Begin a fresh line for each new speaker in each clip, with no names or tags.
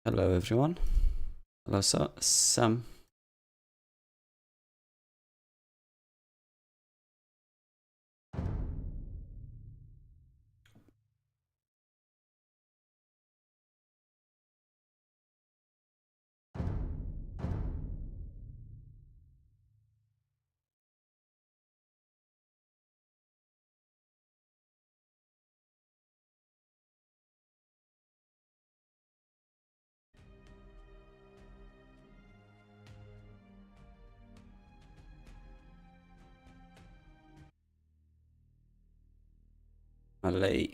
Hello everyone. Hello Sam. Malay.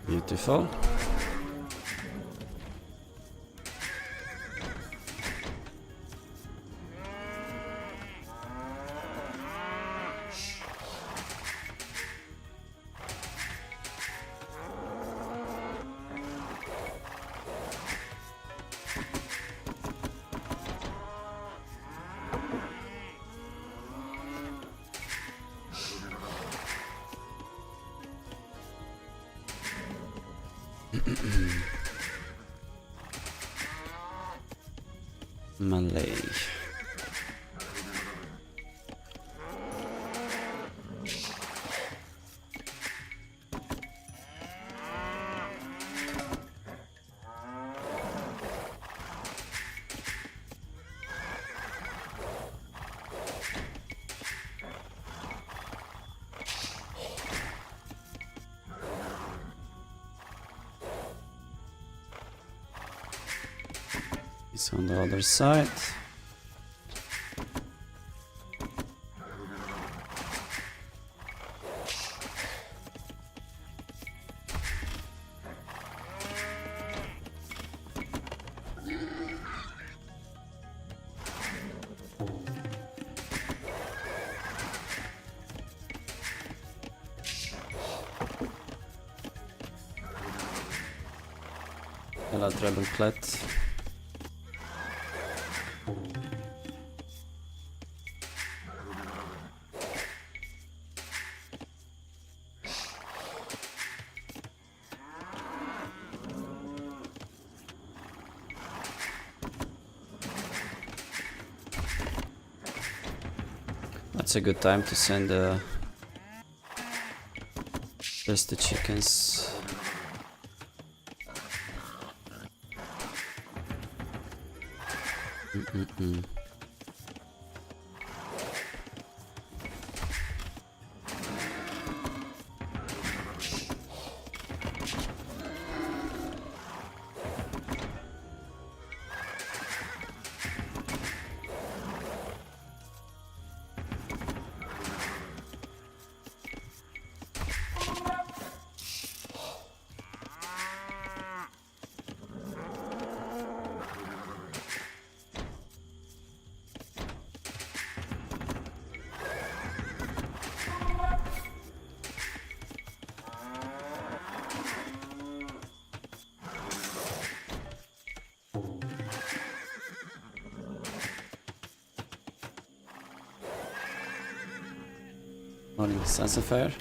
Beautiful. Malay. It's on the other side. Hela treble clet. That's a good time to send just the chickens. Morning, Sansafair.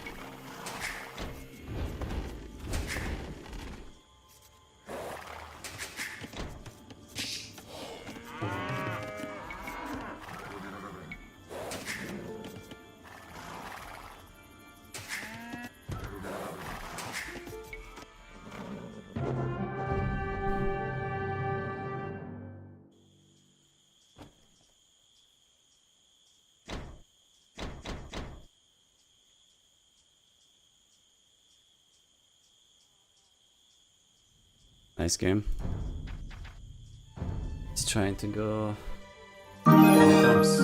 Nice game. He's trying to go many times.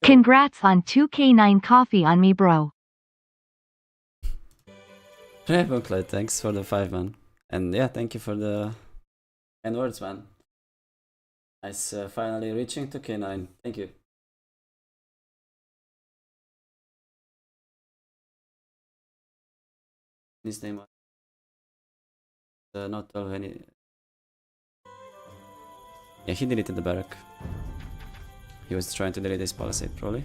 Congrats on 2K9 coffee on me, bro.
Dragonclad, thanks for the 5, man. And yeah, thank you for the kind words, man. Nice, finally reaching 2K9. Thank you. His name was not any. Yeah, he deleted the barrack. He was trying to delete his palisade, probably.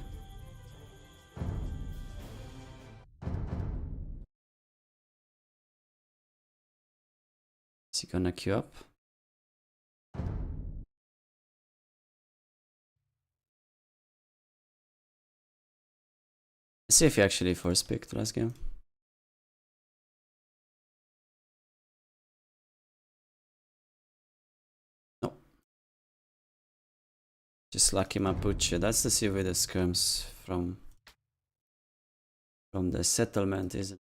Is he gonna queue up? Let's see if he actually force picked last game. No. Just lucky Mapuche. That's the see with the skirms from the settlement, isn't it?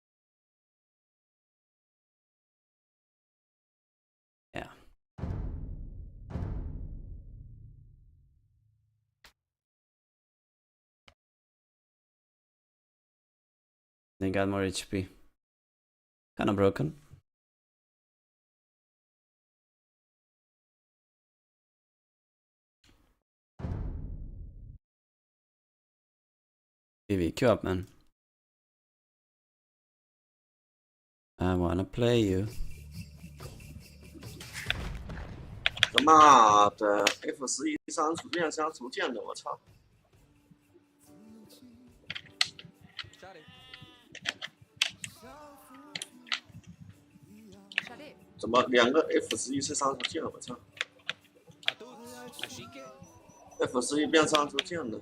Yeah. They got more HP. Kinda broken. PV, queue up, man. I wanna play you.
他妈的 F11删除变相逐渐的，我操！怎么2个 F11是删除键？我操 ！F11变删除键了，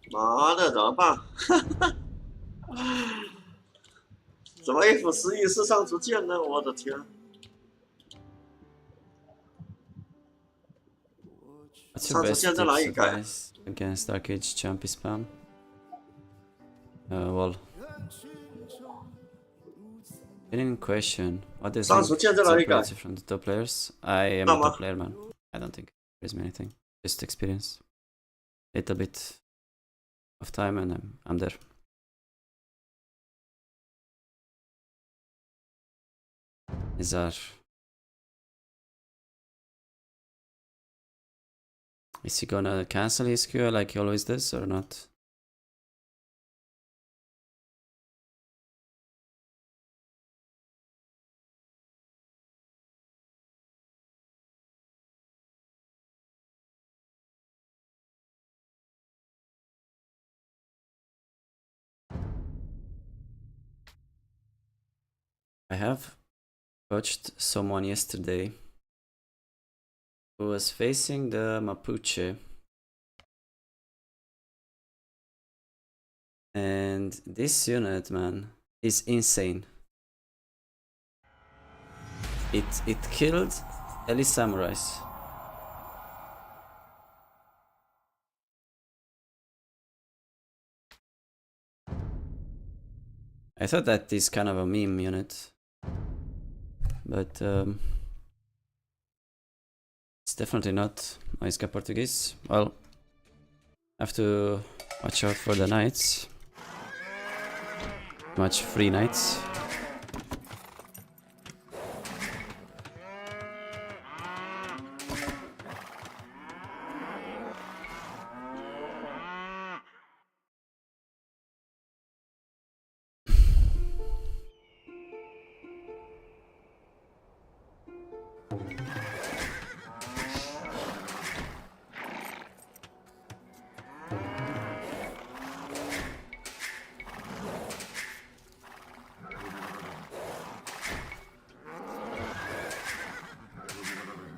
妈的，怎么办？怎么 F11是删除键呢？我的天！
What's your best tips advice against Arcade Champi spam? Well, in question, what is separates you from the top players? I am a top player, man. I don't think there's anything. Just experience. Little bit of time and I'm there. Nizar. Is he gonna cancel his queue like he always does or not? I have coached someone yesterday who was facing the Mapuche, and this unit, man, is insane. It killed Ellie Samurais. I thought that is kind of a meme unit, but it's definitely not. Maisca Portuguese. Well, have to watch out for the knights. Much free knights.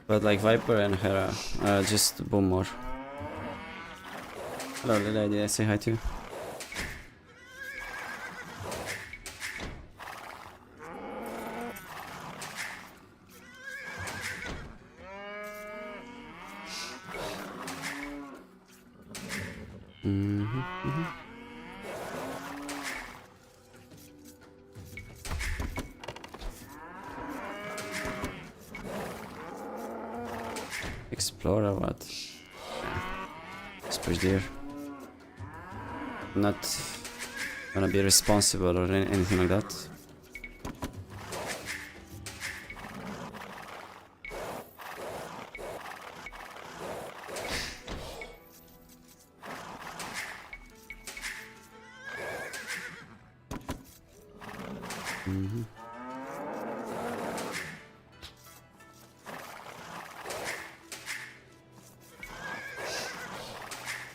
But like Viper and Hera, just boom more. Hello Lily, did I say hi to you? floor or what? Just push there. I'm not gonna be responsible or anything like that.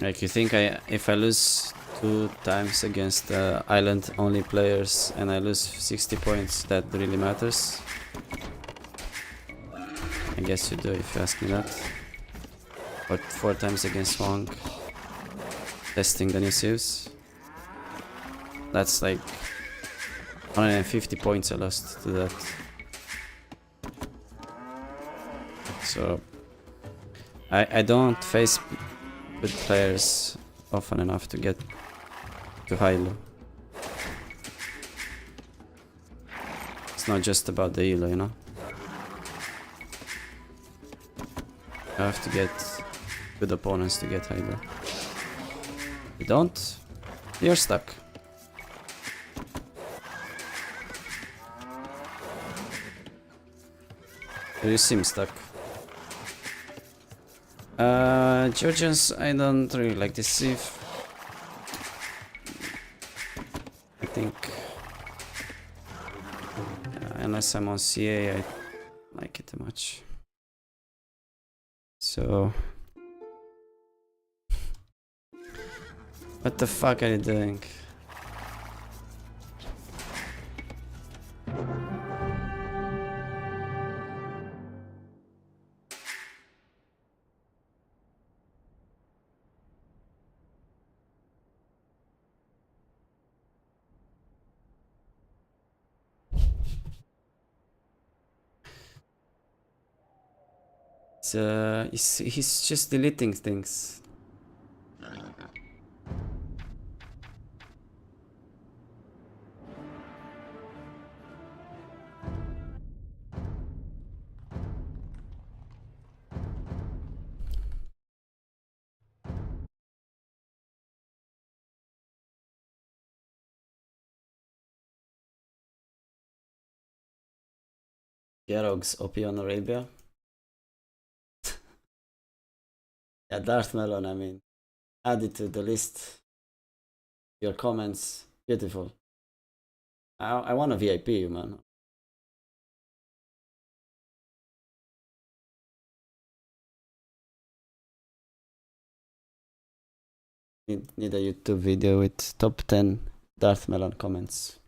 Like, you think if I lose 2 times against island only players and I lose 60 points, that really matters? I guess you do if you ask me that. But 4 times against Wong, testing the new Zeus. That's like 150 points I lost to that. So I don't face good players often enough to get to high elo. It's not just about the elo, you know? You have to get good opponents to get high elo. If you don't, you're stuck. You seem stuck. Georgians, I don't really like this Civ. I think unless I'm on CA, I like it too much. So what the fuck are you doing? He's just deleting things. Gerog's OP on Arabia. Yeah, Darth Melon, I mean, add it to the list. Your comments, beautiful. I want a VIP, man. Need a YouTube video with top 10 Darth Melon comments.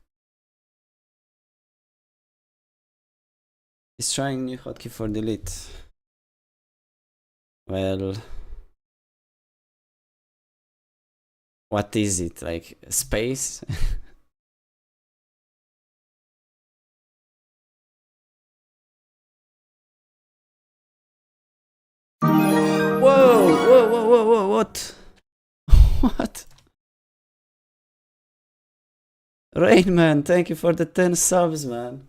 He's trying new hotkey for delete. Well, what is it? Like space? Whoa, what? What? Rainman, thank you for the 10 subs, man.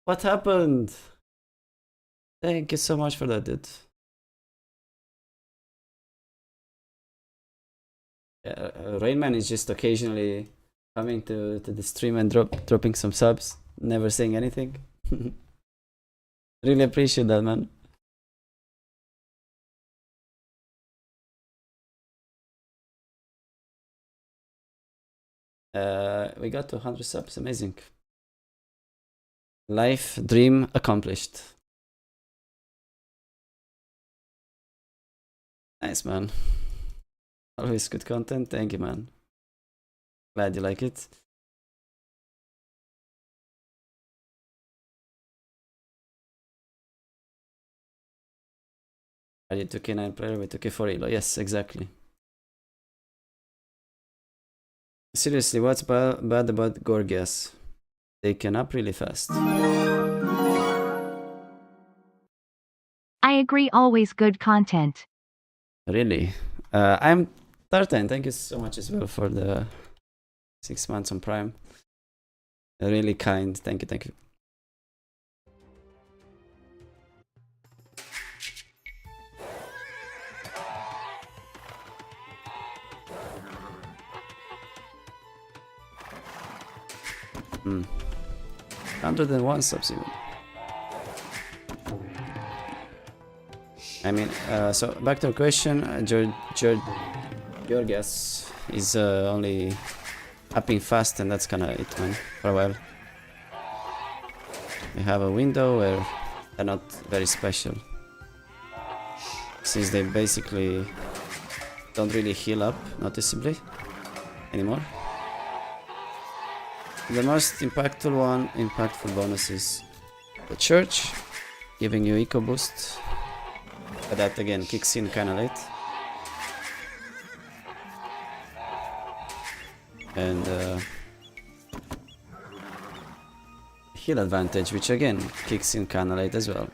What happened? Thank you so much for that, dude. Rainman is just occasionally coming to the stream and dropping some subs, never saying anything. Really appreciate that, man. We got to 100 subs, amazing. Life dream accomplished. Nice, man. Always good content. Thank you, man. Glad you like it. Are you 2K9 player with 2K4 elo? Yes, exactly. Seriously, what's bad about Gorgias? They can up really fast.
I agree, always good content.
Really? I'm Tartan, thank you so much as well for the 6 months on Prime. Really kind, thank you, thank you. 101 subs even. I mean, so back to the question, Georgias is only upping fast, and that's kinda it, man, for a while. We have a window where they're not very special, since they basically don't really heal up noticeably anymore. The most impactful bonus is the church, giving you eco boost, but that again kicks in kinda late. And heal advantage, which again kicks in kinda late as well.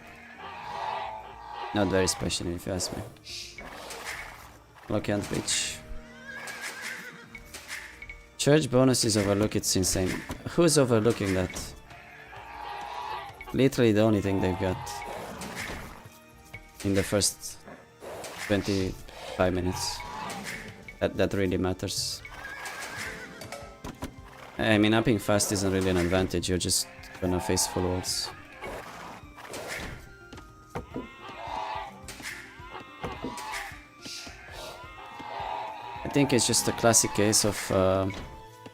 Not very special if you ask me. Lock and reach. Church bonus is overlooked, it's insane. Who's overlooking that? Literally the only thing they've got in the first 25 minutes that really matters. I mean, upping fast isn't really an advantage, you're just gonna face full walls. I think it's just a classic case of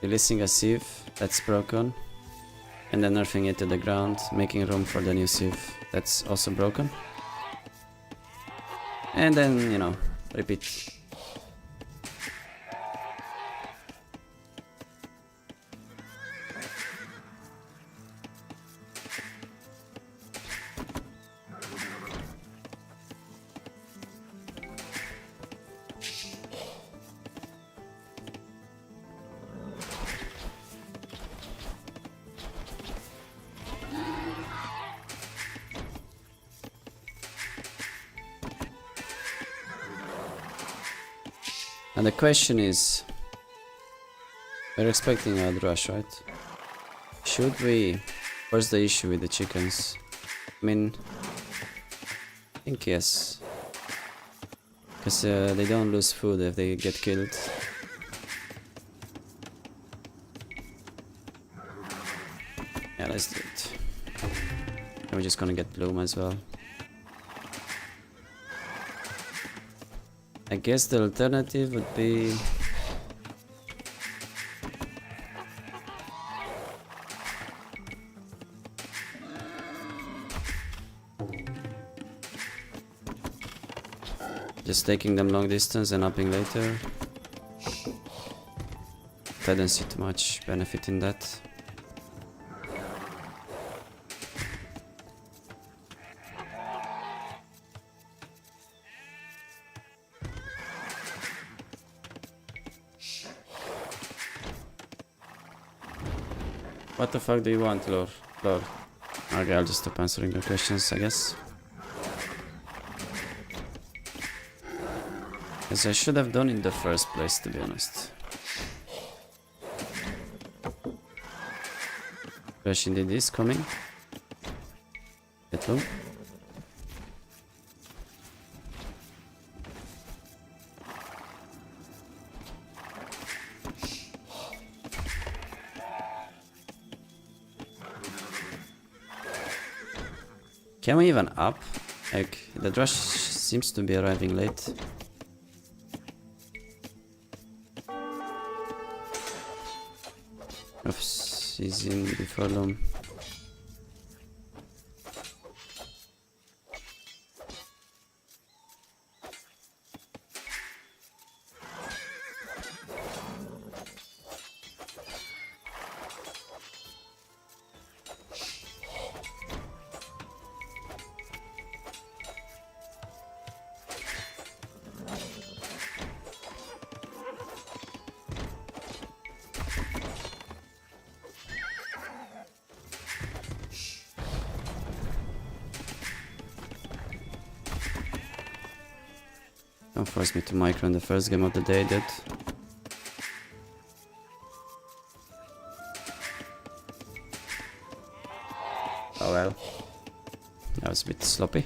releasing a sieve that's broken and then nerfing it to the ground, making room for the new sieve that's also broken. And then, you know, repeat. And the question is, we're expecting a rush, right? Should we? What's the issue with the chickens? I mean, I think yes. Because they don't lose food if they get killed. Yeah, let's do it. And we're just gonna get Bloom as well. I guess the alternative would be just taking them long distance and upping later. I don't see too much benefit in that. What the fuck do you want, Lord? Okay, I'll just stop answering the questions, I guess. As I should have done in the first place, to be honest. Rush indeed is coming. Get low. Can we even up? Like, the rush seems to be arriving late. Oops, he's in before long. Don't force me to micro in the first game of the day, dude. Oh well. That was a bit sloppy.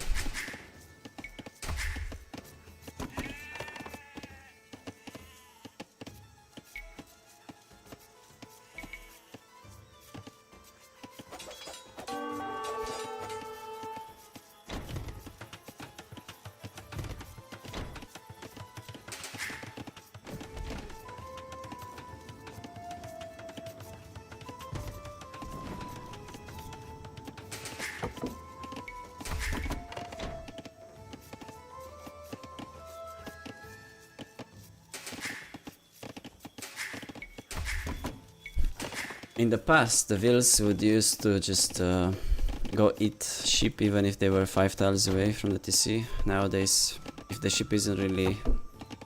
In the past, the Wills would used to just go eat sheep even if they were 5 tiles away from the TC. Nowadays, if the sheep isn't really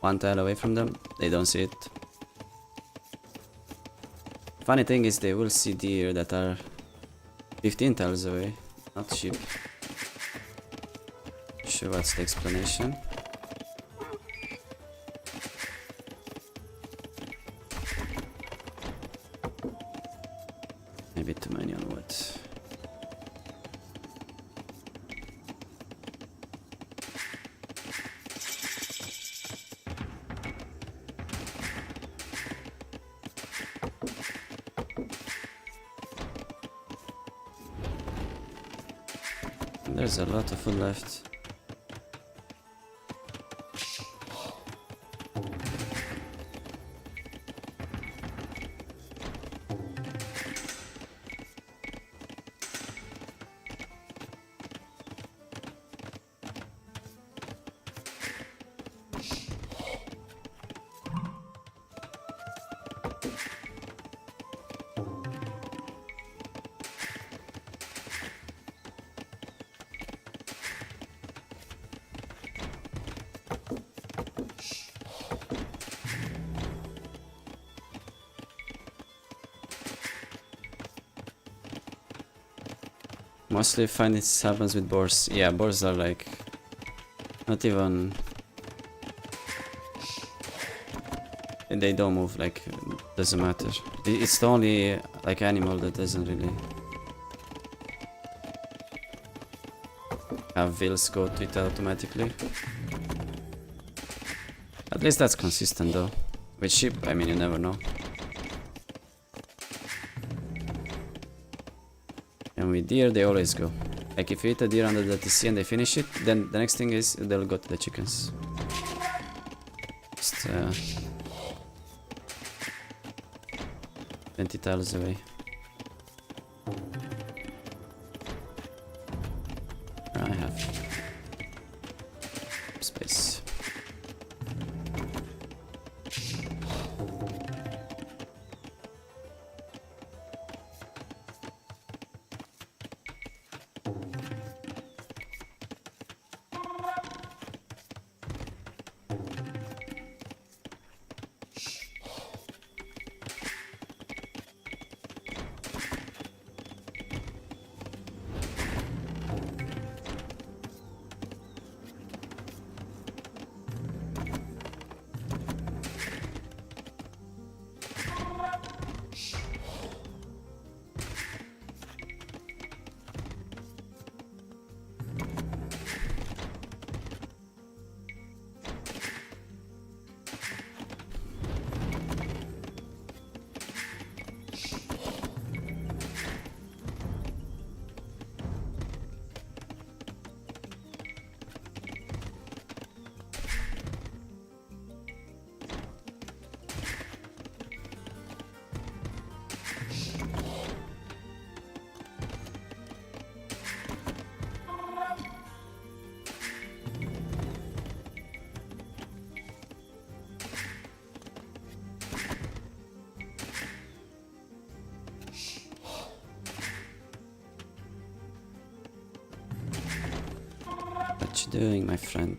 1 tile away from them, they don't see it. Funny thing is they will see deer that are 15 tiles away, not sheep. Sure, what's the explanation? Maybe too many on wood. There's a lot of food left. Mostly I find this happens with boars. Yeah, boars are like not even, they don't move, like doesn't matter. It's the only like animal that doesn't really have wheels go to it automatically. At least that's consistent though. With sheep, I mean, you never know. And with deer, they always go. Like if you eat a deer under the TC and they finish it, then the next thing is they'll go to the chickens. Just 20 tiles away. I have space. What you doing, my friend?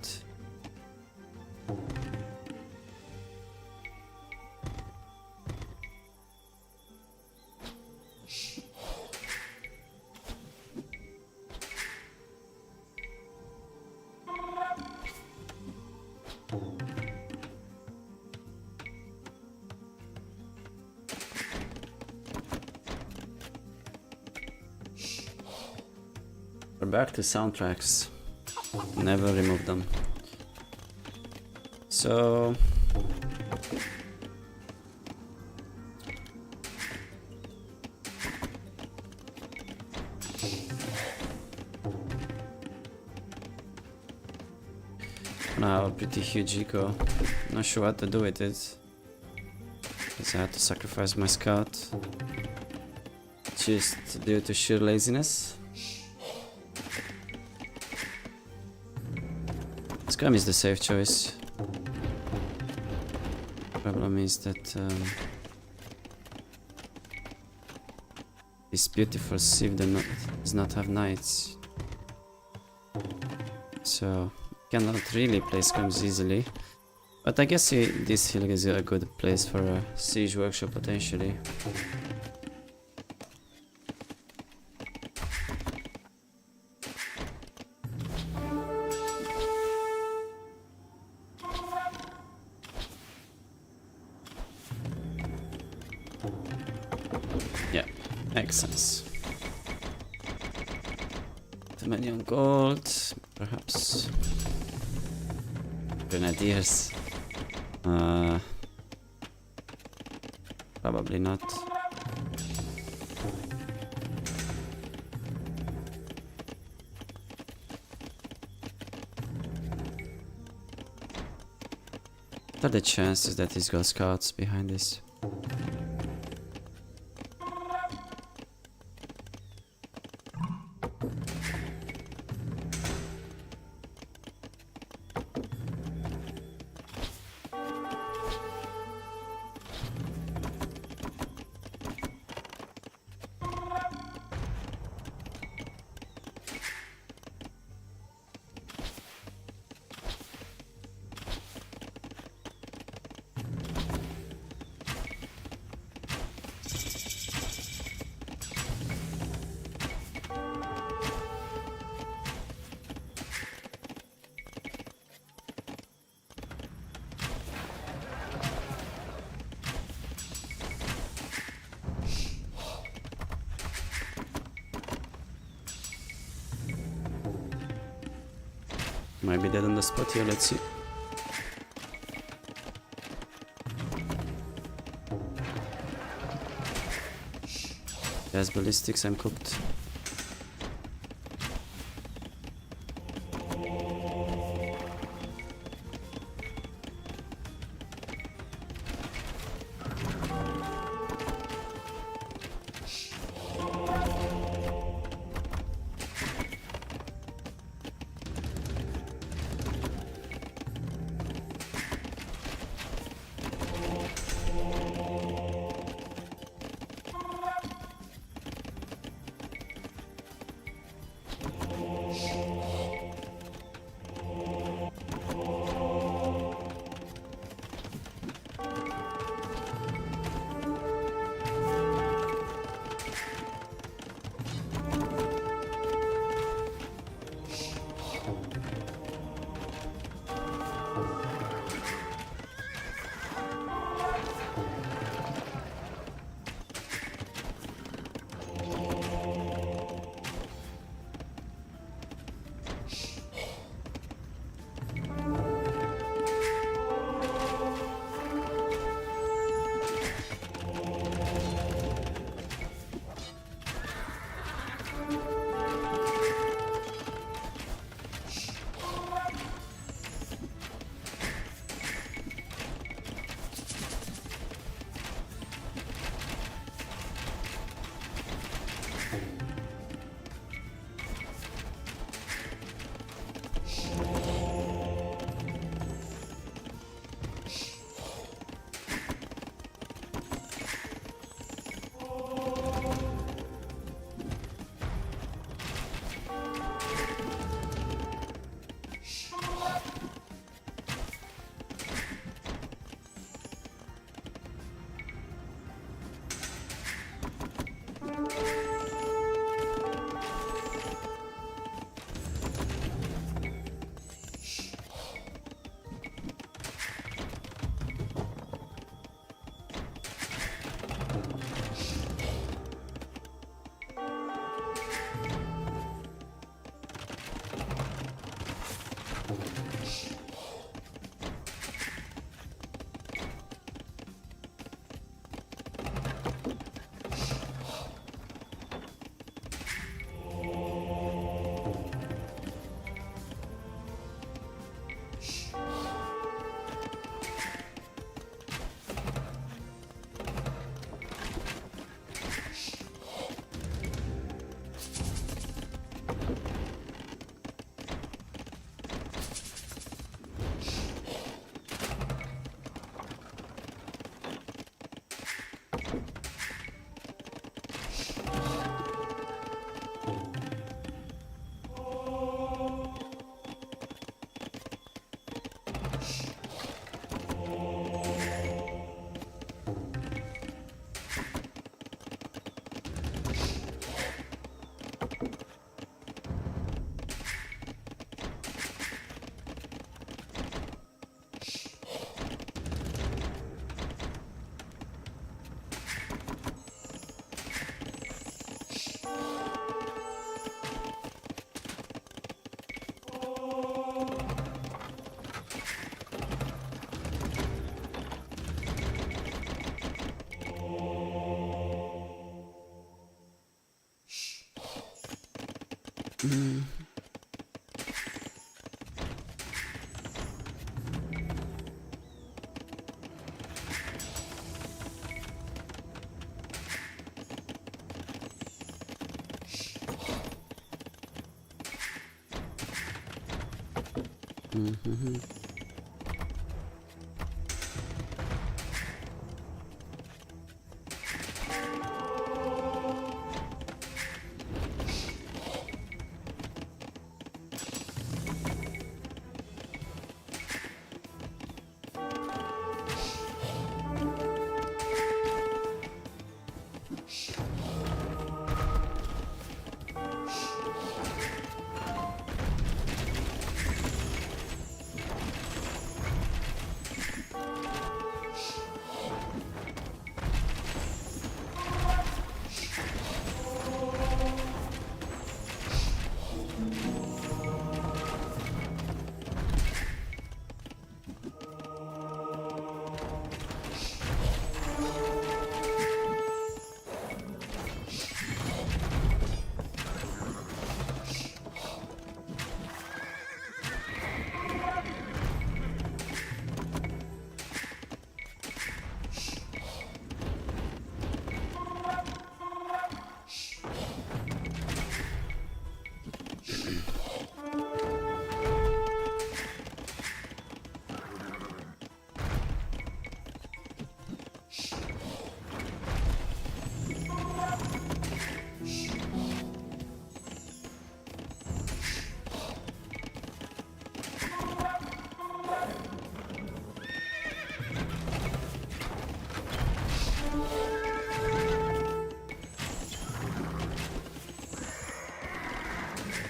We're back to soundtracks. Never remove them. So now a pretty huge eco. Not sure what to do with it, because I had to sacrifice my scout just due to sheer laziness. Scum is the safe choice. Problem is that This beautiful sieve does not have knights. So cannot really play scrims easily. But I guess this hill is a good place for a siege workshop potentially. Yeah, makes sense. Too many on gold, perhaps. Grenadiers. Probably not. What are the chances that he's got scouts behind this? Might be dead on the spot here, let's see. There's ballistics, I'm cooked.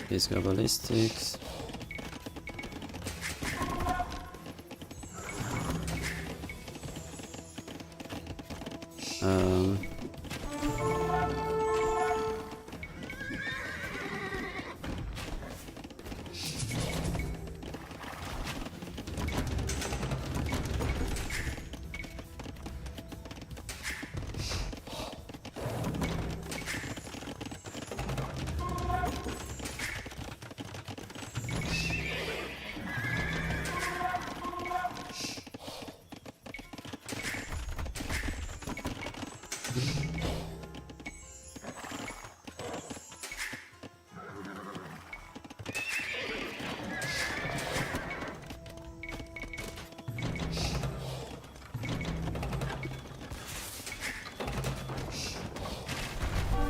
He's got ballistics.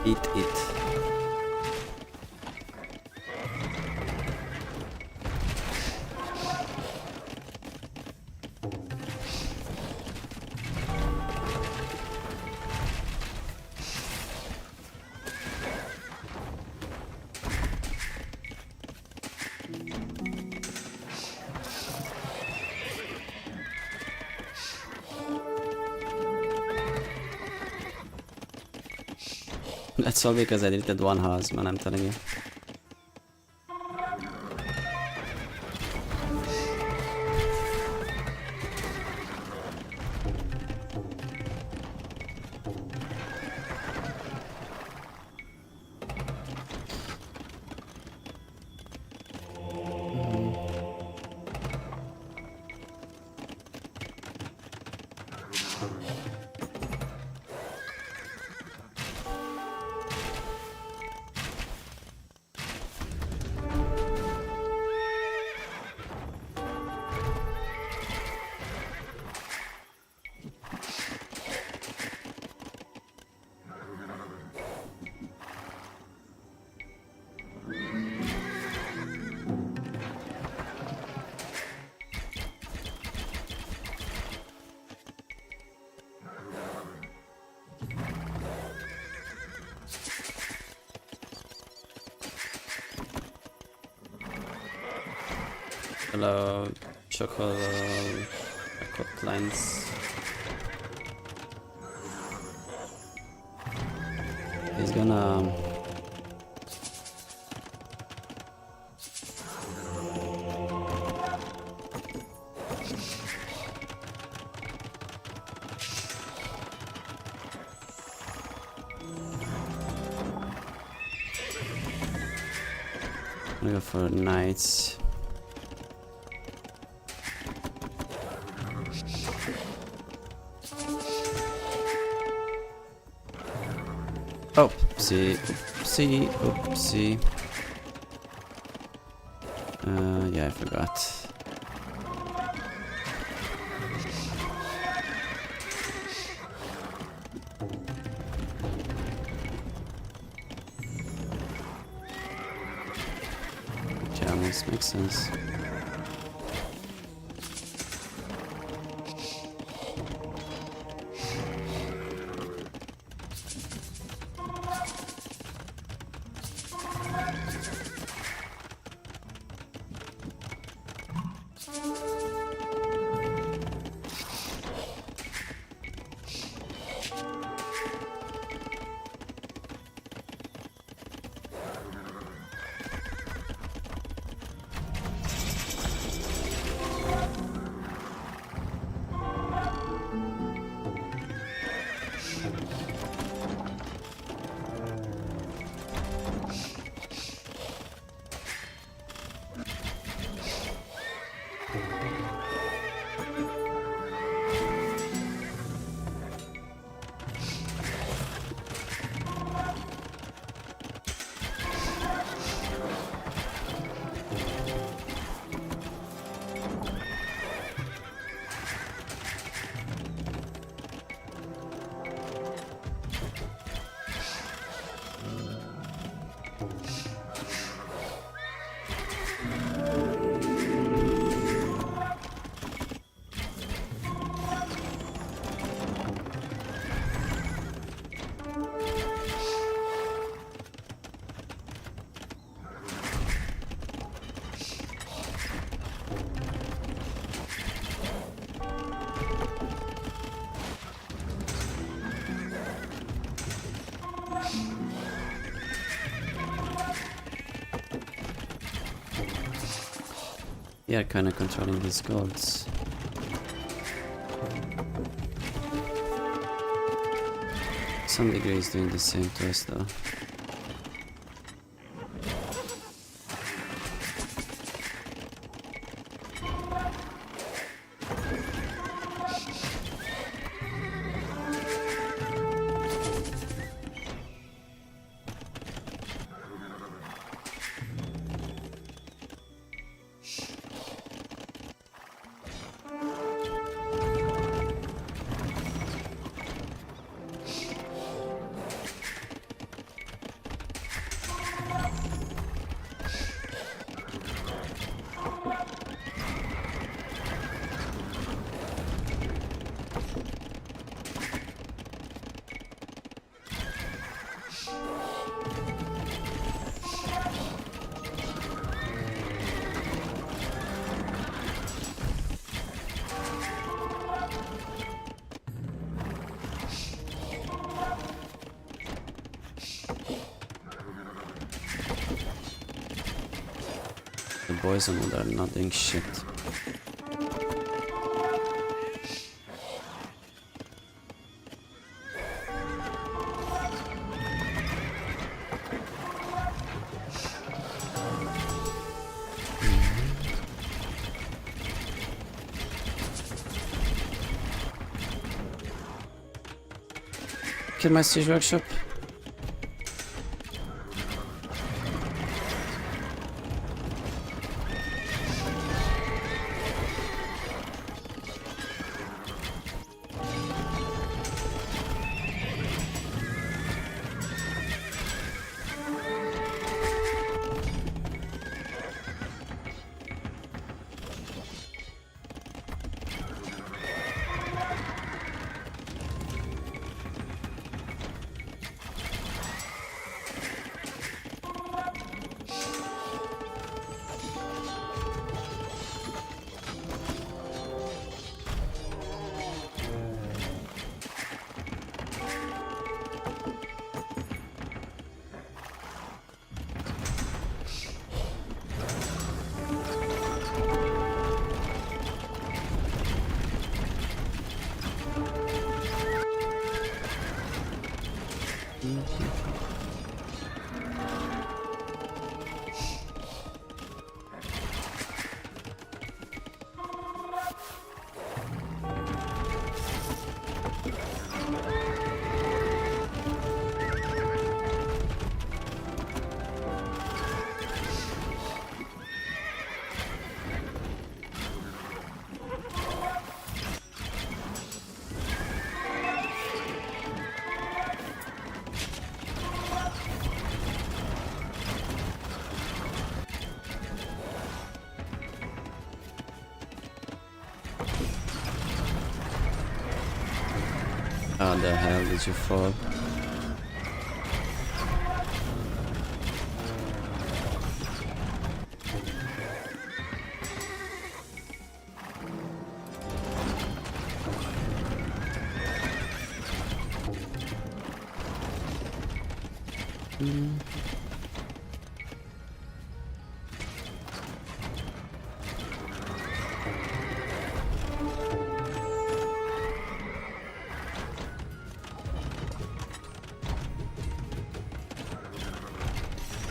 Eat it. That's all because I deleted one house, man, I'm telling you. Hello, chocolate lines. He's gonna I'm gonna go for knights. Oopsie, oopsie, oopsie. Yeah, I forgot. This makes sense. Yeah, kind of controlling these golds. Some degree is doing the same to us though. The boys on wood are not doing shit. Kill my siege workshop. How the hell did you fall?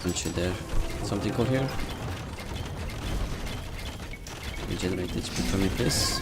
Punch you there. Something cool here? Regenerate HP for me, please.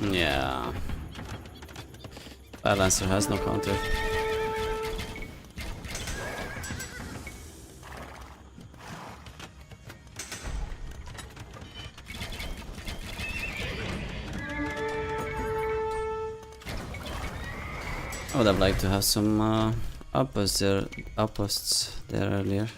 Yeah. Balancer has no counter. I would have liked to have some outposts there earlier.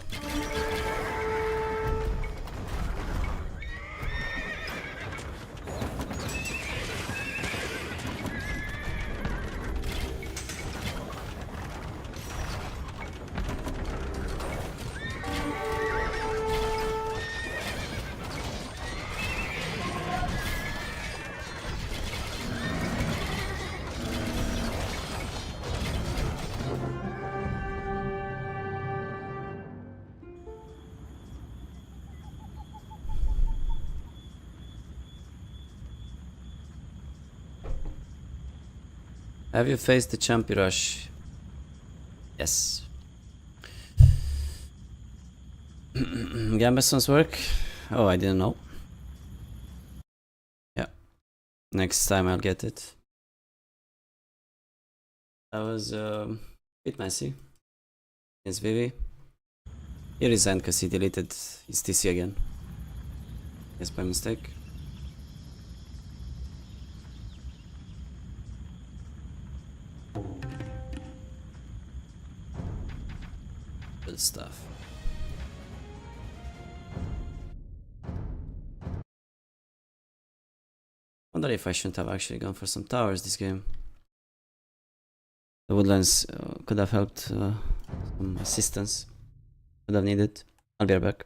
Have you faced the Champi Rush? Yes. Gambeson's work? Oh, I didn't know. Yeah. Next time I'll get it. That was a bit messy. It's Vivi. He resigned because he deleted his TC again. Yes, by mistake. Good stuff. Wonder if I shouldn't have actually gone for some towers this game. The woodlands could have helped some assistance. Would have needed. I'll be right back.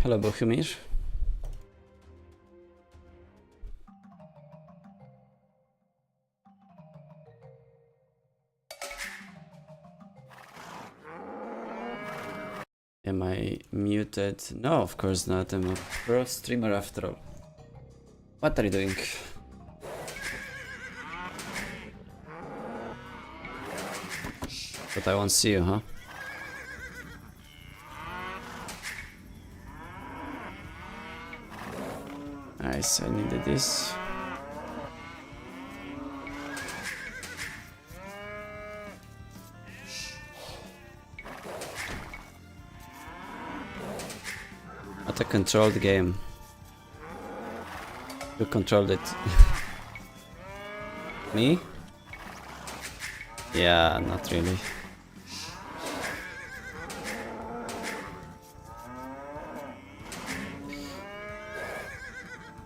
Hello, Bohumir. Am I muted? No, of course not. I'm a pro streamer after all. What are you doing? But I won't see you, huh? Nice, I needed this. What a controlled game. Who controlled it? Me? Yeah, not really.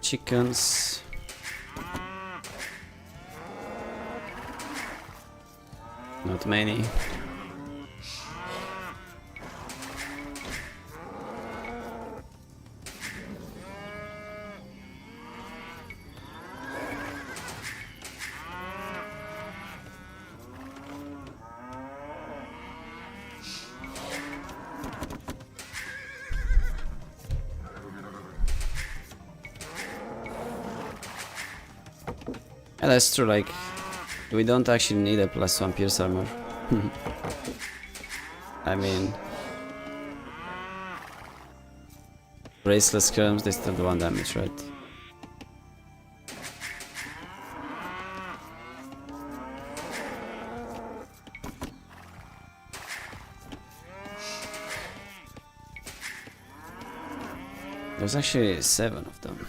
Chickens. Not many. Yeah, that's true, like, we don't actually need a +1 pierce armor. I mean, braceless skirms, they still do 1 damage, right? There's actually 7 of them.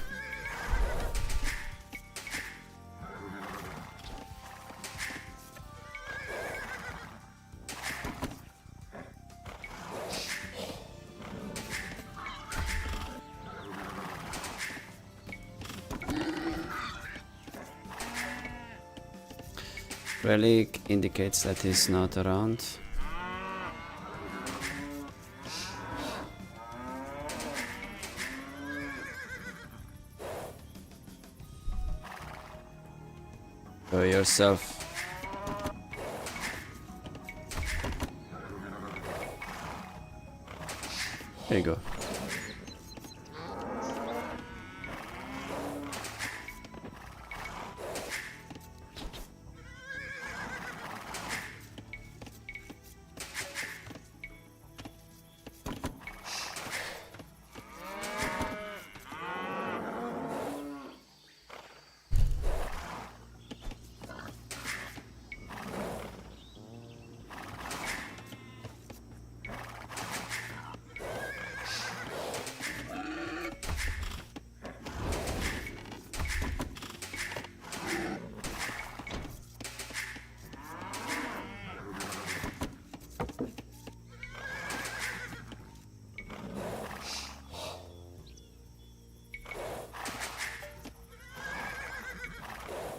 Relic indicates that he's not around. Go yourself. There you go.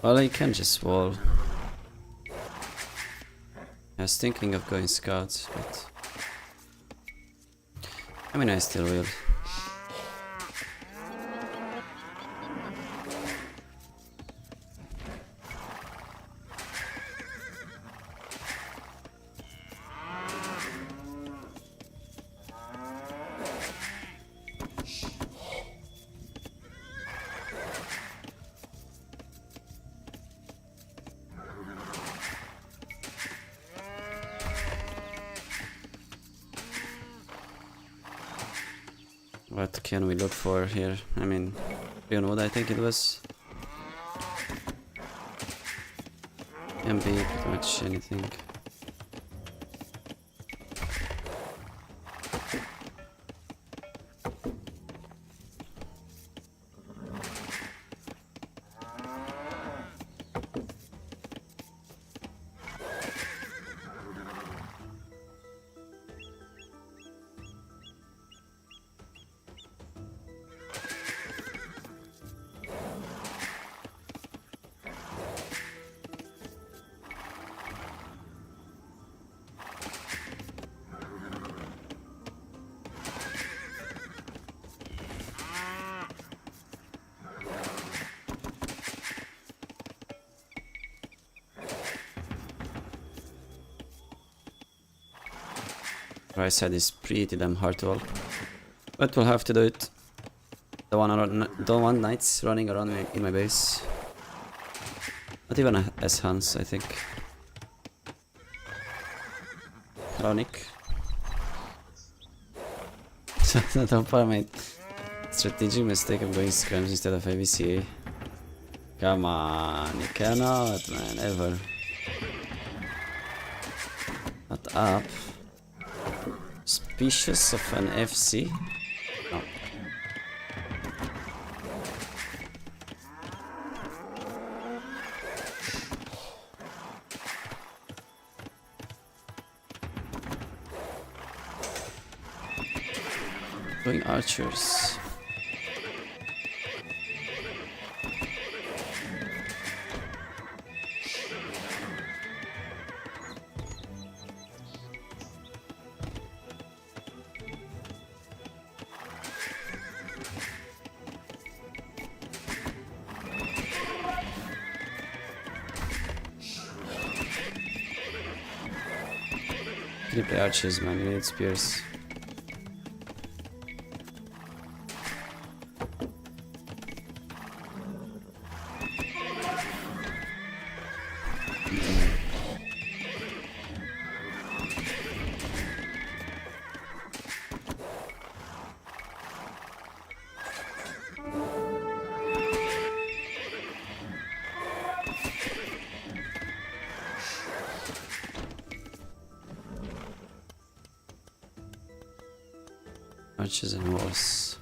Well, I can just wall. I was thinking of going scouts, but I mean, I still will. What can we look for here? I mean, beyond what I think it was. Can be pretty much anything. Right side is pretty damn hard to ult. But we'll have to do it. Don't want knights running around in my base. Not even as Hans, I think. Hello, Nick. Don't part of my strategic mistake of going scrims instead of AVCA. Come on, you cannot, man, ever. Not up. Suspicious of an FC? No. Going archers. You play archers, man, you need spears. Archers and walls.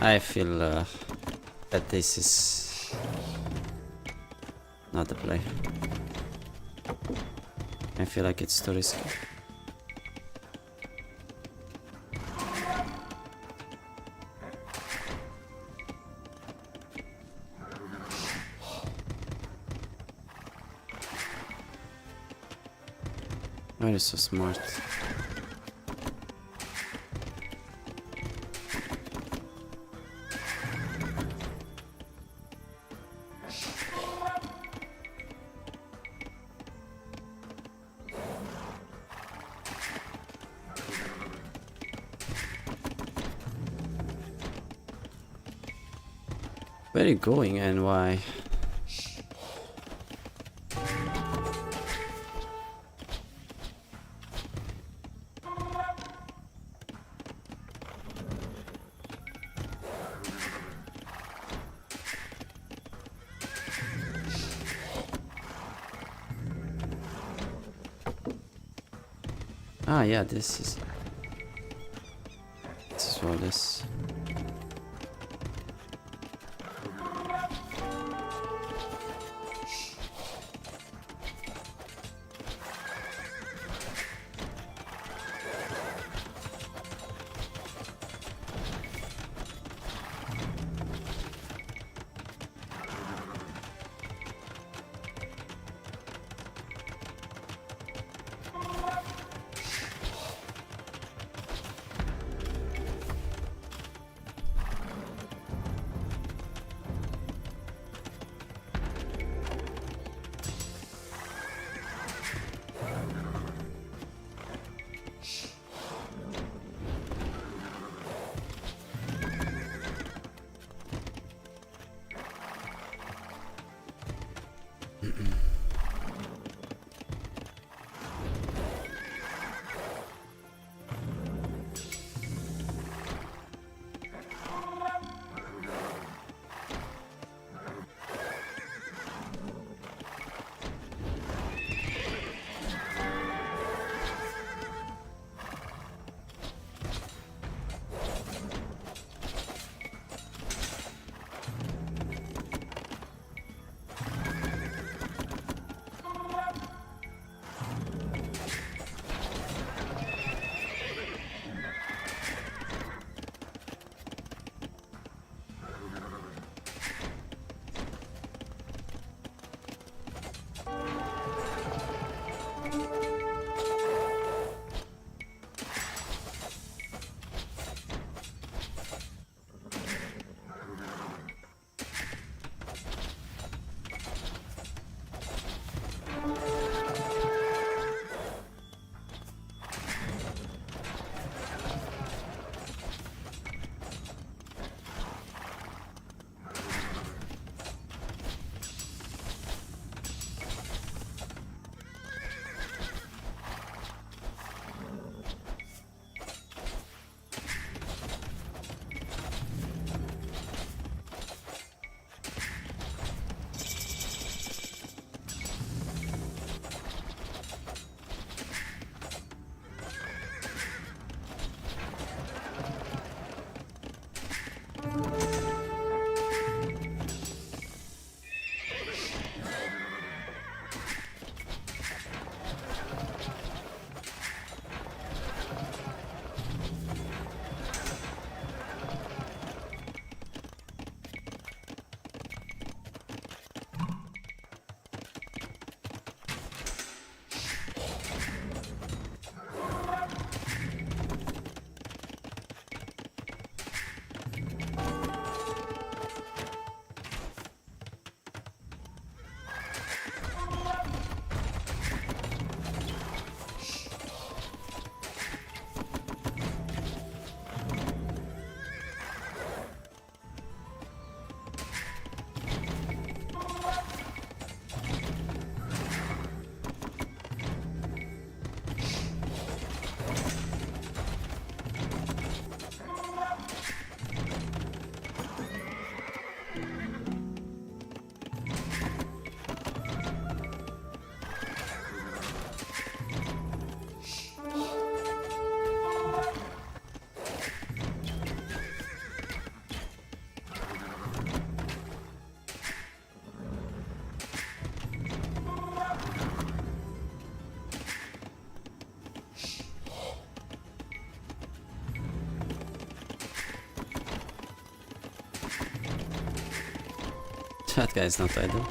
I feel that this is not the play. I feel like it's too risky. Why are you so smart? Where are you going and why? Ah, yeah, this is what this. That guy is not idle.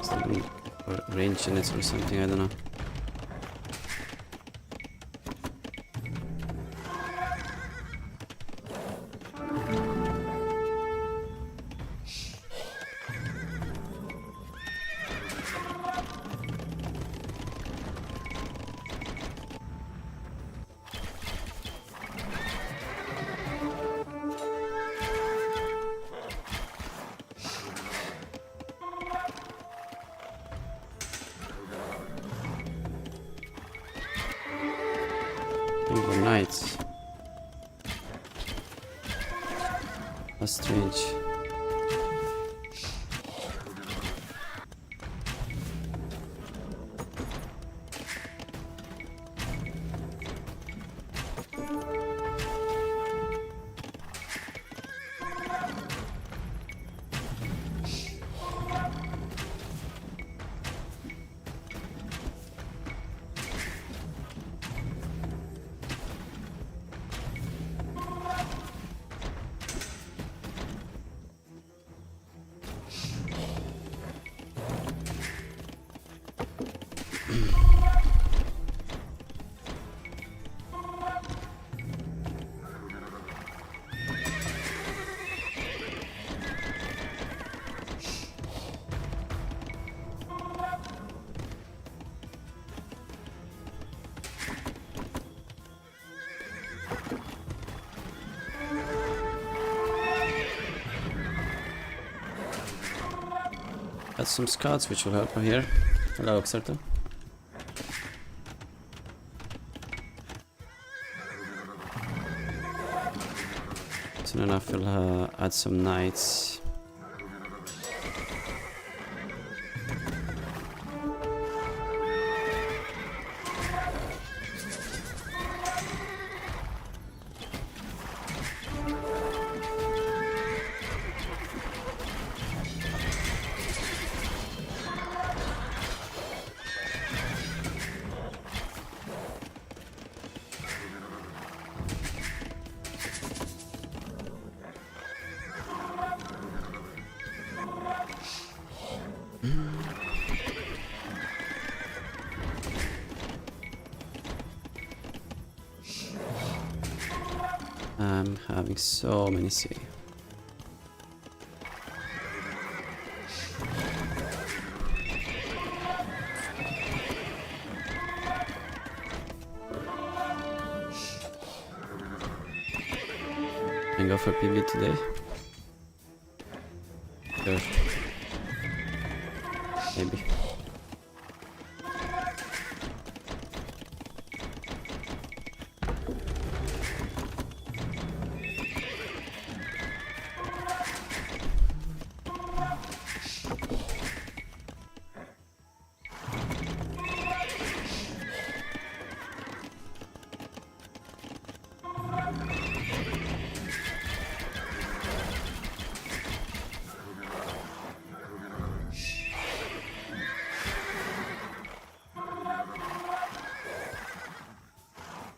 Something or range in it or something, I don't know. Over nights. That's strange. Got some scouts which will help her here. Hello, Xerto. Soon enough we'll add some knights. I'm having so many C. And go for PV today. Sure. Maybe.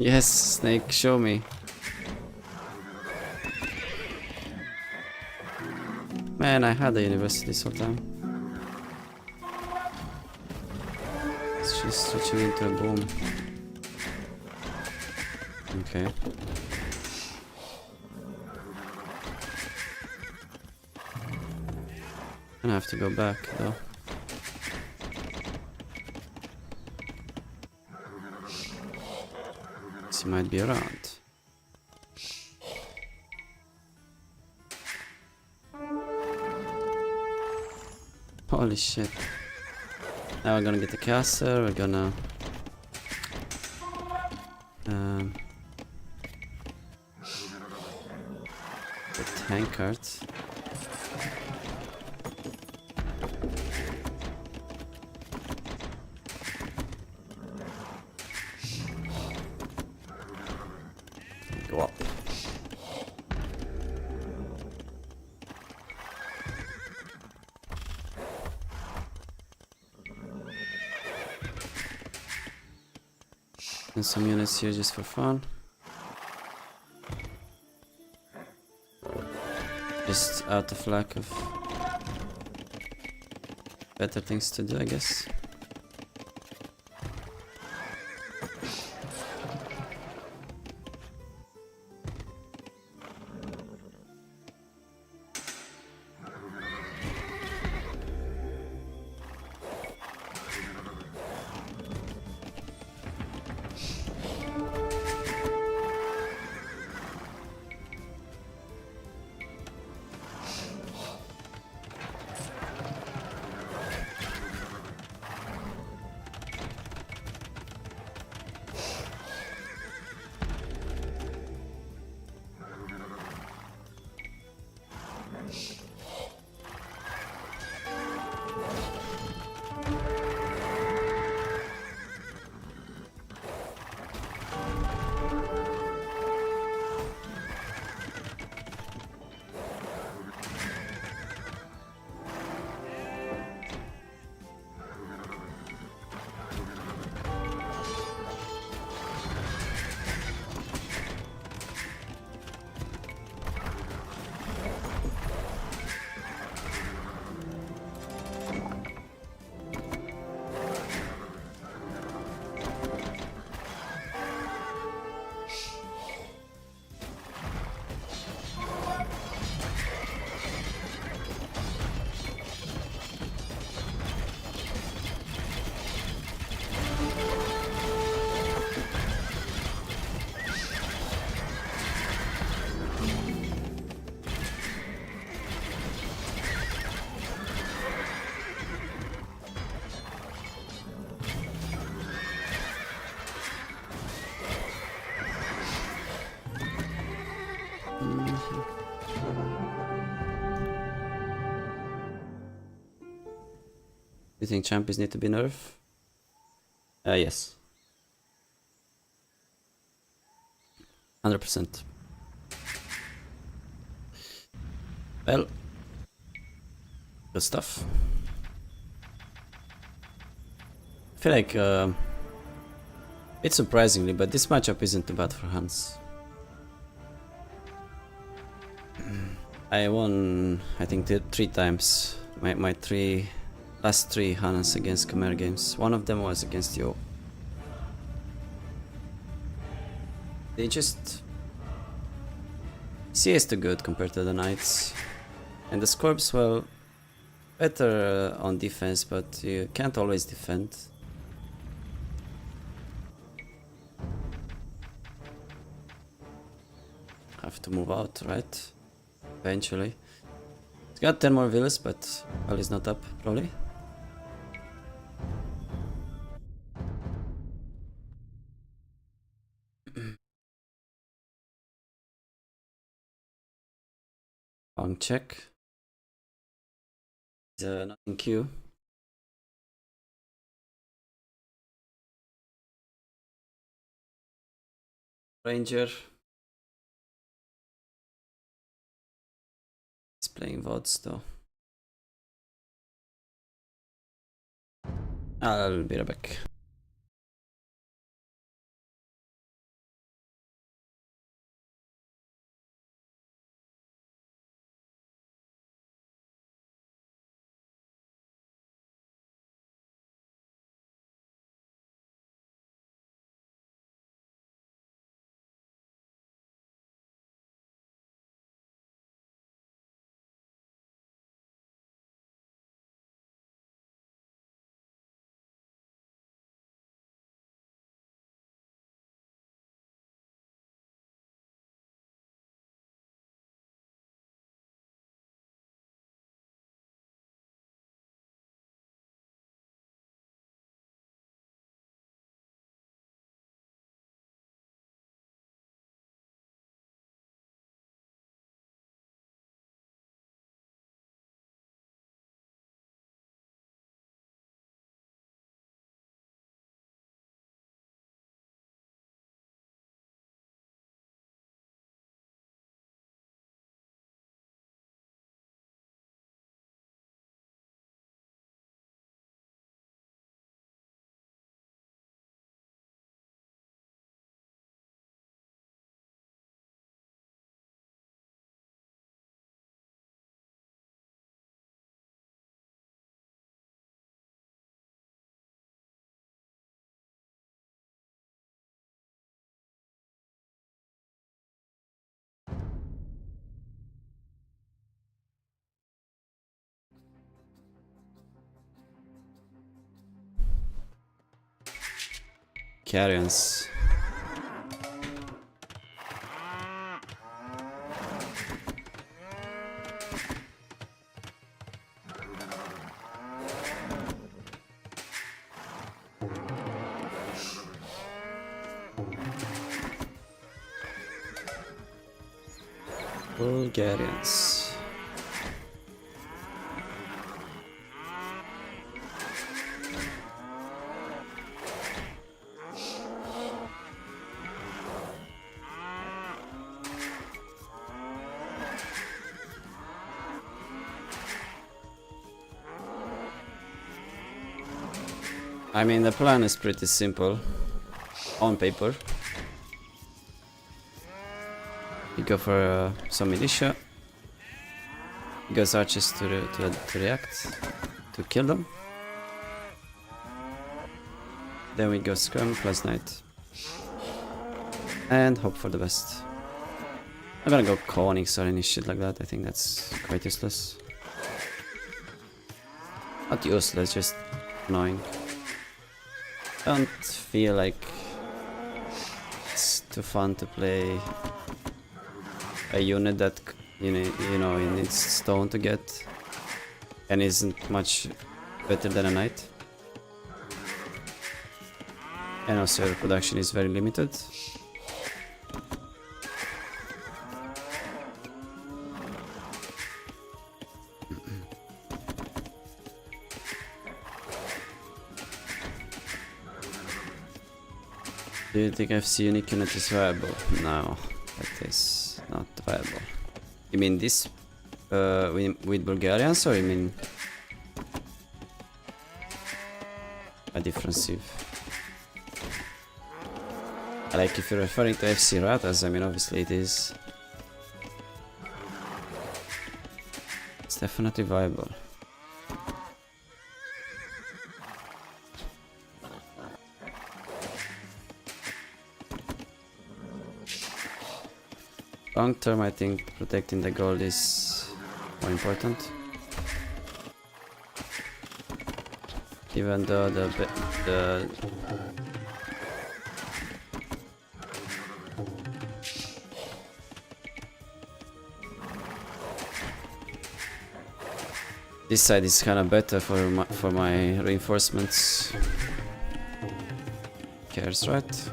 Yes, Snake, show me. Man, I had a university this whole time. She's switching into a boom. Okay. I have to go back though. She might be around. Holy shit. Now we're gonna get the castle, we're gonna the tank cart. Go up. And some units here just for fun. Just out of lack of better things to do, I guess. You think champions need to be nerfed? Yes. 100%. Well, good stuff. I feel like, it's surprisingly, but this matchup isn't too bad for Hans. I won, I think, 3 times. My last 3 Hans against Khmer games. One of them was against Yo. They just... CA is too good compared to the Knights. And the Scorps, well, better on defense, but you can't always defend. Have to move out, right? Eventually. It's got 10 more villas, but well, he's not up, probably. Long check. He's not in queue. Ranger. He's playing VODs though. I'll be right back. Bulgarians. Bulgarians. I mean, the plan is pretty simple on paper. You go for some militia. He goes archers to react, to kill them. Then we go scrum plus knight. And hope for the best. I'm gonna go Konings or any shit like that. I think that's quite useless. Not useless, just annoying. Don't feel like it's too fun to play a unit that you know it needs stone to get and isn't much better than a knight. And also your production is very limited. Do you think FC unique unit is viable? No, that is not viable. You mean this with Bulgarians, or you mean a defensive? Like if you're referring to FC Ratas, I mean obviously it is. It's definitely viable. Long term, I think protecting the gold is more important. Even though the this side is kind of better for my reinforcements. Cares, right?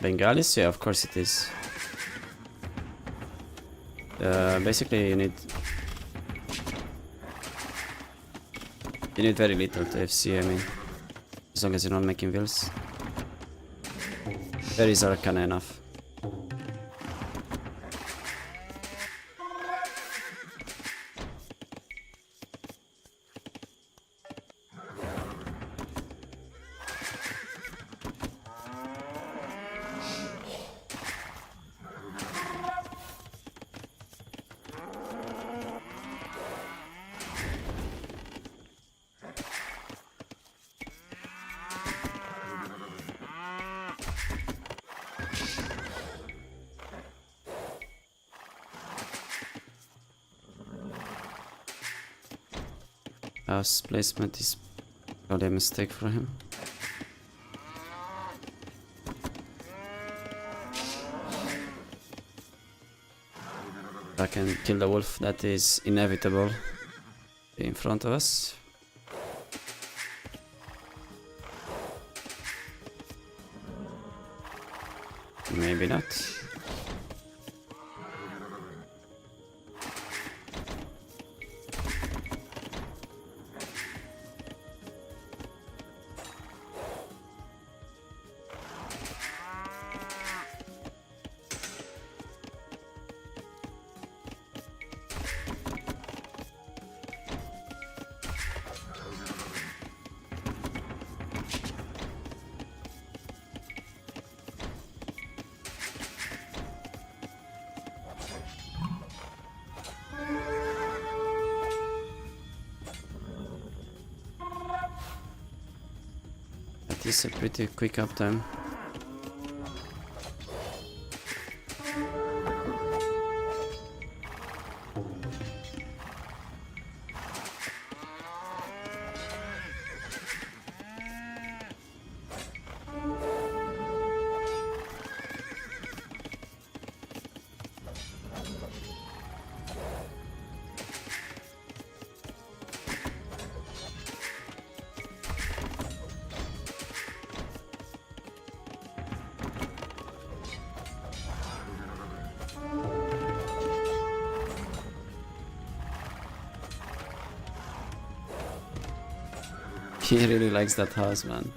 Bengalis? Yeah, of course it is. Basically you need very little to FC, I mean, as long as you're not making wheels. Berries are kinda enough. House placement is probably a mistake for him. I can kill the wolf, that is inevitable in front of us. Maybe not. is a pretty quick uptime. He really likes that house, man.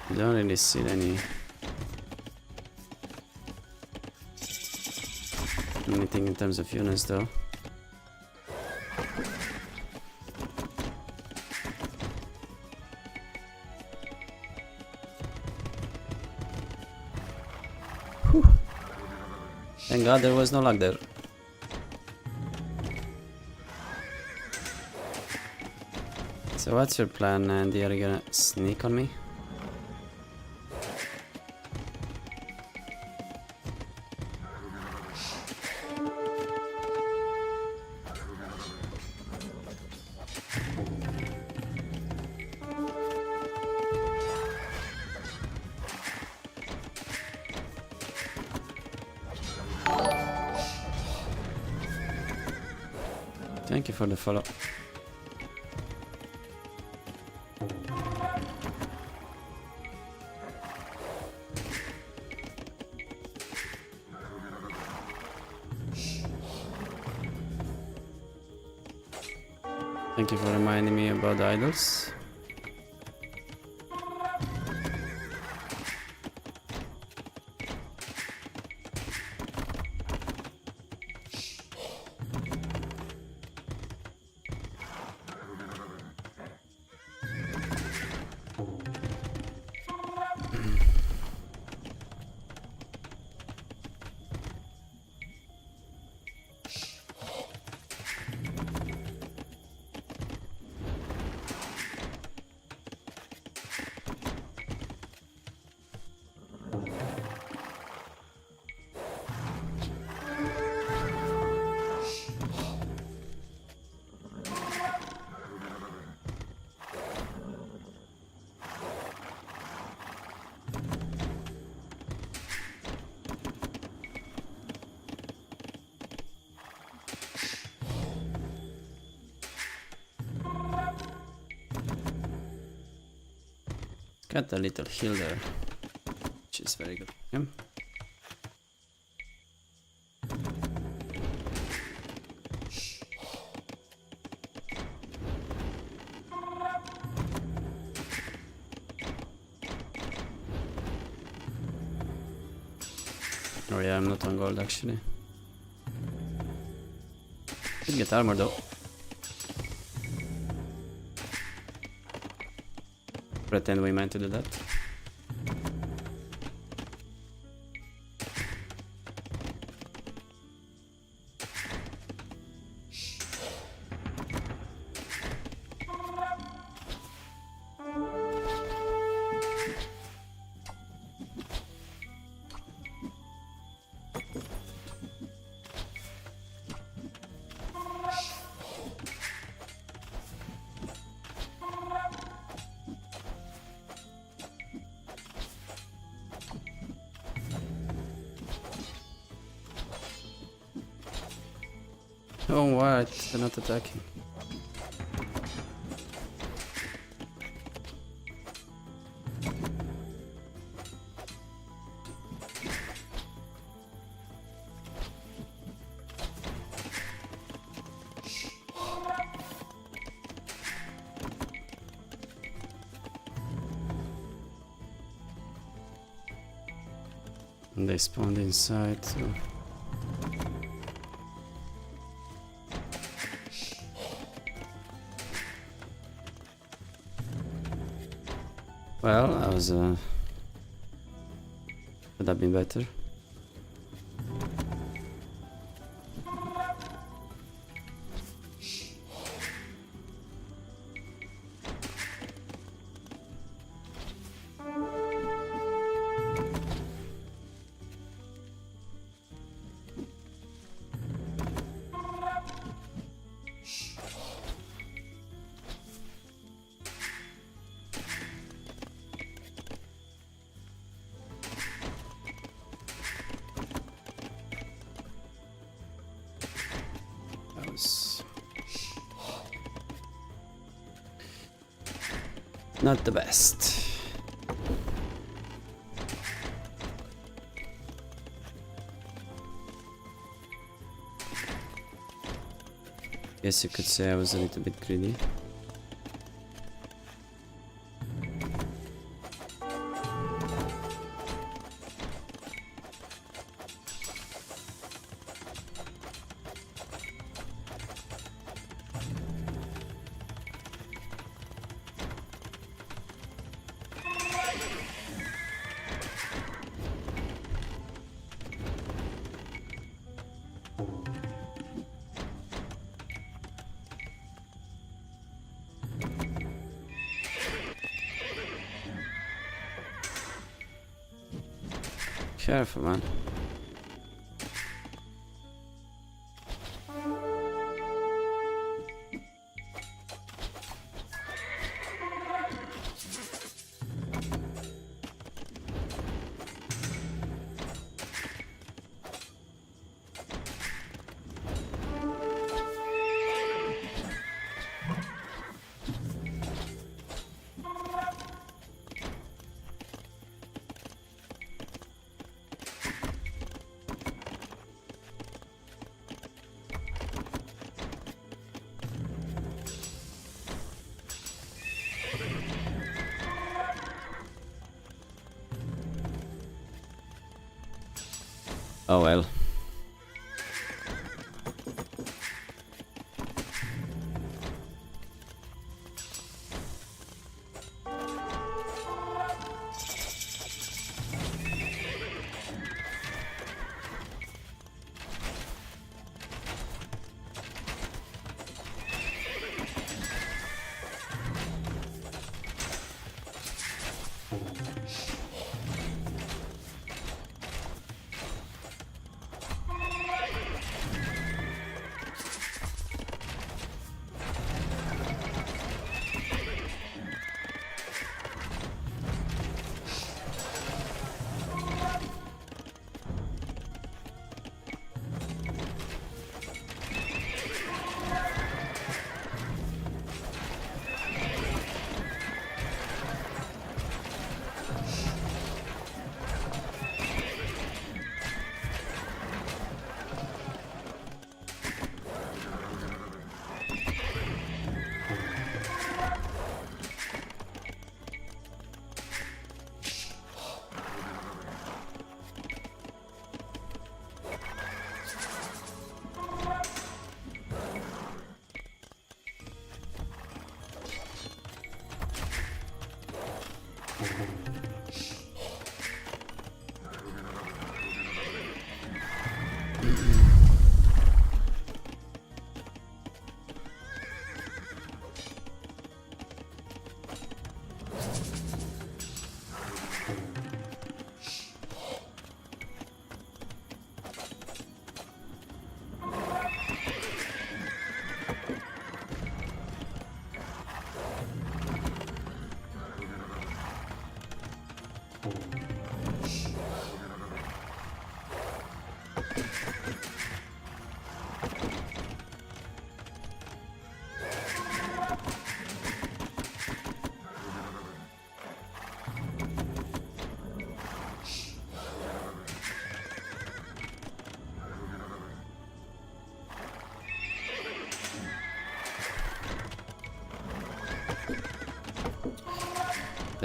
You don't really see anything in terms of units though. Whew. Thank God there was no lag there. So what's your plan, Andy? Are you gonna sneak on me? Thank you for the follow. Thank you for reminding me about the idols. Got a little heal there, which is very good for him. Oh yeah, I'm not on gold actually. Did get armor though. Pretend we meant to do that. Oh, what? They're not attacking. And they spawned inside, so... Well, I was, could have been better. not the best. Guess you could say I was a little bit greedy. Careful, man. Oh well.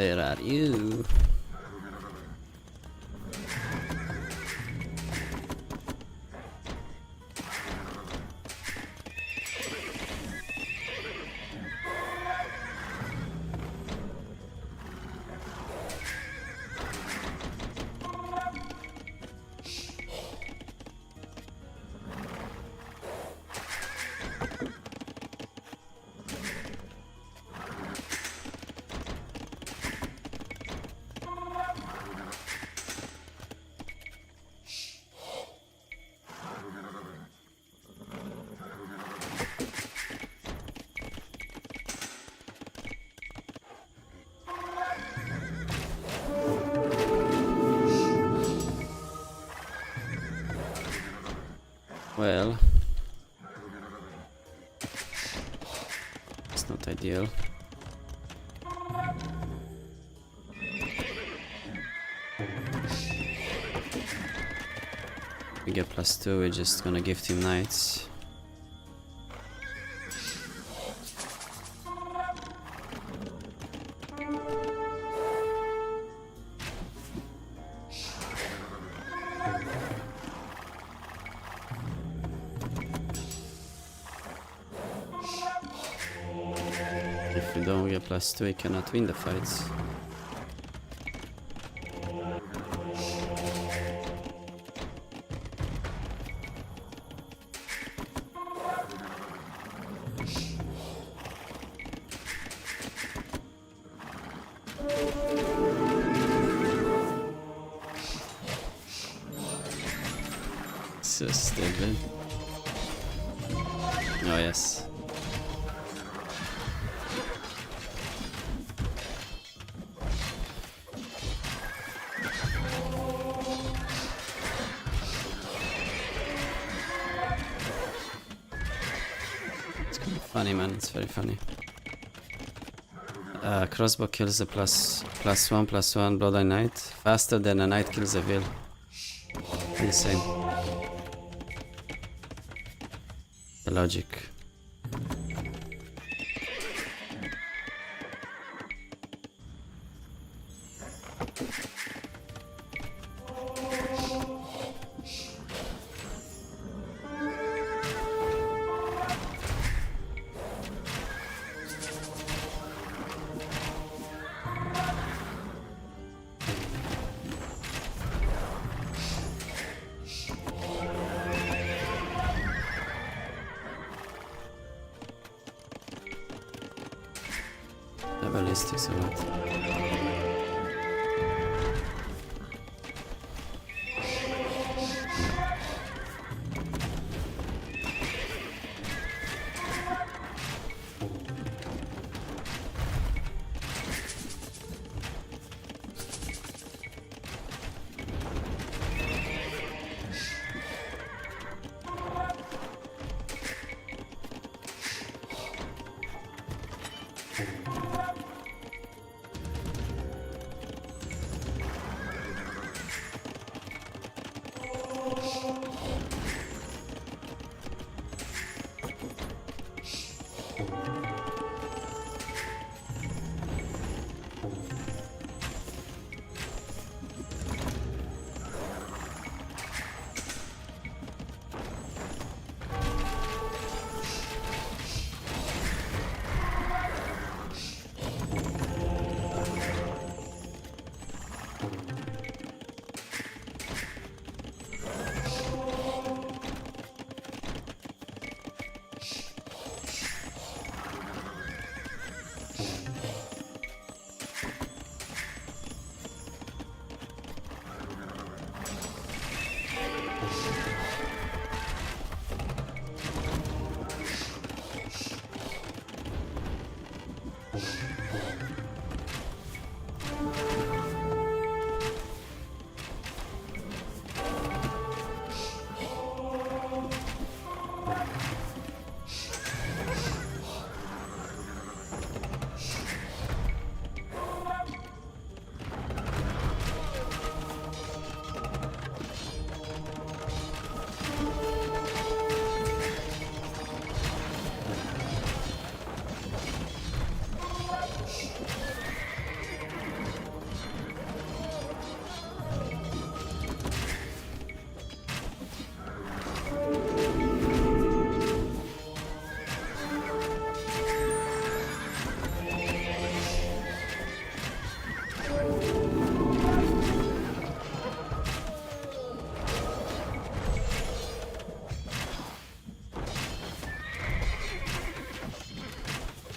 Where are you? Well, it's not ideal. We get +2, we're just gonna give team knights. If we don't get +2, we cannot win the fights. So stupid. Oh yes. It's kind of funny, man. It's very funny. Crossbow kills a +1/+1 Bloodline Knight faster than a knight kills a Will. Insane. The logic. The ballistics a lot.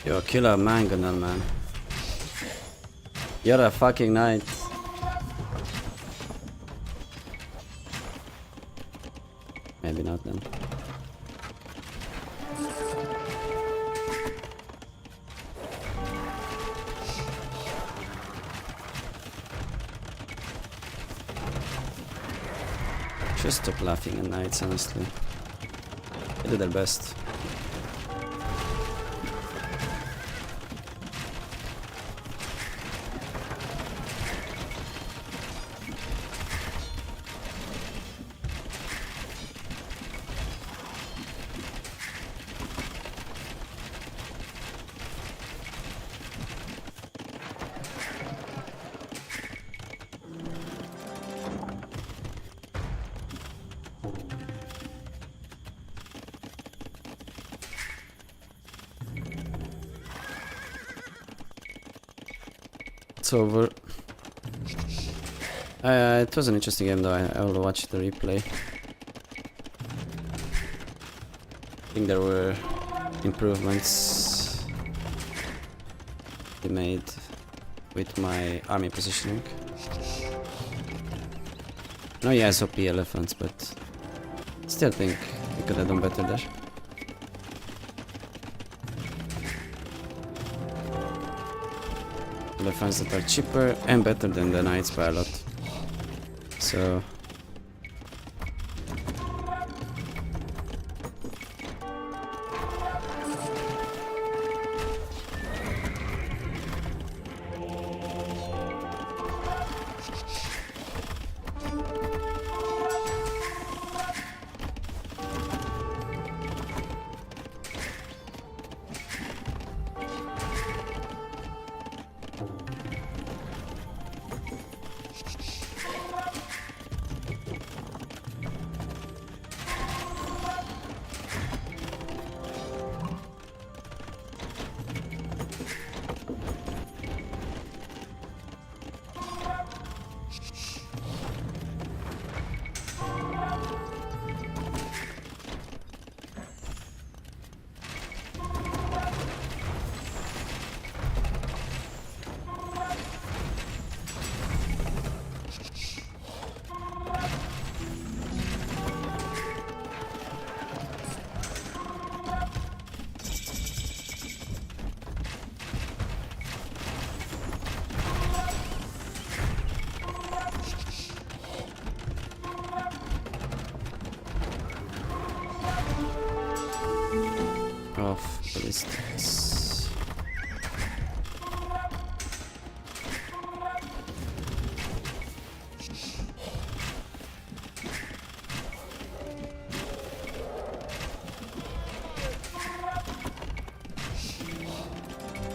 Yo, kill a mangonel, man. You're a fucking knight. Maybe not then. Just stop laughing at knights, honestly. They do their best. over. It was an interesting game though, I will watch the replay. I think there were improvements they made with my army positioning. No, he has OP elephants, but still think we could have done better there. Elephants that are cheaper and better than the knights by a lot. So off ballistics.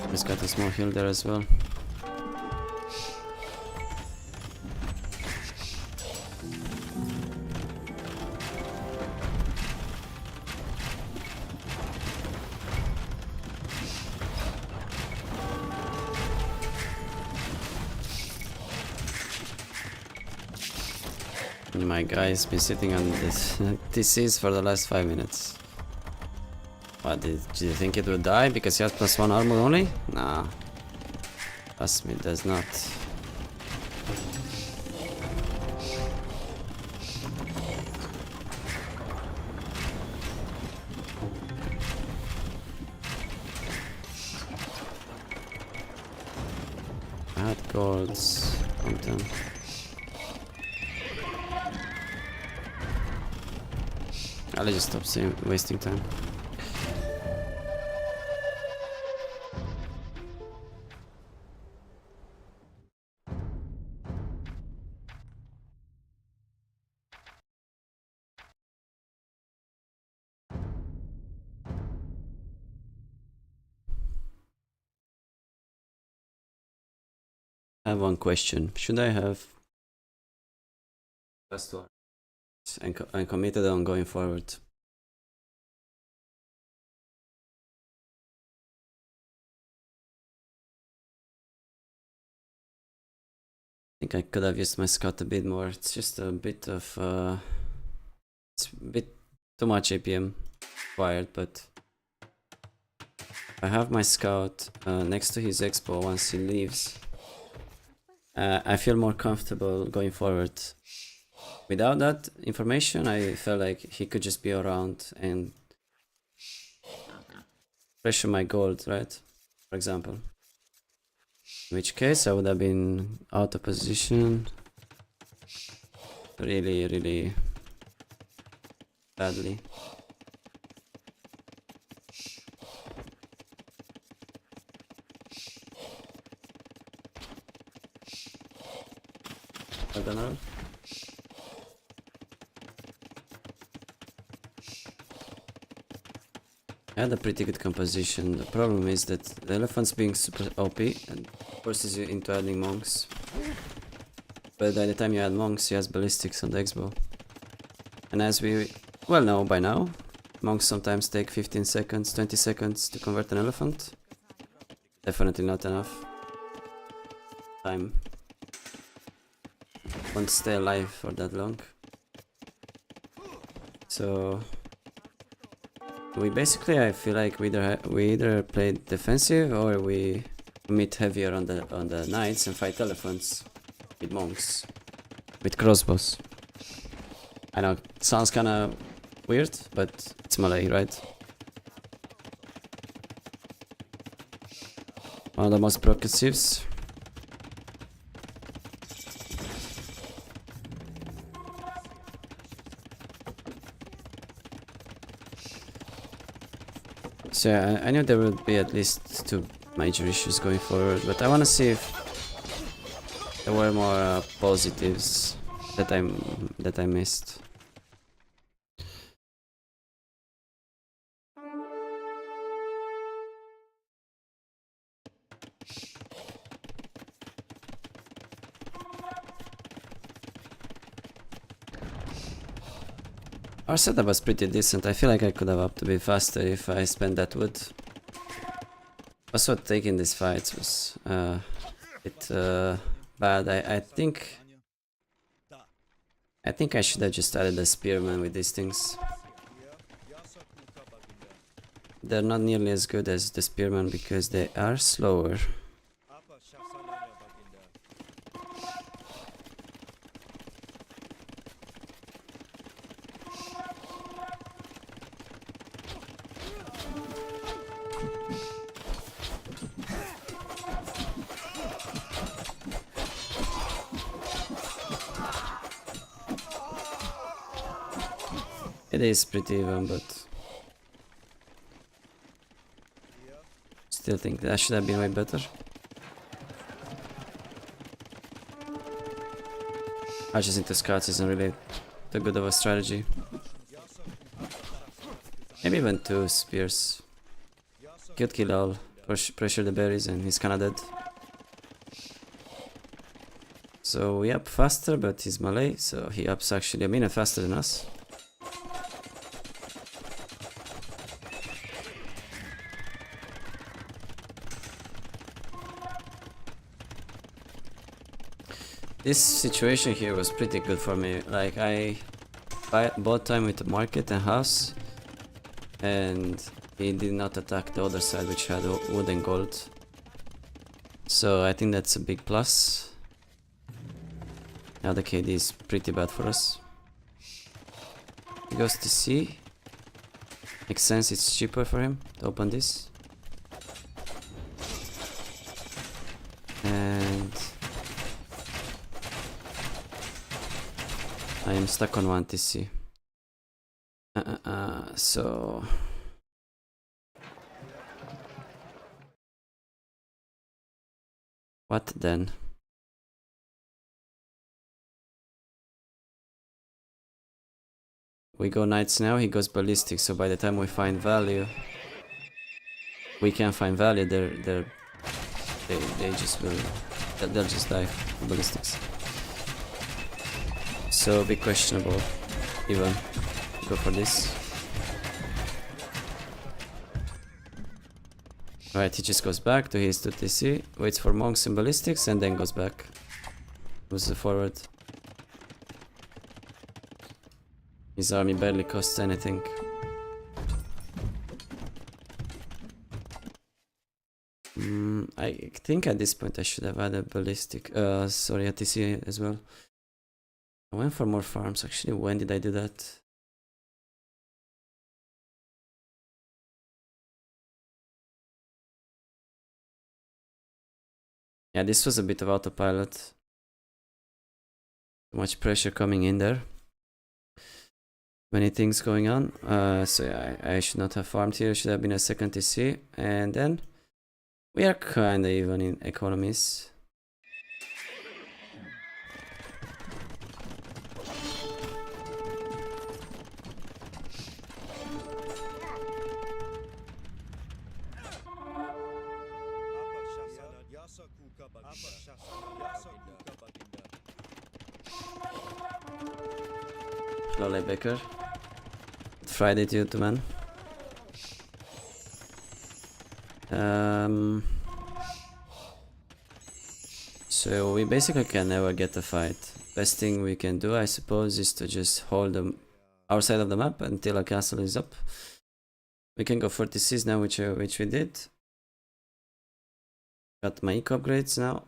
He's got a small heal there as well. My guy's been sitting on this TCs for the last 5 minutes. What, did you think it would die because he has +1 armor only? Nah. Trust me, it does not. Add golds, content. I'll just stop wasting time. I have one question. Should I have just one and committed on going forward? I think I could have used my scout a bit more. It's just a bit of it's a bit too much APM required, but I have my scout next to his expo once he leaves. I feel more comfortable going forward. Without that information, I felt like he could just be around and pressure my gold, right? For example. In which case I would have been out of position really badly. I don't know. I had a pretty good composition. The problem is that the elephant's being super OP and forces you into adding monks. But by the time you add monks, he has ballistics on the X-bow. And as we well know by now, monks sometimes take 15 seconds, 20 seconds to convert an elephant. Definitely not enough. time. Won't stay alive for that long. So we basically, I feel like we either play defensive or we meet heavier on the knights and fight elephants with monks with crossbows. I know it sounds kind of weird, but it's Malay, right? One of the most broken civs. So yeah, I knew there would be at least 2 major issues going forward, but I want to see if there were more positives that I missed. Our setup was pretty decent. I feel like I could have upped a bit faster if I spent that wood. Also, taking these fights was a bit bad. I think I should have just added a spearman with these things. They're not nearly as good as the spearman because they are slower. It is pretty even, but still think that should have been way better. Archers into scouts isn't really too good of a strategy. Maybe even 2 spears. Could kill all, pressure the berries, and he's kinda dead. So we up faster, but he's Malay, so he ups actually a minute faster than us. This situation here was pretty good for me. Like I bought time with the market and house, and he did not attack the other side, which had wood and gold. So I think that's a big plus. Now the KD is pretty bad for us. He goes to C. Makes sense, it's cheaper for him to open this. And I am stuck on 1 TC. So what then? We go knights now, he goes ballistic, so by the time we find value, we can find value, they just will, they'll just die for ballistics. So be questionable, even go for this. Right, he just goes back to his 2 TC, waits for monks and ballistics, and then goes back. Moves the forward. His army barely costs anything. I think at this point I should have added ballistic, sorry, a TC as well. I went for more farms. Actually, when did I do that? Yeah, this was a bit of autopilot. Too much pressure coming in there. Many things going on. So yeah, I should not have farmed here. Should have been a second TC. And then we are kinda even in economies. Lolly Baker. Friday to you, man. So we basically can never get a fight. Best thing we can do, I suppose, is to just hold our side of the map until a castle is up. We can go for TCs now, which we did. Got my eco upgrades now.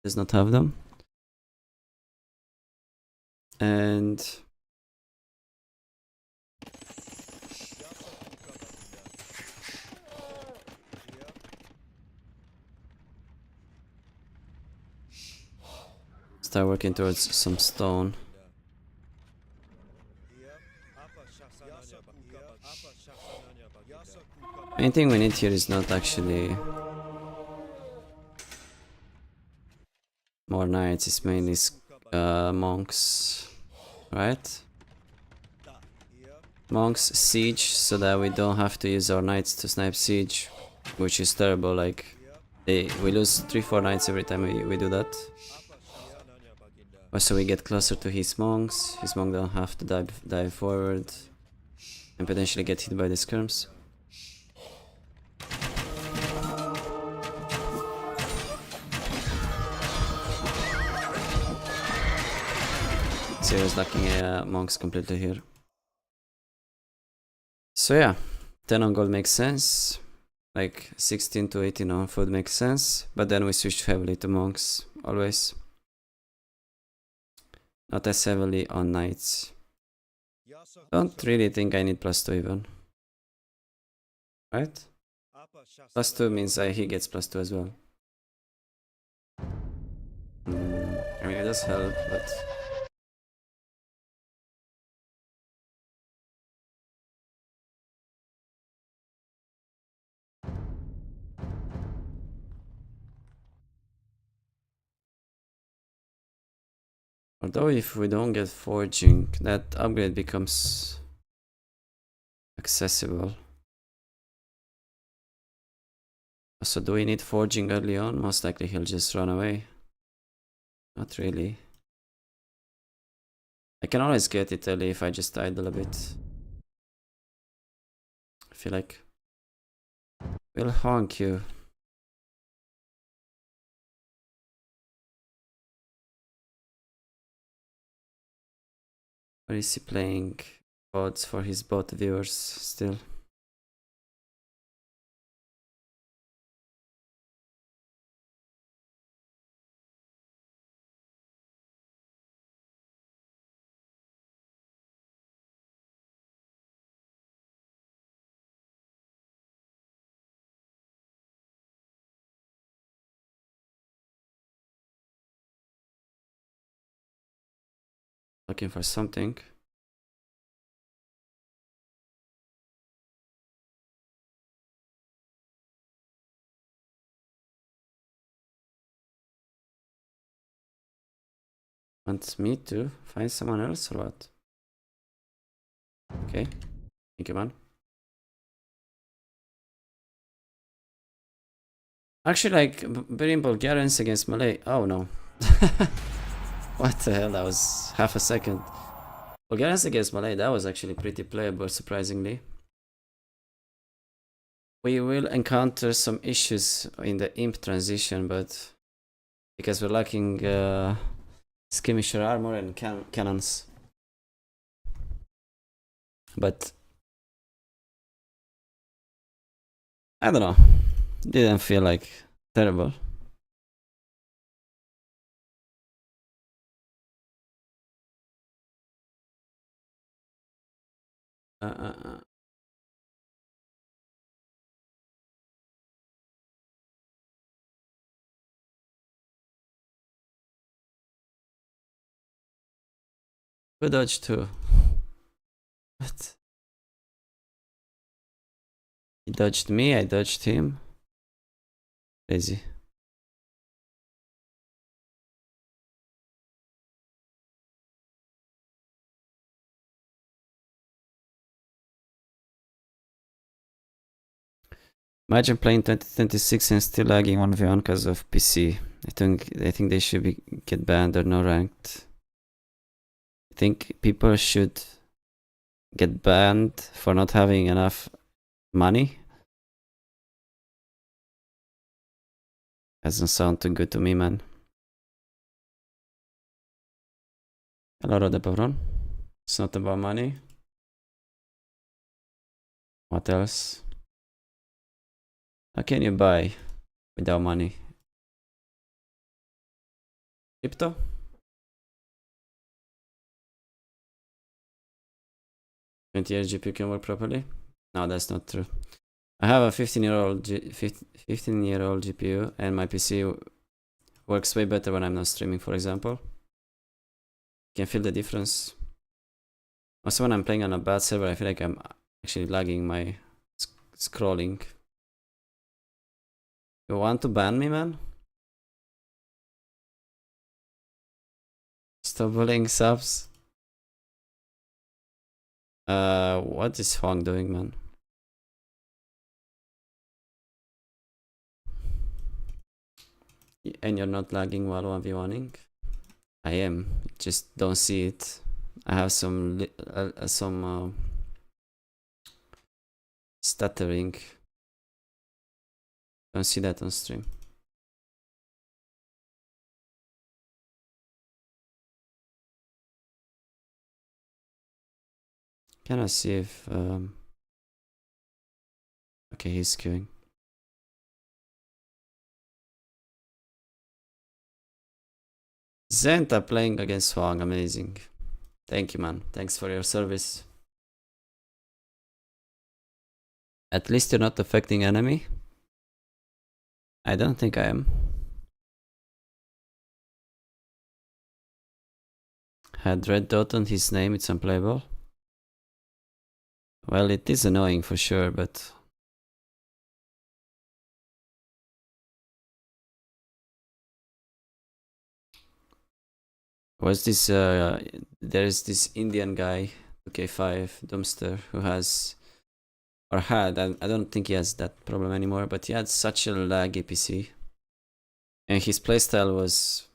Does not have them. And start working towards some stone. Main thing we need here is not actually more knights, it's mainly monks, right? Monks, siege, so that we don't have to use our knights to snipe siege, which is terrible. Like we lose 3-4 knights every time we do that. Also we get closer to his monks. His monk don't have to dive forward and potentially get hit by the skirms. So he was lacking monks completely here. So yeah, 10 on gold makes sense. Like 16 to 18 on food makes sense. But then we switched heavily to monks, always. Not as heavily on knights. Don't really think I need +2 even. Right? +2 means he gets +2 as well. I mean, it does help, but... Although if we don't get forging, that upgrade becomes accessible. So do we need forging early on? Most likely he'll just run away. Not really. I can always get it early if I just idle a bit. I feel like we'll honk you. Or is he playing bots for his bot viewers still? Looking for something. Want me to find someone else or what? Okay. Thank you, man. Actually, like, beating Bulgarians against Malay. Oh no. What the hell? That was half a second. Bulgarians against Malay, that was actually pretty playable, surprisingly. We will encounter some issues in the imp transition, but because we're lacking skirmisher armor and cannons. But I don't know. Didn't feel like terrible. Good dodge too. What? He dodged me, I dodged him. Crazy. Imagine playing 2026 and still lagging 1v1 because of PC. I think they should get banned or no ranked. I think people should get banned for not having enough money. Doesn't sound too good to me, man. Allora, the Pavron. It's not about money. What else? How can you buy without money? Crypto? $20 GPU can work properly? No, that's not true. I have a 15-year-old GPU and my PC works way better when I'm not streaming, for example. You can feel the difference. Also, when I'm playing on a bad server, I feel like I'm actually lagging my scrolling. You want to ban me, man? Stop bullying subs. What is Huang doing, man? And you're not lagging while 1v1ing? I am, just don't see it. I have some stuttering. Don't see that on stream. Can I see if okay, he's queuing. Zenta playing against Huang, amazing. Thank you, man. Thanks for your service. At least you're not affecting enemy. I don't think I am. Had red dot on his name, it's unplayable. Well, it is annoying for sure, but was this there is this Indian guy, 2K5 Dumpster, who has or had, I don't think he has that problem anymore, but he had such a laggy PC. And his playstyle was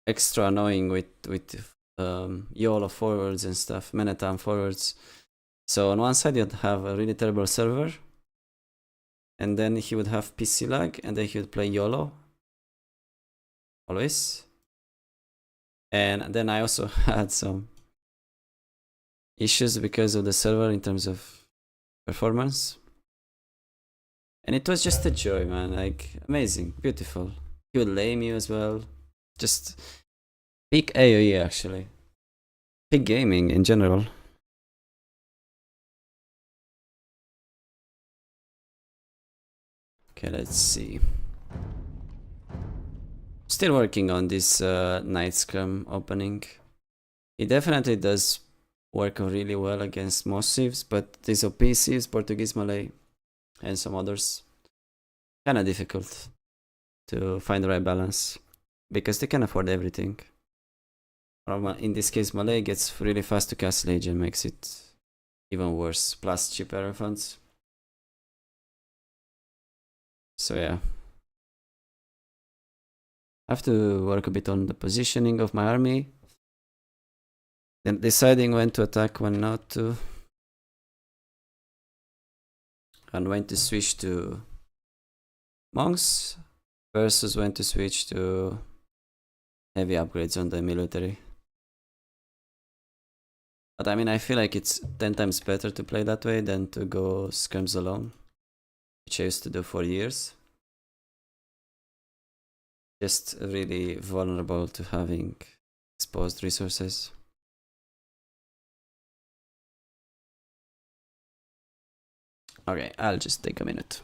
extra annoying with YOLO forwards and stuff, Menetan forwards. So on one side you'd have a really terrible server, and then he would have PC lag, and then he would play YOLO always. And then I also had some issues because of the server in terms of performance. And it was just a joy, man. Like, amazing, beautiful. He would lame you as well. Just peak AoE, actually. Peak gaming in general. Okay, let's see. Still working on this Night Scrum opening. It definitely does work really well against most sieves, but these OP sieves, Portuguese Malay, and some others, kinda difficult to find the right balance because they can afford everything. In this case, Malay gets really fast to Castle Age and makes it even worse, plus cheaper refunds. So yeah. I have to work a bit on the positioning of my army. Then deciding when to attack, when not to. And when to switch to monks versus when to switch to heavy upgrades on the military. But I mean, I feel like it's 10 times better to play that way than to go scrims alone, which I used to do for years. Just really vulnerable to having exposed resources. Okay, I'll just take a minute.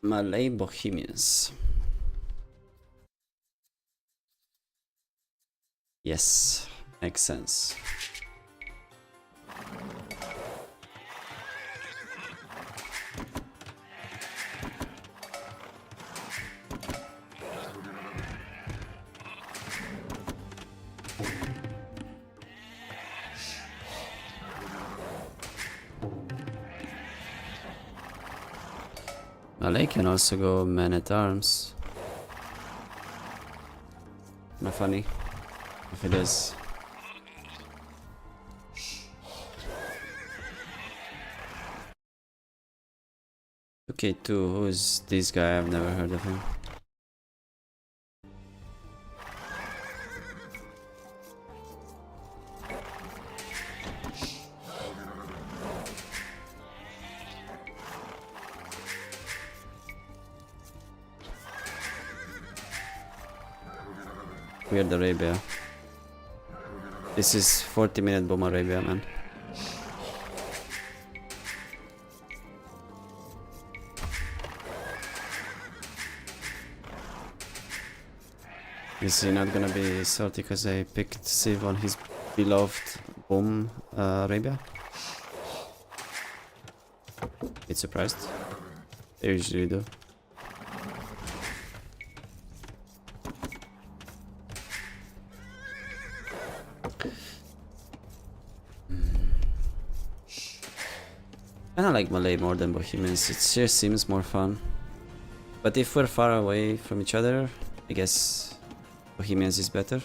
Malay Bohemians. Yes, makes sense. Malay can also go man-at-arms. Not funny if it is. Okay, who's this guy? I've never heard of him. Weird Arabia. This is 40-minute Boom Arabia, man. Is he not gonna be salty because I picked Civ on his beloved Boom Arabia? Bit surprised. They usually do. I like Malay more than Bohemians, it just seems more fun. But if we're far away from each other, I guess Bohemians is better.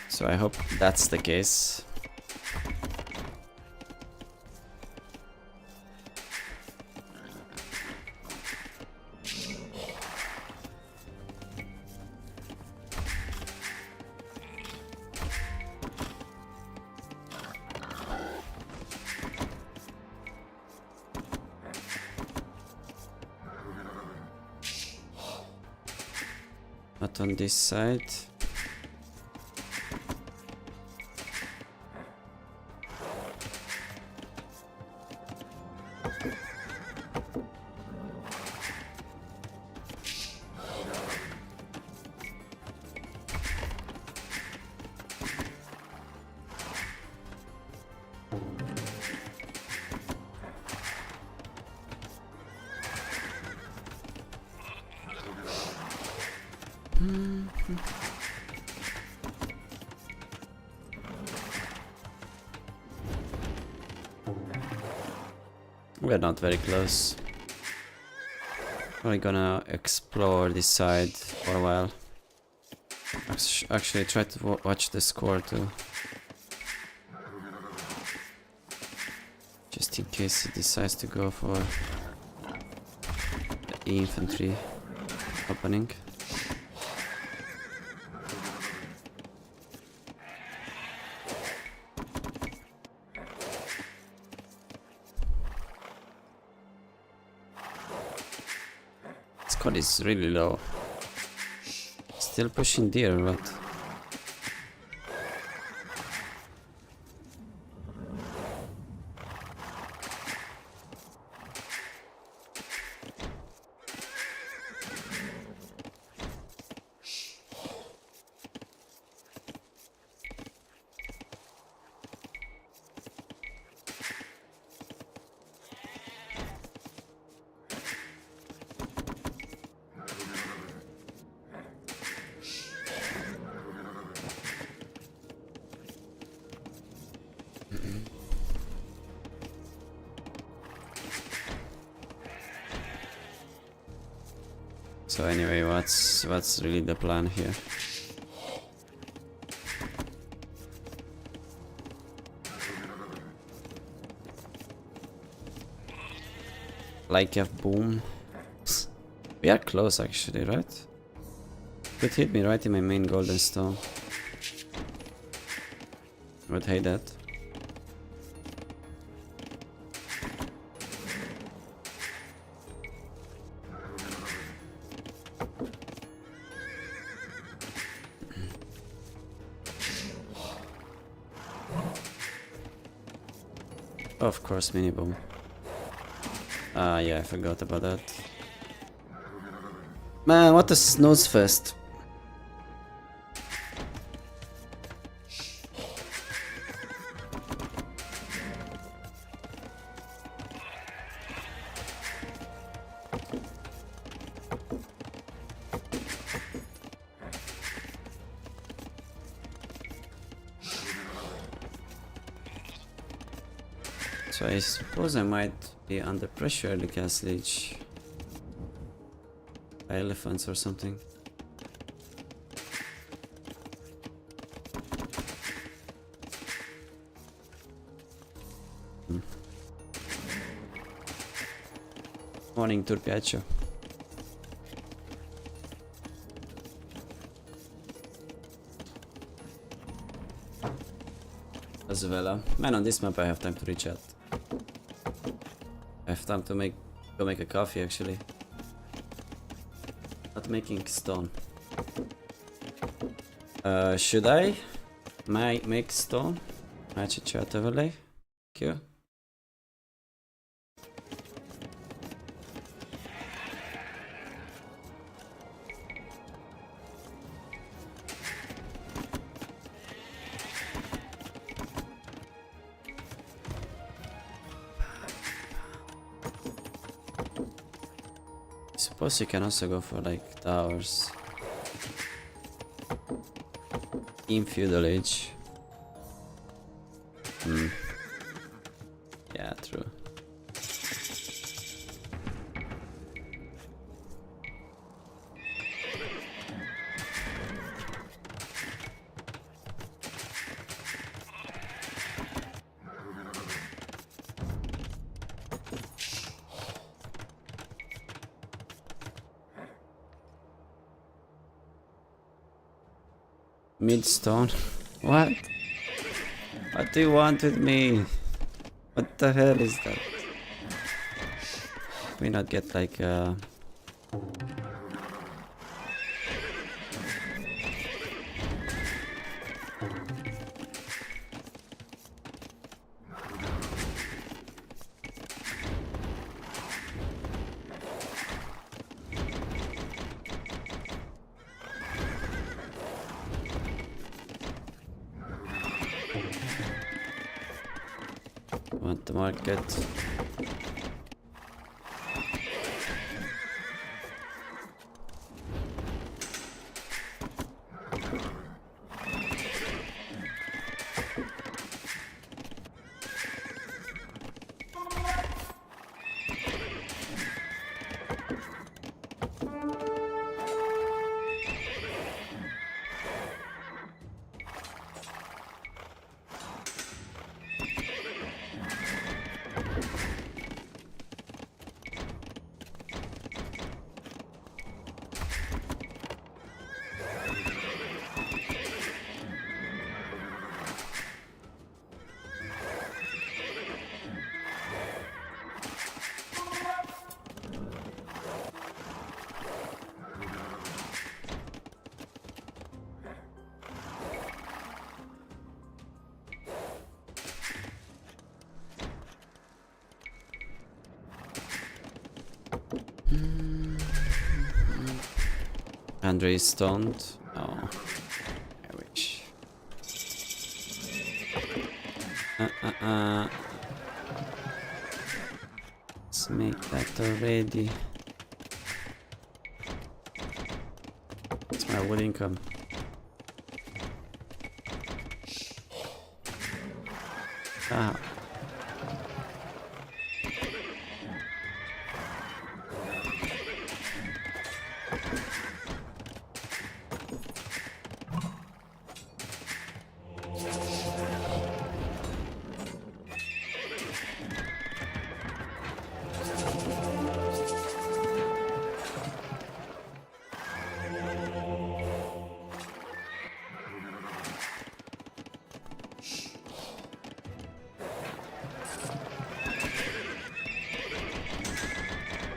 So I hope that's the case. Not on this side. We're not very close. We're gonna explore this side for a while. Actually, try to watch the score too. Just in case he decides to go for the infantry opening. Squad is really low. Still pushing deer, or what? So anyway, what's really the plan here? Like a boom. We are close actually, right? Could hit me right in my main golden stone. Would hate that. Of course, mini bomb. Ah, yeah, I forgot about that. Man, what a snooze fest. So I suppose I might be under pressure to Castle Leech. By elephants or something. Morning, Turpiacho. Azuela. Man, on this map I have time to reach out. I have time to go make a coffee actually. Not making stone. Should I make stone? Match it chat overlay. Thank you. Suppose you can also go for like towers. In feudal age. Yeah, true. Midstone? What? What do you want with me? What the hell is that? Can we not get like want the market? Andre is stoned. Oh, I wish. Let's make that already. It's my wood income. Ah.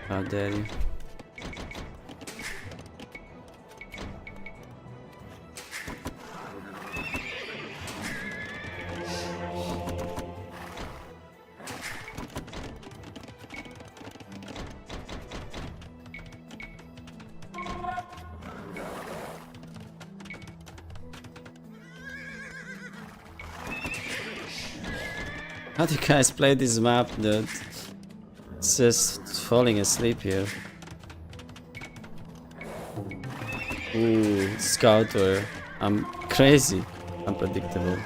How dare you? How do you guys play this map, dude? It's just falling asleep here. Ooh, Scouter. I'm crazy. Unpredictable.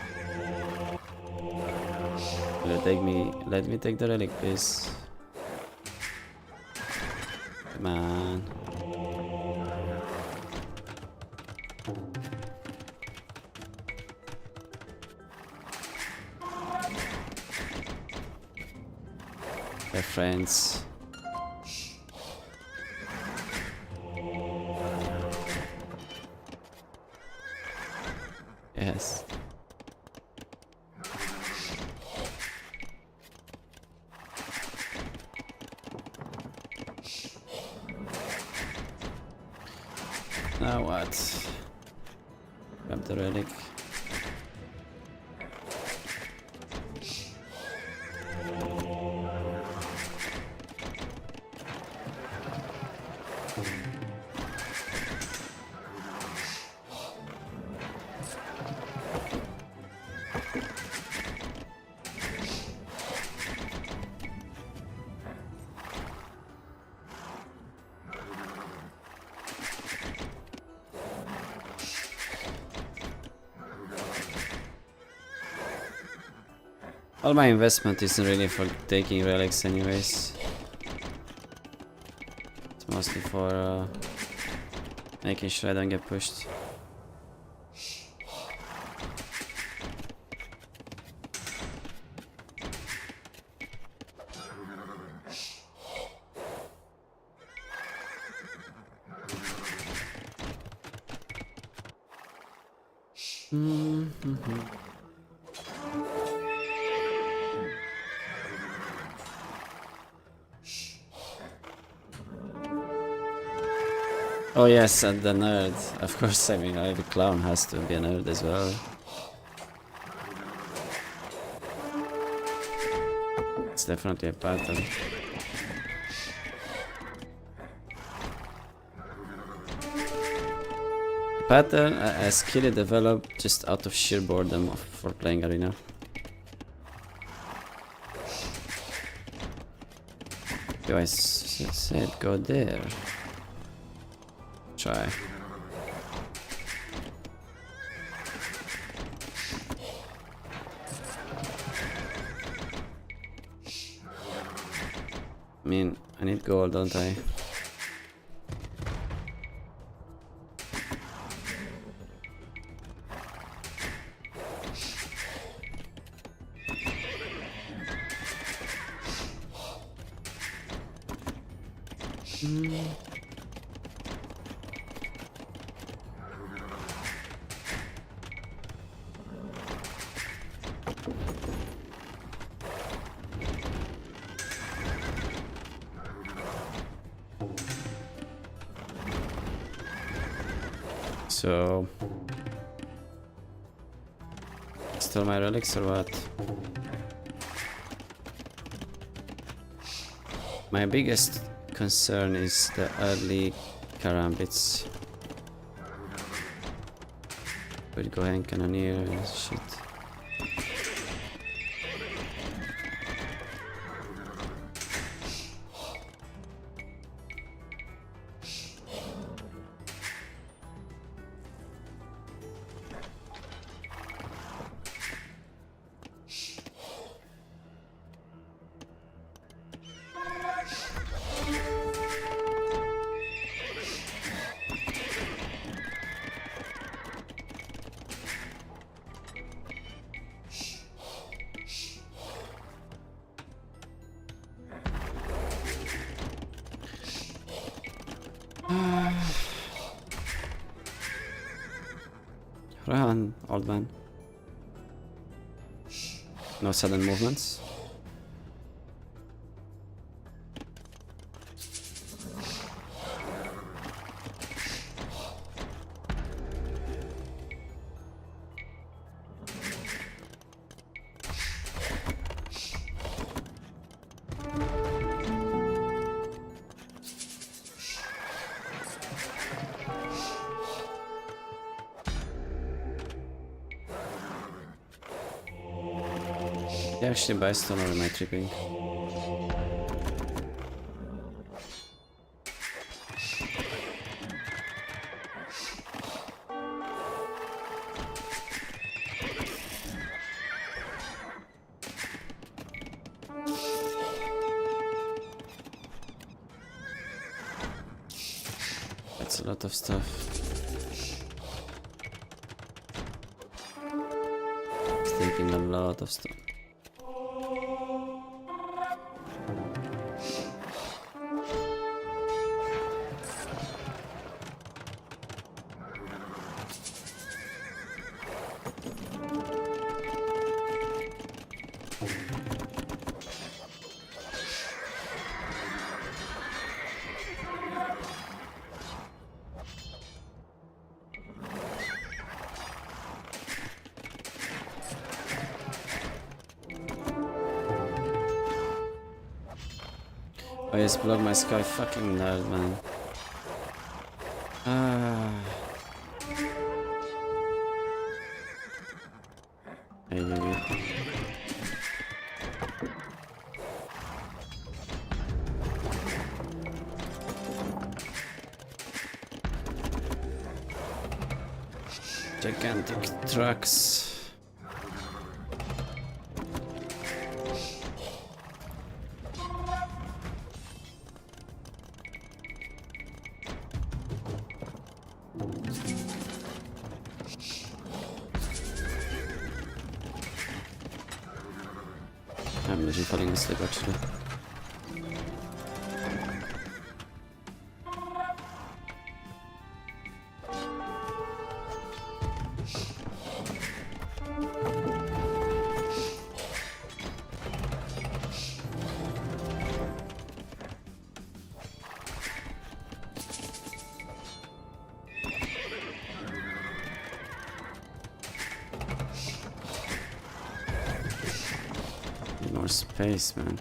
Let me take the relic, please. Come on. They're friends. Yes. Now what? Grab the relic. All my investment isn't really for taking relics anyways. It's mostly for making sure I don't get pushed. Oh yes, and the nerd. Of course, I mean, every clown has to be a nerd as well. It's definitely a pattern. Pattern, a skill you develop just out of sheer boredom for playing Arena. Yo, I said go there. Try. I mean, I need gold, don't I? So, still my relics or what? My biggest concern is the early karambits. With Gohan Cannoneer and shit. Run, old man. No sudden movements. He actually buys stone or am I tripping? That's a lot of stuff. It's taking a lot of stuff. Oh yes, Blood My Sky, fucking nerd, man. Maybe. Gigantic trucks. I'm legit falling asleep actually. More space, man.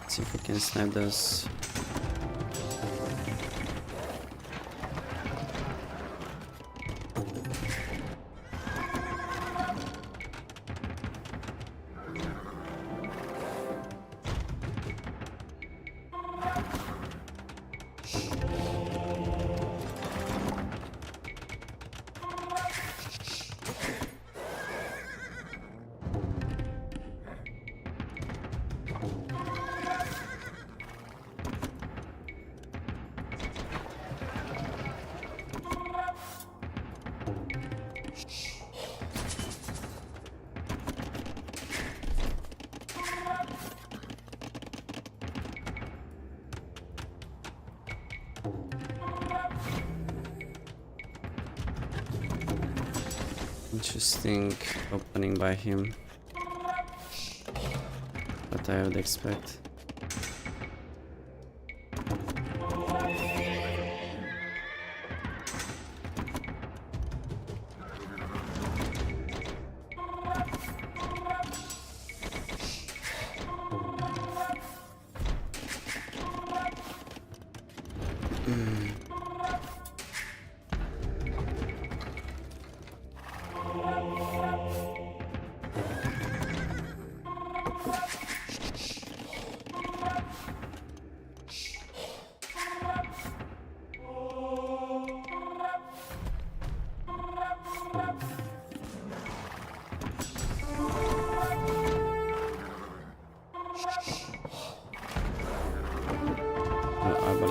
See if we can snipe those. Interesting opening by him. What I would expect.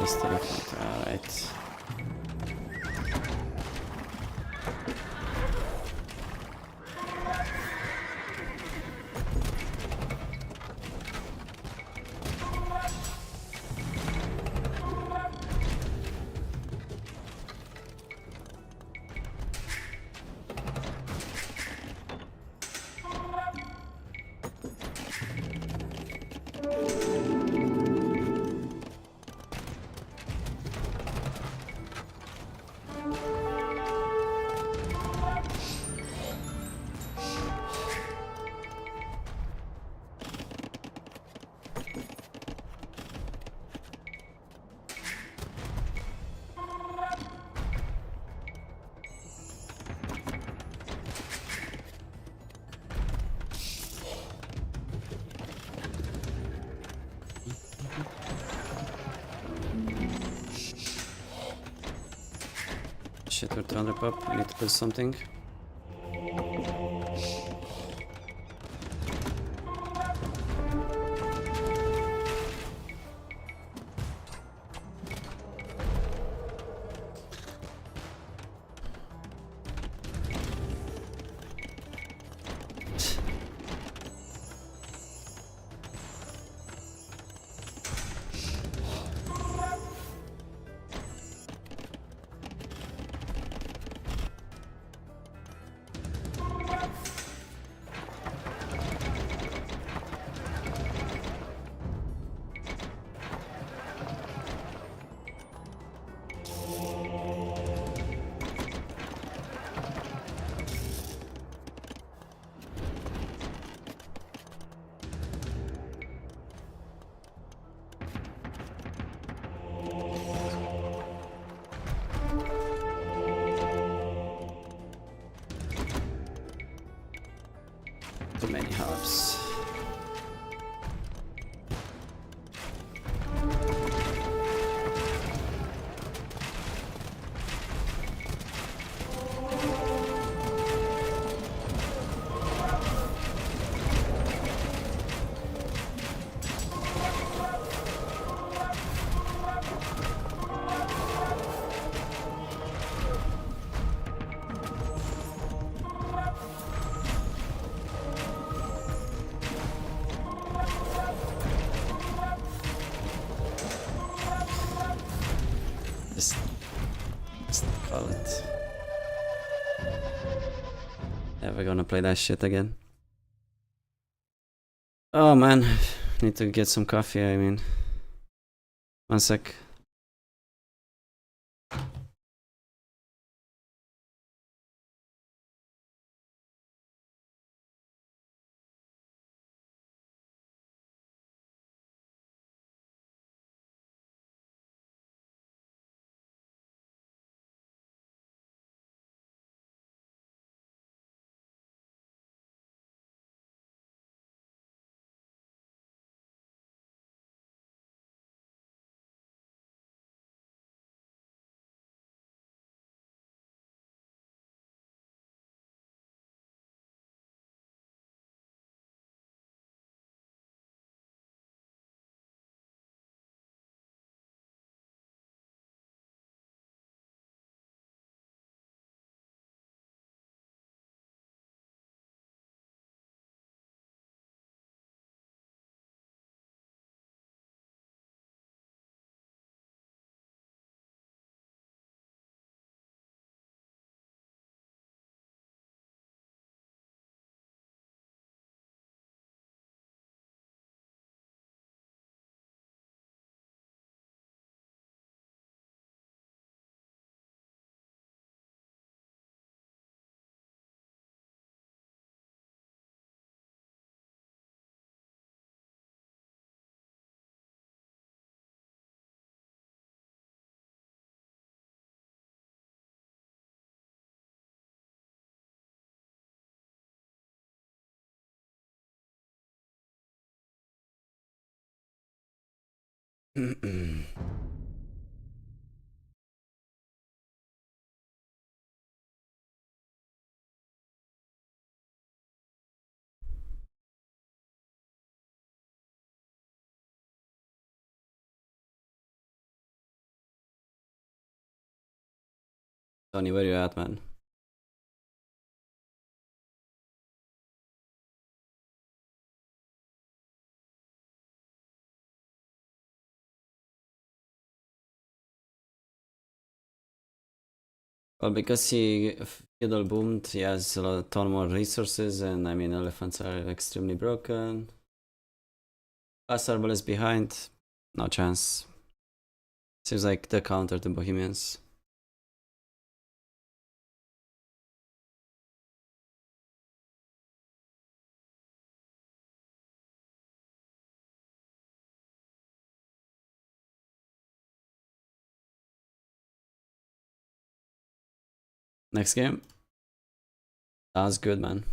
this telephone. Alright. Shit, we're 200 pop. We need to push something. Too many herbs. Just call it. Never gonna play that shit again. Oh man, need to get some coffee, I mean. One sec. Tony, where you at, man? Well, because feudal boomed, he has a ton more resources, and I mean, elephants are extremely broken. Asarbal is behind, no chance. Seems like the counter to Bohemians. Next game. Sounds good, man.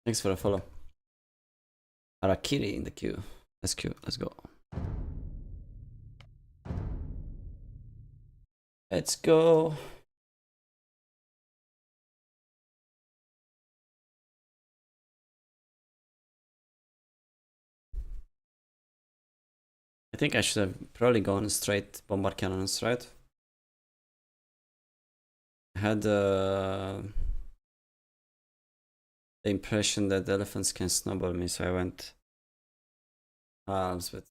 Thanks for the follow. Arakiri in the queue. That's cute. Let's go. Let's go. I think I should have probably gone straight bombard cannons, right? I had the impression that the elephants can snowball me, so I went halves, but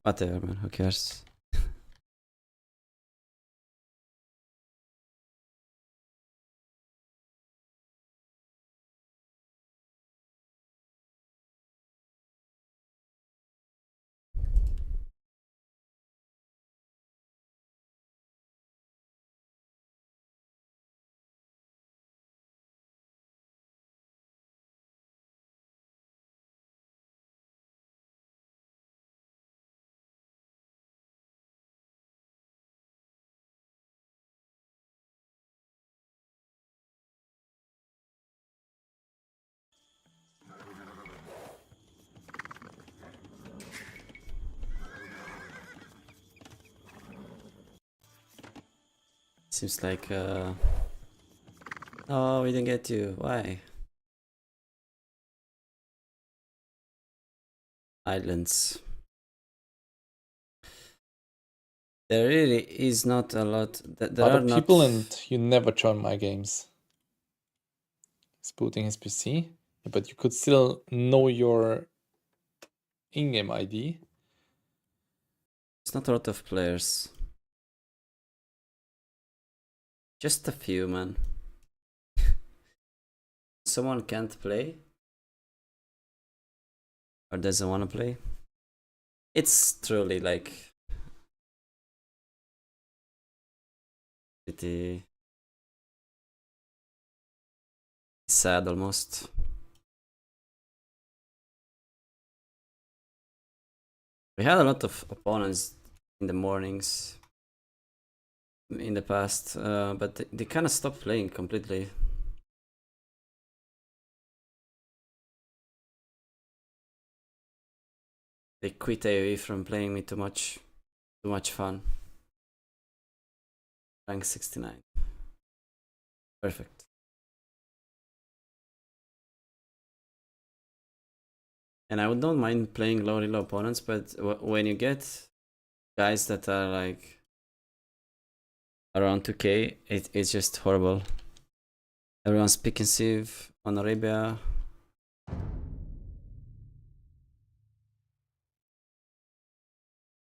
whatever, man. Who cares? Seems like oh, we didn't get you. Why? Islands. There really is not a lot. There are not
people, and you never join my games. He's booting his PC, but you could still know your in-game ID.
It's not a lot of players. Just a few, man. Someone can't play or doesn't want to play. It's truly like pretty sad almost. We had a lot of opponents in the mornings in the past, but they kind of stopped playing completely. They quit AoE from playing me too much fun. Rank 69. Perfect. And I would not mind playing low reload opponents, but when you get guys that are like around 2k, it's just horrible. Everyone's pick and sieve on Arabia.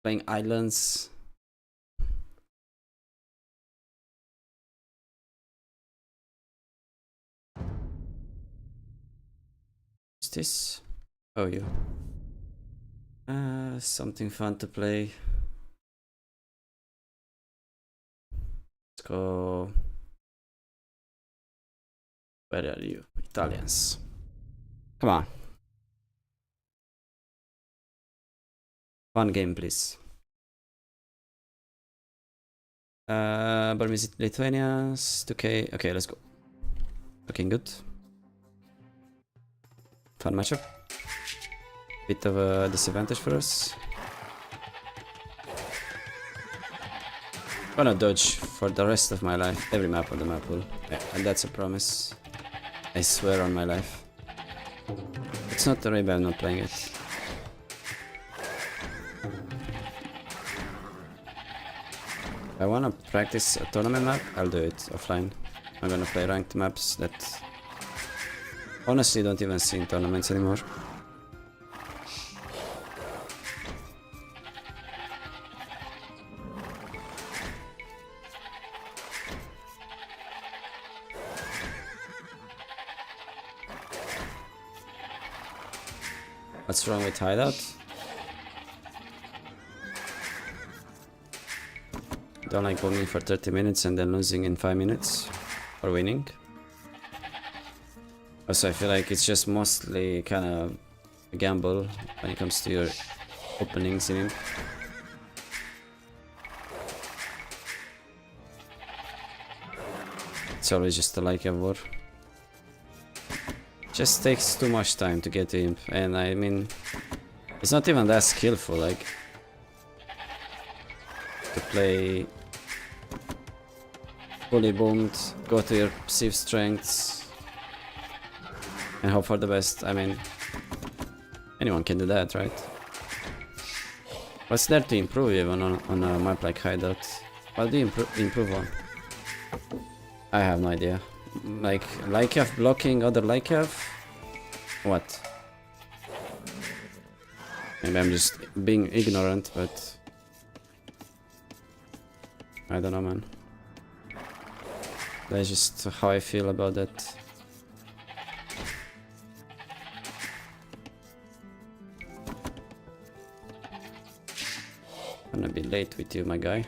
Playing islands. What's this? Oh, you. Something fun to play. Let's go. Where are you? Italians. Come on. Fun game, please. Burmese Lithuanians, 2k. Okay, let's go. Looking good. Fun matchup. Bit of a disadvantage for us. Gonna dodge for the rest of my life every map on the map pool. Yeah, and that's a promise. I swear on my life. It's not the Rebel, I'm not playing it. If I wanna practice a tournament map, I'll do it offline. I'm gonna play ranked maps that honestly don't even see in tournaments anymore. What's wrong with hideout? Don't like bombing for 30 minutes and then losing in 5 minutes. Or winning. Also, I feel like it's just mostly kind of a gamble when it comes to your openings in Imp. It's always just a like a war. Just takes too much time to get to Imp, and I mean, it's not even that skillful, like, to play fully boomed, go to your perceived strengths, and hope for the best. I mean, anyone can do that, right? What's there to improve even on a map like Hideout? What do you improve on? I have no idea. Like Lycav blocking other Lycav? What? Maybe I'm just being ignorant, but I don't know, man. That's just how I feel about that. I'm gonna be late with you, my guy.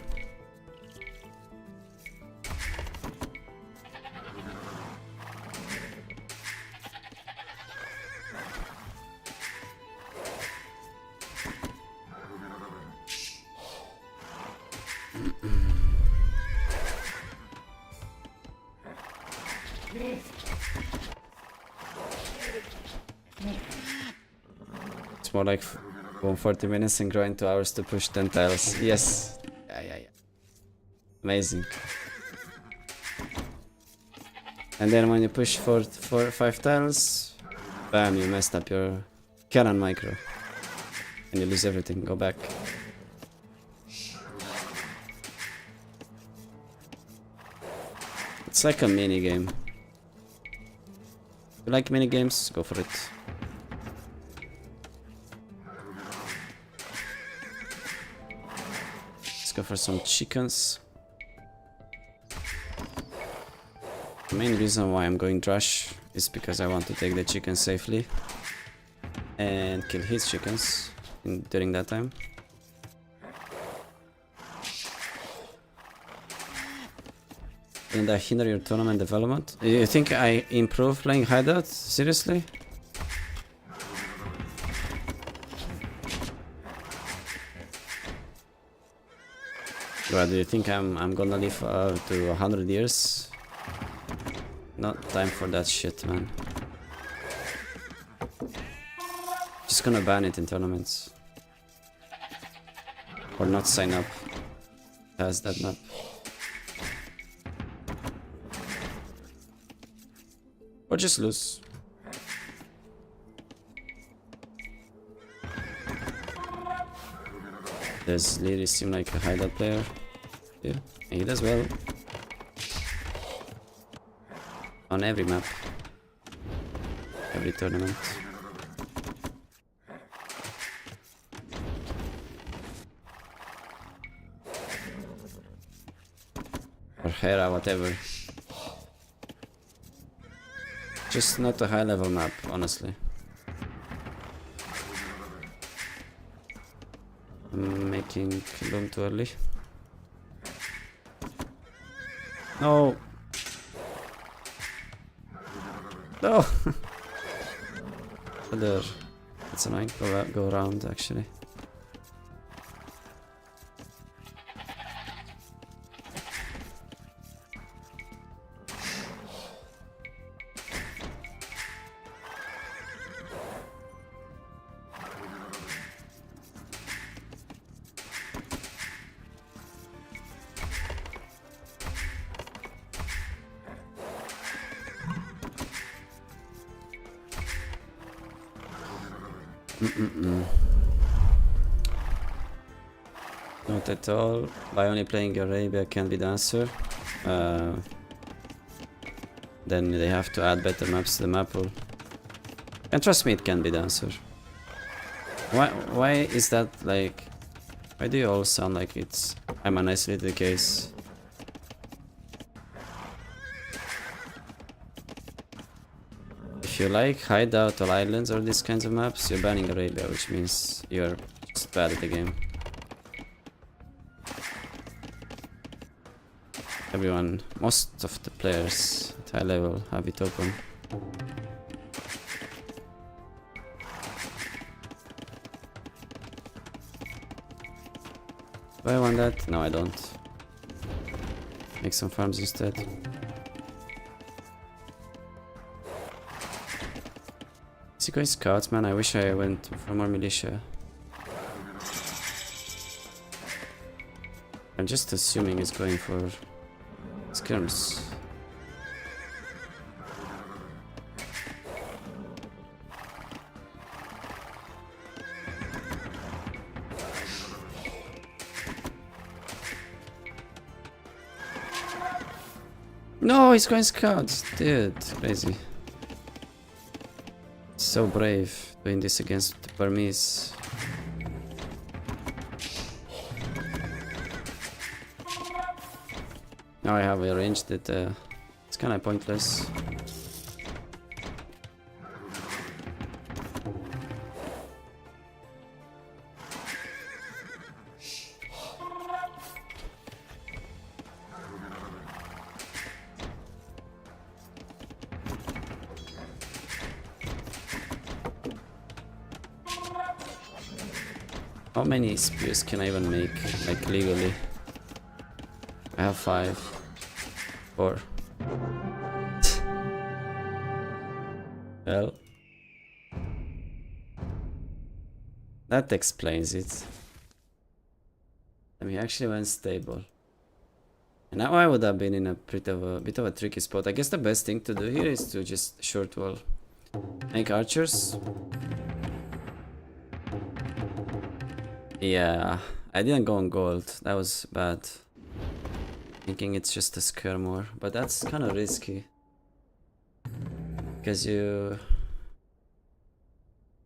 It's more like 40 minutes and grind 2 hours to push 10 tiles. Yes. Yeah. Amazing. And then when you push 5 tiles, bam, you messed up your cannon micro. And you lose everything. Go back. It's like a mini game. You like mini games? Go for it. Let's go for some chickens. The main reason why I'm going Drush is because I want to take the chicken safely and kill his chickens during that time. Didn't that hinder your tournament development? You think I improve playing Hideout? Seriously? Well, do you think I'm gonna live to 100 years? Not time for that shit, man. Just gonna ban it in tournaments. Or not sign up as that map. Or just lose. Does Leary seem like a Hideout player? Yeah, he does well. On every map. Every tournament. Or Hera, whatever. Just not a high level map, honestly. I'm making Loom too early. No! No! There. That's annoying. Go around, actually. Not at all. By only playing Arabia can be the answer. Then they have to add better maps to the map pool. And trust me, it can be the answer. Why is that like... Why do you all sound like I'm an isolated case? If you like Hideout or Islands or these kinds of maps, you're banning Arabia, which means you're just bad at the game. Everyone, most of the players at high level have it open. Do I want that? No, I don't. Make some farms instead. Is he going scouts, man? I wish I went for more militia. I'm just assuming he's going for skirms. No, he's going scouts, dude, crazy. So brave doing this against the Burmese. Now I have arranged it, it's kinda pointless. How many spears can I even make, like legally? I have 5. 4. Well, that explains it. I mean, he actually went stable. And now I would have been in a bit of a tricky spot. I guess the best thing to do here is to just short wall. Make archers. Yeah, I didn't go on gold. That was bad. Thinking it's just a skirmore, but that's kind of risky. Because you...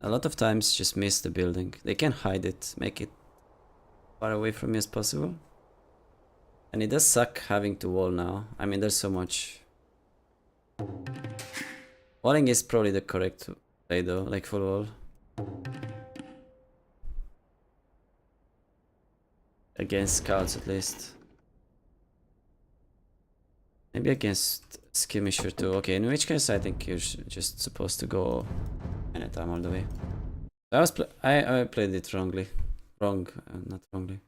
a lot of times just miss the building. They can hide it, make it far away from you as possible. And it does suck having to wall now. I mean, there's so much. Walling is probably the correct play though, like full wall. Against scouts at least. Maybe against skirmisher too. Okay, in which case I think you're just supposed to go anytime all the way. I played it wrongly. Not wrongly.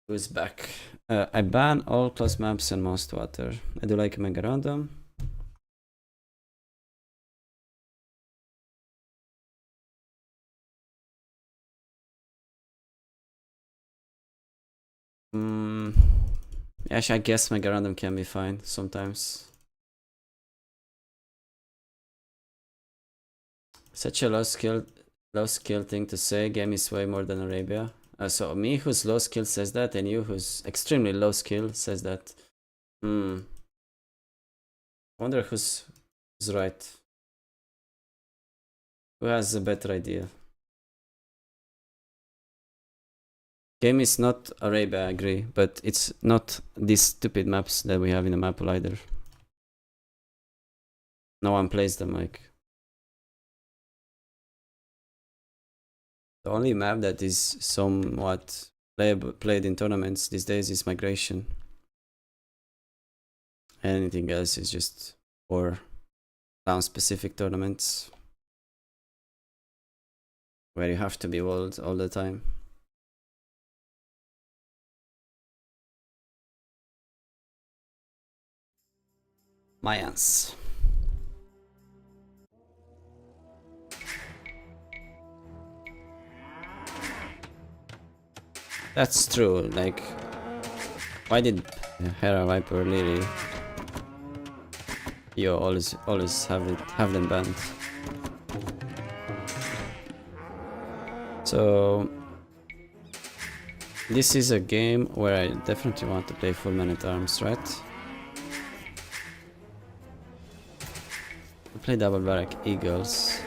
Who's back? I ban all close maps and most water. I do like mega random. Yeah, I guess mega random can be fine sometimes. Such a low skill thing to say. Game is way more than Arabia. So me who's low skill says that, and you who's extremely low skill says that. Wonder who's right. Who has a better idea? Game is not Arabia, I agree, but it's not these stupid maps that we have in the map pool either. No one plays them, like. The only map that is somewhat played in tournaments these days is Migration. Anything else is just for town-specific tournaments where you have to be walled all the time. Mayans. That's true, like, why did Hera Viper Lily You always have them banned. So this is a game where I definitely want to play full Man-at-Arms, right? Play double barrack eagles.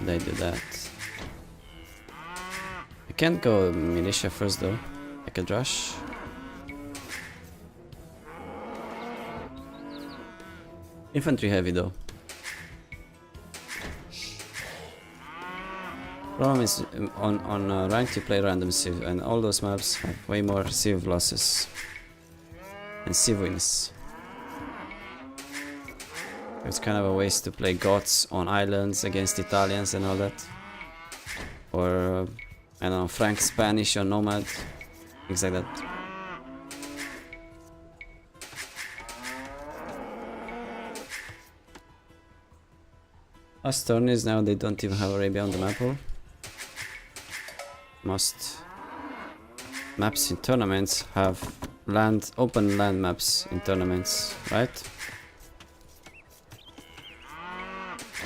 They do that. I can't go militia first though. I could rush. Infantry heavy though. Problem is on ranked you play random civ, and all those maps have way more civ losses and civ wins. It's kind of a waste to play Goths on islands against Italians and all that. Or, I don't know, Frank Spanish or Nomad. Things like that. Us Tourneys now, they don't even have Arabia on the map. Most maps in tournaments have open land maps in tournaments, right?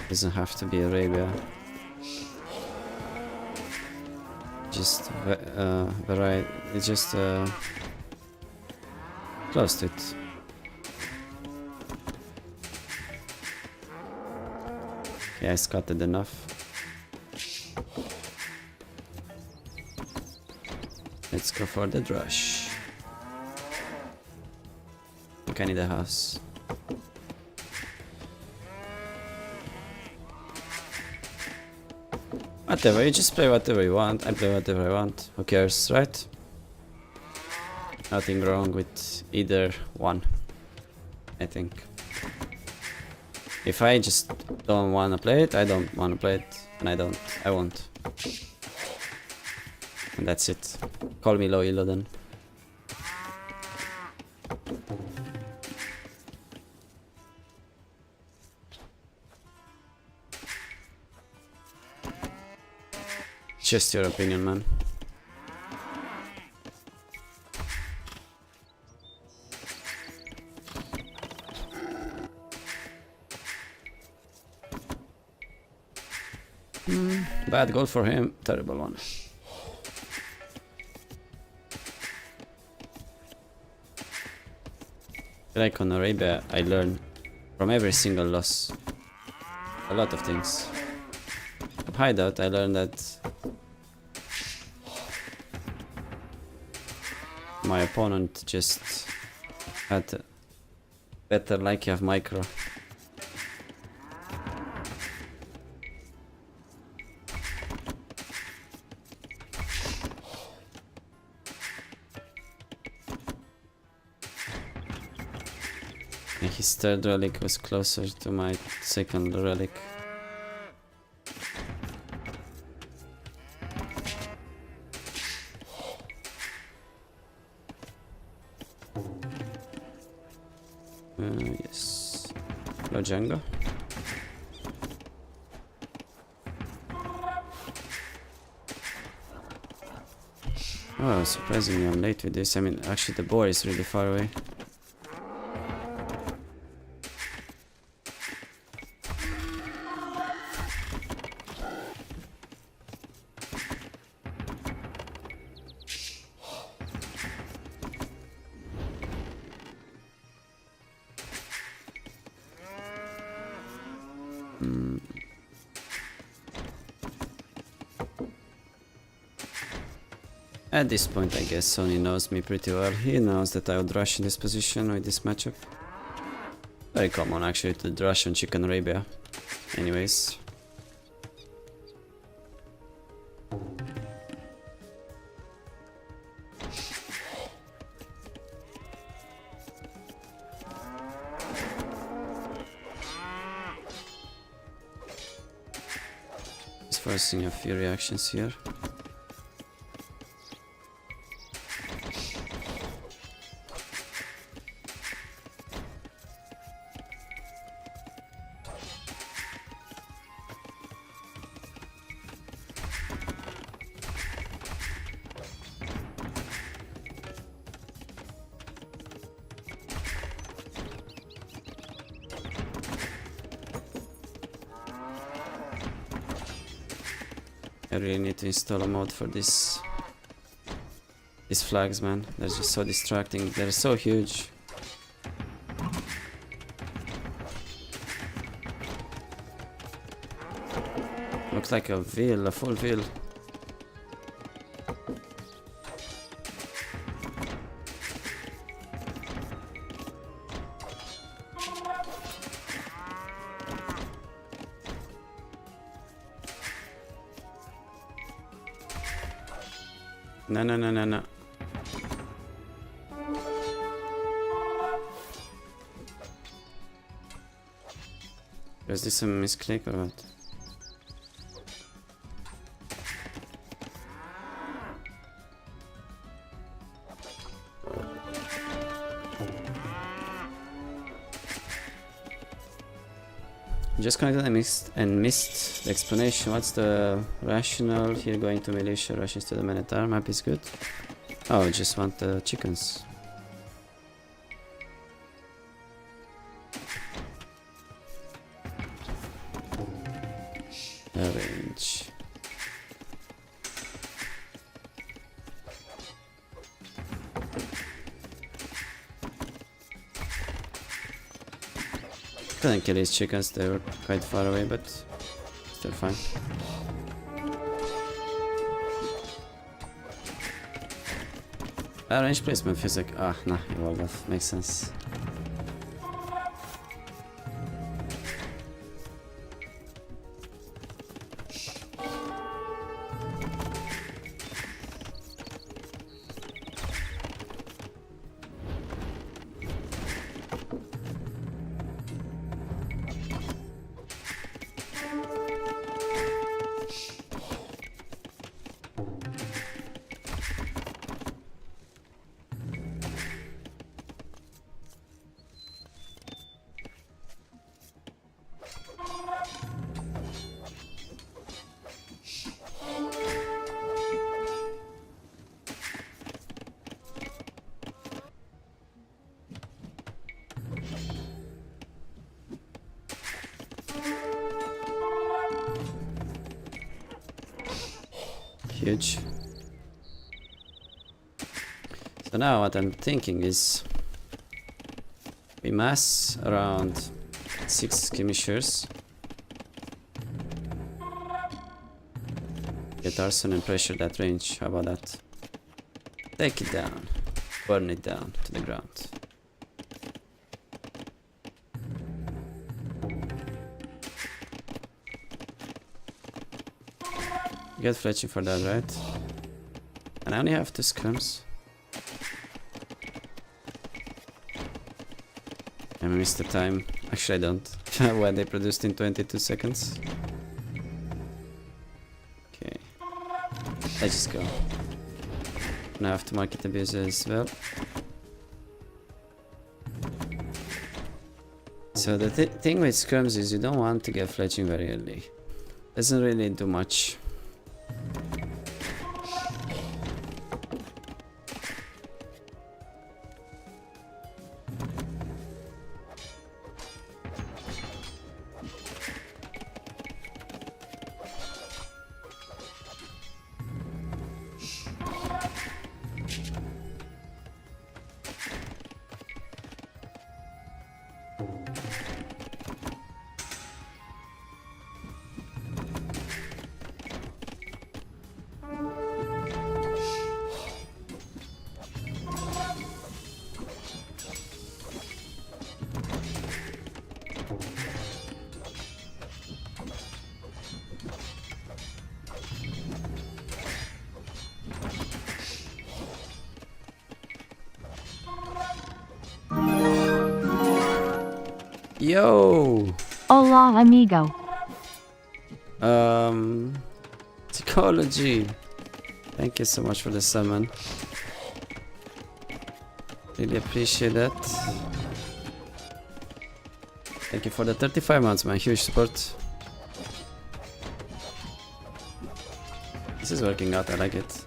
Doesn't have to be Arabia. Just variety. It's just close to it. Okay, I scattered enough. Let's go for the rush. I think I need a house. Whatever, you just play whatever you want, I play whatever I want, who cares, right? Nothing wrong with either one, I think. If I just don't wanna play it, I don't wanna play it, and I won't. And that's it. Call me Loilo then. Just your opinion, man. Bad goal for him, terrible one. Like on Arabia, I learn from every single loss a lot of things. At Hideout, I learned that my opponent just had better like you have micro. And his third relic was closer to my second relic. Yes. No Django. Oh, surprisingly I'm late with this. I mean, actually the board is really far away. At this point, I guess Sony knows me pretty well. He knows that I would rush in this position with this matchup. Very common actually to rush on Chicken Arabia. Anyways. Just forcing a few reactions here. I really need to install a mod for this. These flags, man. They're just so distracting. They're so huge. Looks like a wheel, a full wheel. No, no, no, no, no. Was this a misclick or what? Just connected and missed the explanation. What's the rationale here going to militia rushes to the Minotaur? Map is good. Oh, just want the chickens. Arrange. Couldn't kill these chickens, they were quite far away, but still fine. Range placement physic. Ah, nah, evolve. Makes sense. Huge. So now what I'm thinking is we mass around 6 skirmishers, get arson and pressure that range. How about that? Take it down, burn it down to the ground. Get fletching for that, right? And I only have 2 scrims. I missed the time. Actually I don't. Why they produced in 22 seconds. Okay. Let's just go. Now I have to market abuse as well. So the thing with scrims is you don't want to get fletching very early. Doesn't really do much. Yo!
Hola, amigo.
Psychology. Thank you so much for the summon. Really appreciate that. Thank you for the 35 months, man. Huge support. This is working out, I like it.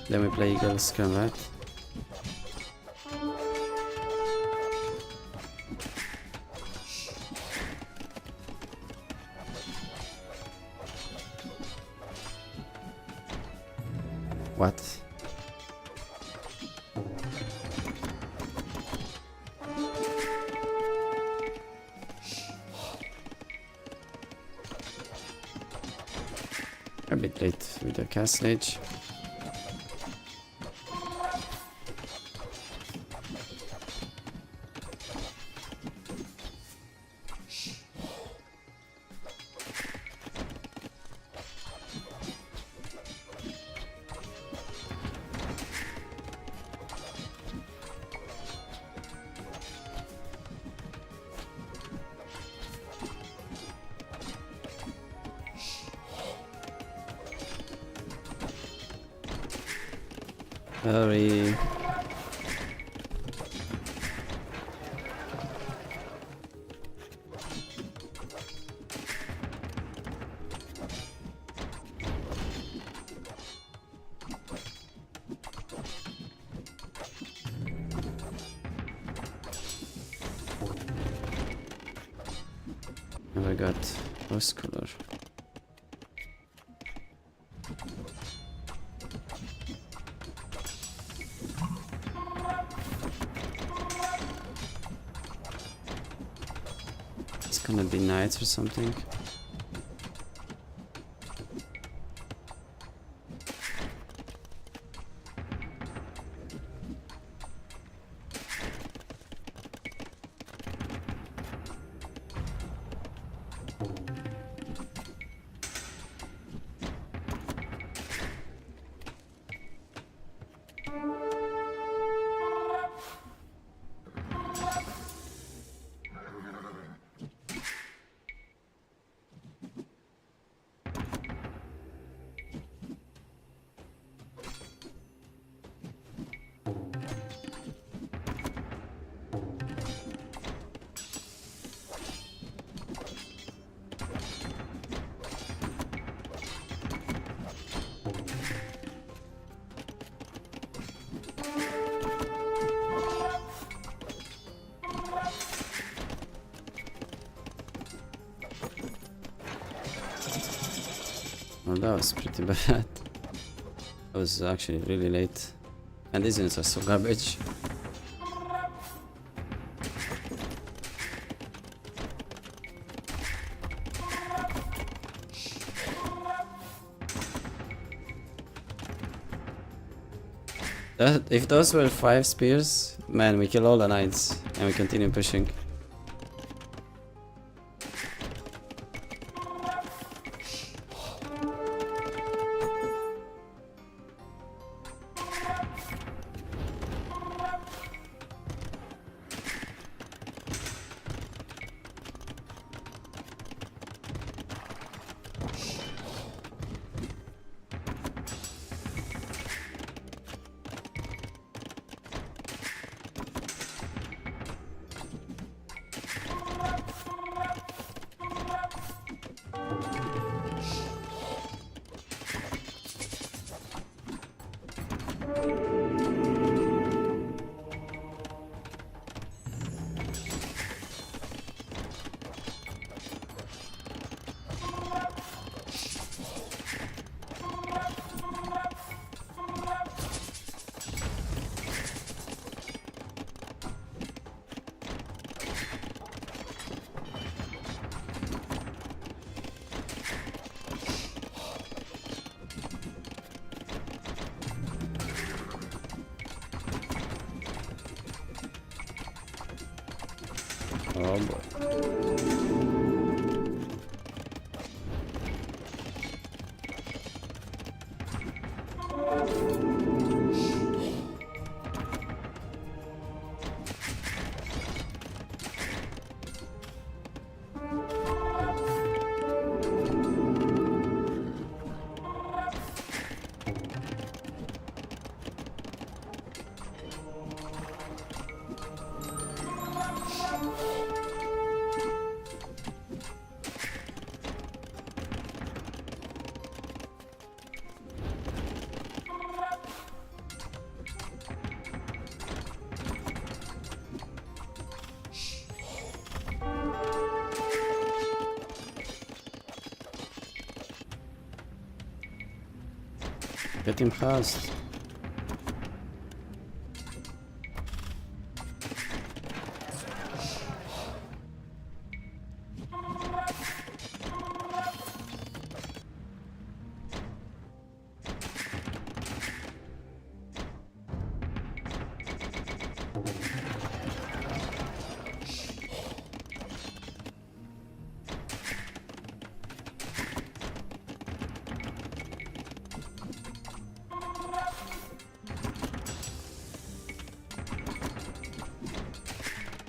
Then we play Eagle Scrum, right? What? A bit late with the castle age. Hurry. Never got rose color. It's gonna be knights or something. Well, that was pretty bad. That was actually really late. And these units are so garbage. If those were 5 spears, man, we kill all the knights and we continue pushing. Oh boy. Get him fast.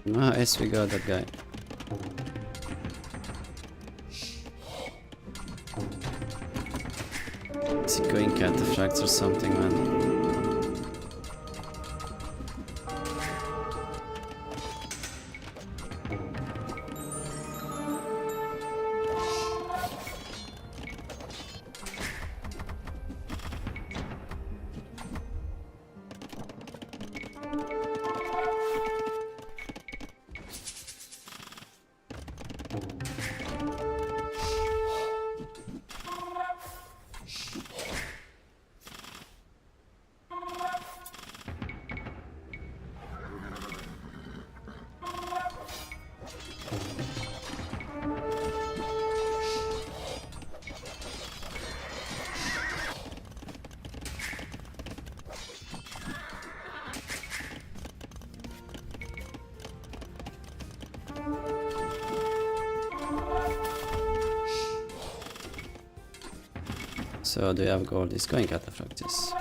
Nice, we got that guy. Is he going cataphracts or something, man? So do you have gold? He's going cataphracts. Yes.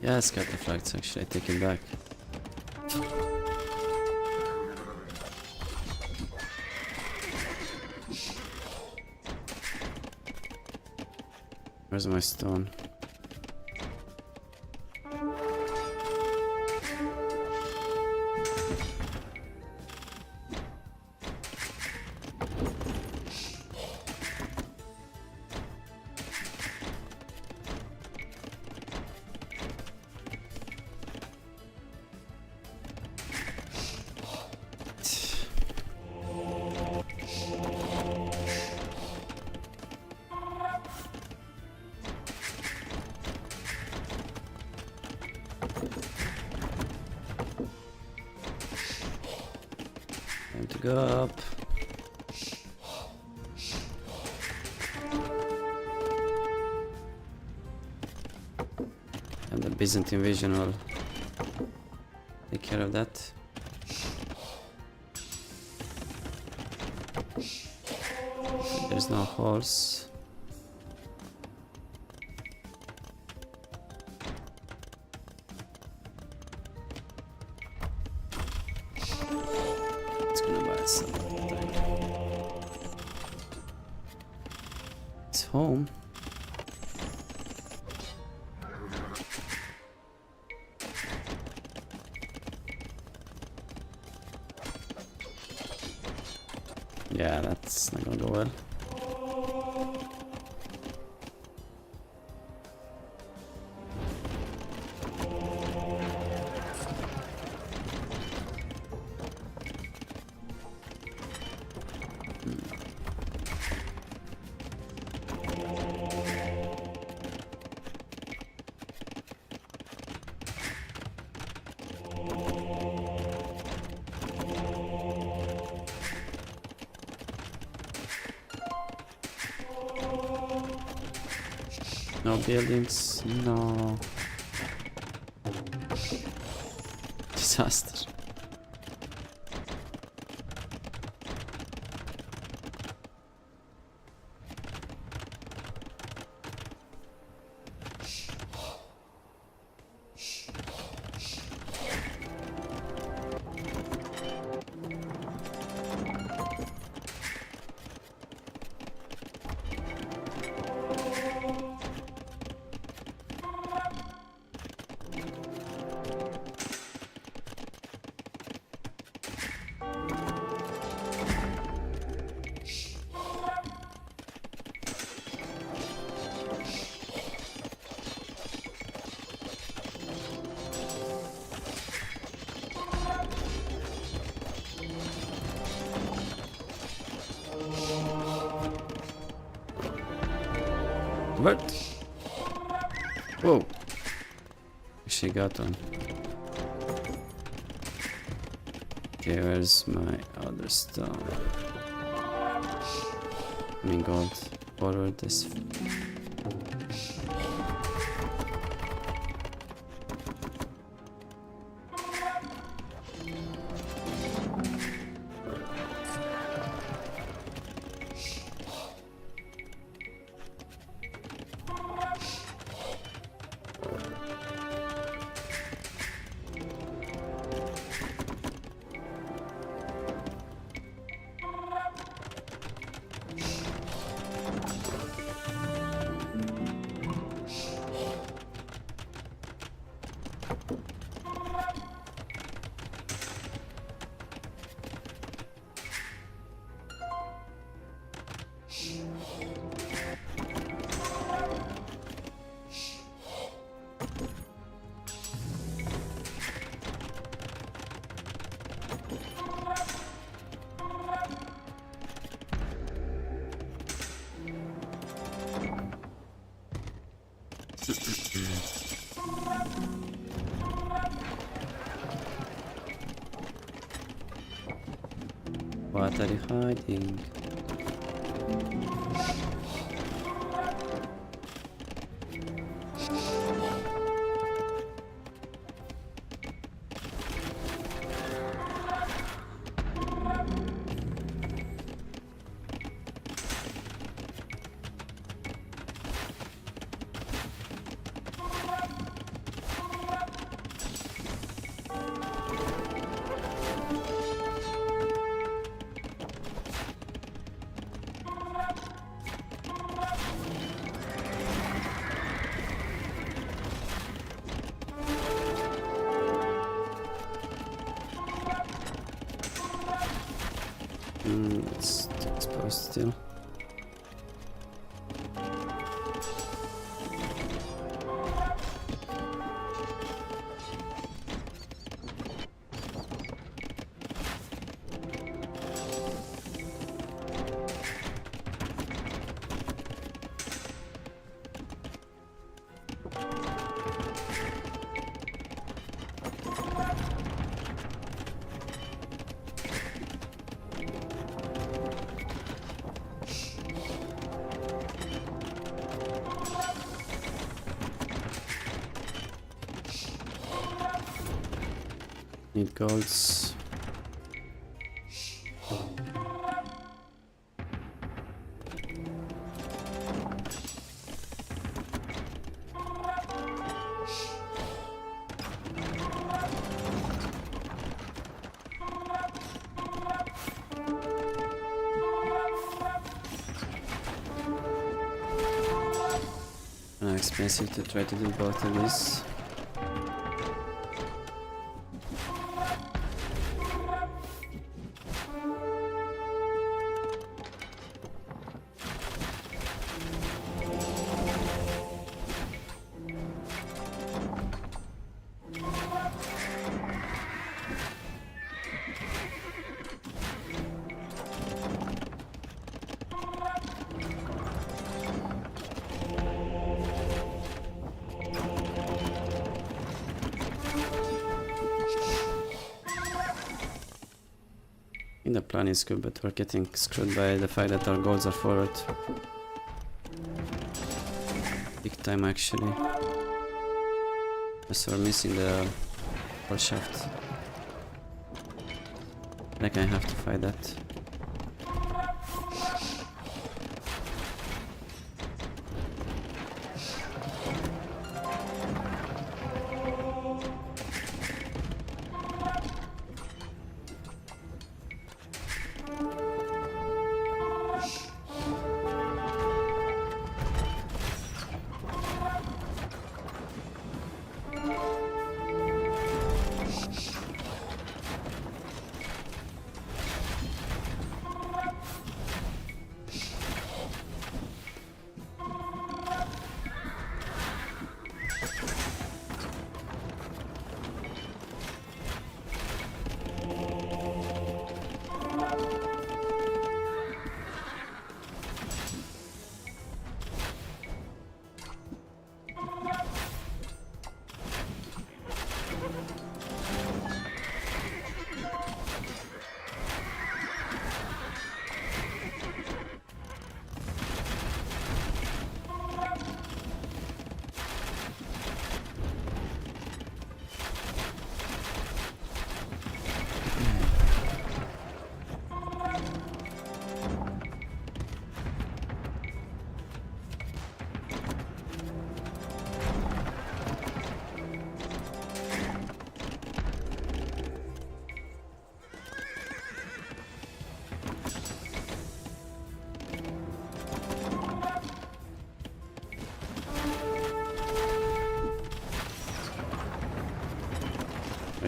Yes, cataphracts actually, I take it back. Where's my stone? Time to go up. And the Byzantine vision will take care of that. There's no holes. It's gonna buy some time. It's home. Yeah, that's not gonna go well. No buildings, no. Disaster. What? Whoa. She got one. Okay, where's my other stone? I mean gold. Forward this. What are you hiding? It's exposed still. Need golds. Expensive to try to do both of these. The plan is good, but we're getting screwed by the fact that our goals are forward. Big time actually. So we're missing the core shaft. Like I have to fight that.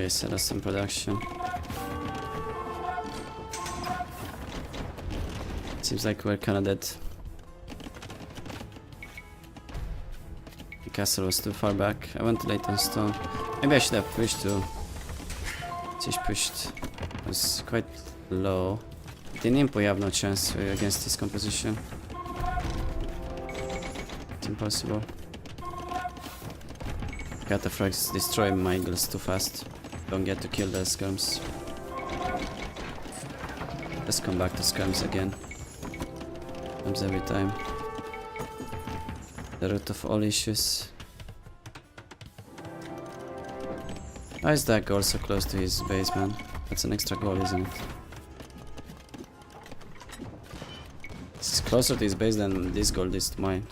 they set us in production. Seems like we're kinda dead. The castle was too far back. I went late on stone. Maybe I should have pushed too. Just pushed. It was quite low. The Nimpo, you have no chance against this composition. It's impossible. Cataphracts destroy my eagles too fast. Don't get to kill the skirms. Let's come back to skirms again. Comes every time. The root of all issues. Why is that goal so close to his base, man? That's an extra goal, isn't it? It's closer to his base than this goal is to mine.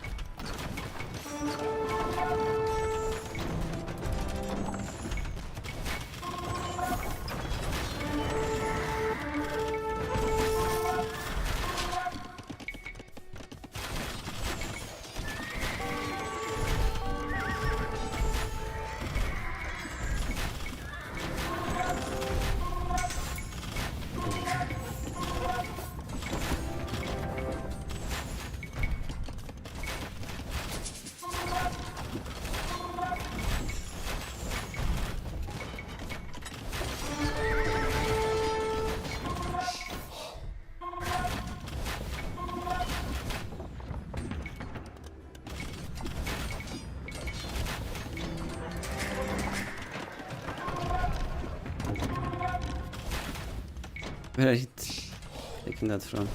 Where are you taking that from?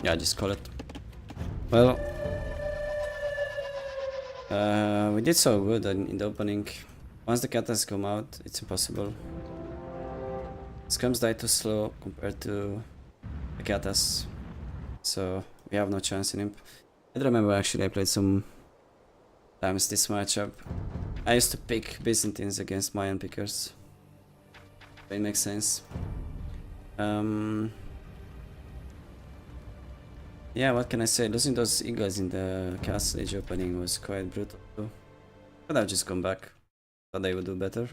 Yeah, just call it. Well, we did so good in the opening. Once the katas come out, it's impossible. Scums die too slow compared to the katas, so we have no chance in imp. I remember actually I played some times this matchup. I used to pick Byzantines against Mayan pickers. It makes sense. Yeah, what can I say? Losing those eagles in the castle age opening was quite brutal too. But I've just gone back. Thought they would do better.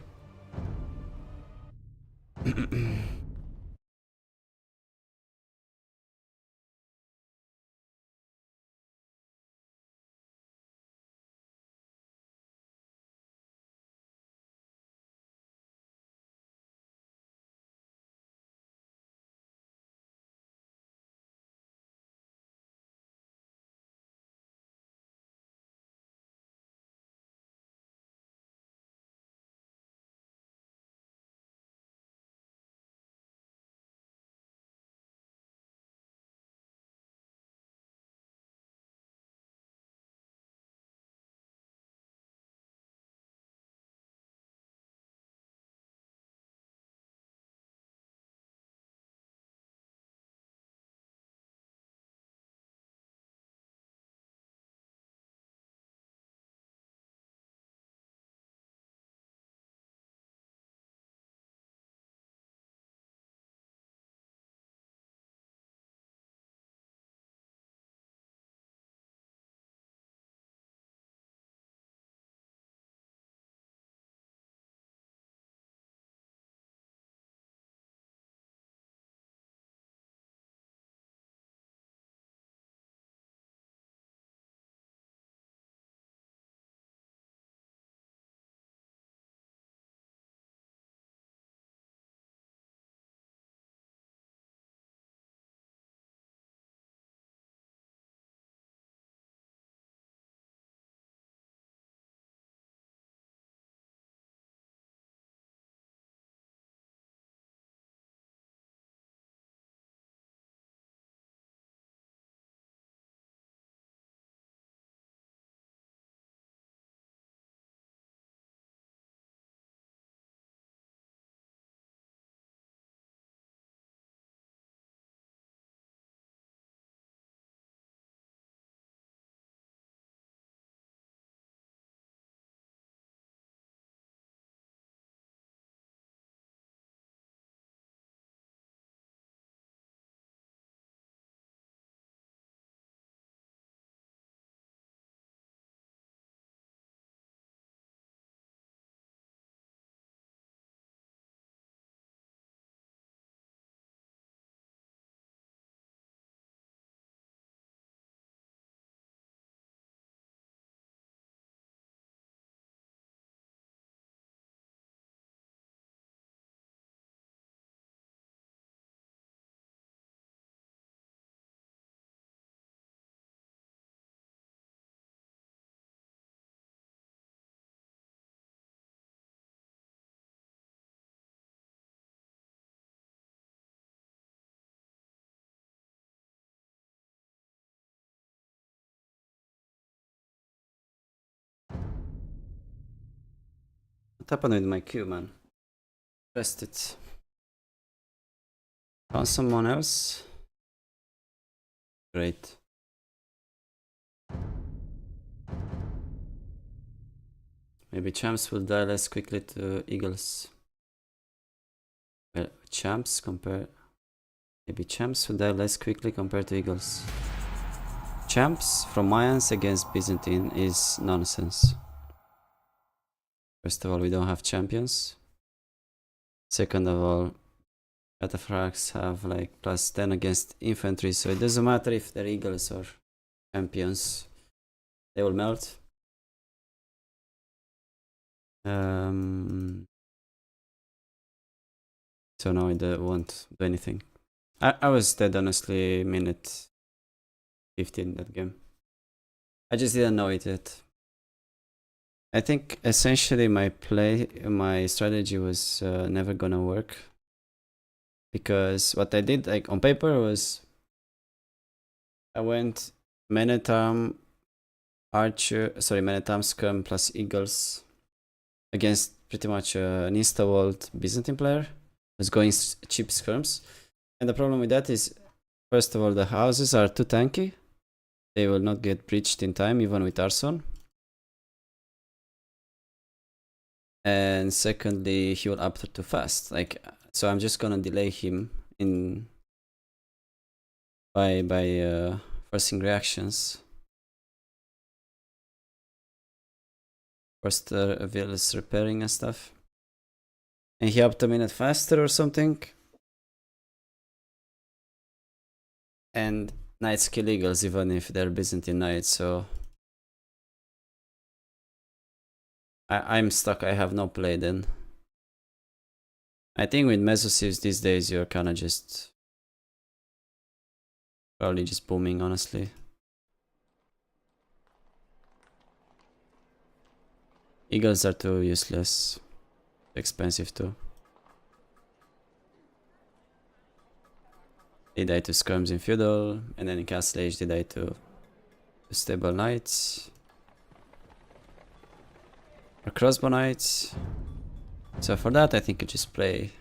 What happened with my queue, man? Pressed it. Found someone else? Great. Maybe champs will die less quickly to eagles. Well, champs compare... Maybe champs will die less quickly compared to eagles. Champs from Mayans against Byzantine is nonsense. First of all, we don't have champions. Second of all, cataphracts have like plus 10 against infantry, so it doesn't matter if they're eagles or champions. They will melt. So now I won't do anything. I was dead honestly minute 15 that game. I just didn't know it yet. I think essentially my strategy was never gonna work, because what I did like on paper was I went Men-at-Arms Scum plus Eagles against pretty much an insta-walled Byzantine player. I was going cheap skirms, and the problem with that is, first of all, the houses are too tanky. They will not get breached in time, even with Arson. And secondly, he will up too fast. Like, so I'm just gonna delay him in by forcing reactions. First, Villas repairing and stuff, and he upped a minute faster or something. And knights kill eagles even if they're Byzantine knights, so I'm stuck. I have no play then. I think with Mesosieves these days you're kinda just probably just booming, honestly. Eagles are too useless, expensive too. They die to skirms in feudal, and then in Castle Age they die to stable knights or crossbow knights. So for that I think you just play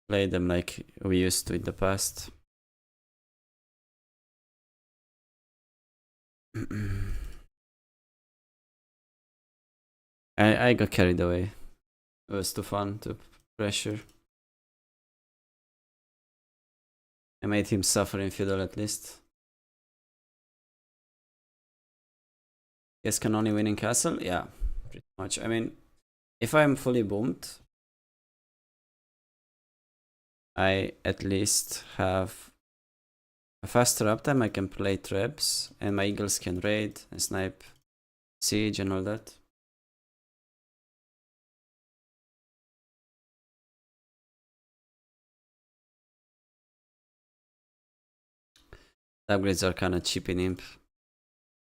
them like we used to in the past. I got carried away. It was too fun to pressure. I made him suffer in feudal at least. Guess can only win in castle? Yeah, pretty much. I mean, if I'm fully boomed, I at least have a faster uptime. I can play traps, and my eagles can raid and snipe siege and all that. The upgrades are kinda cheap in Imp.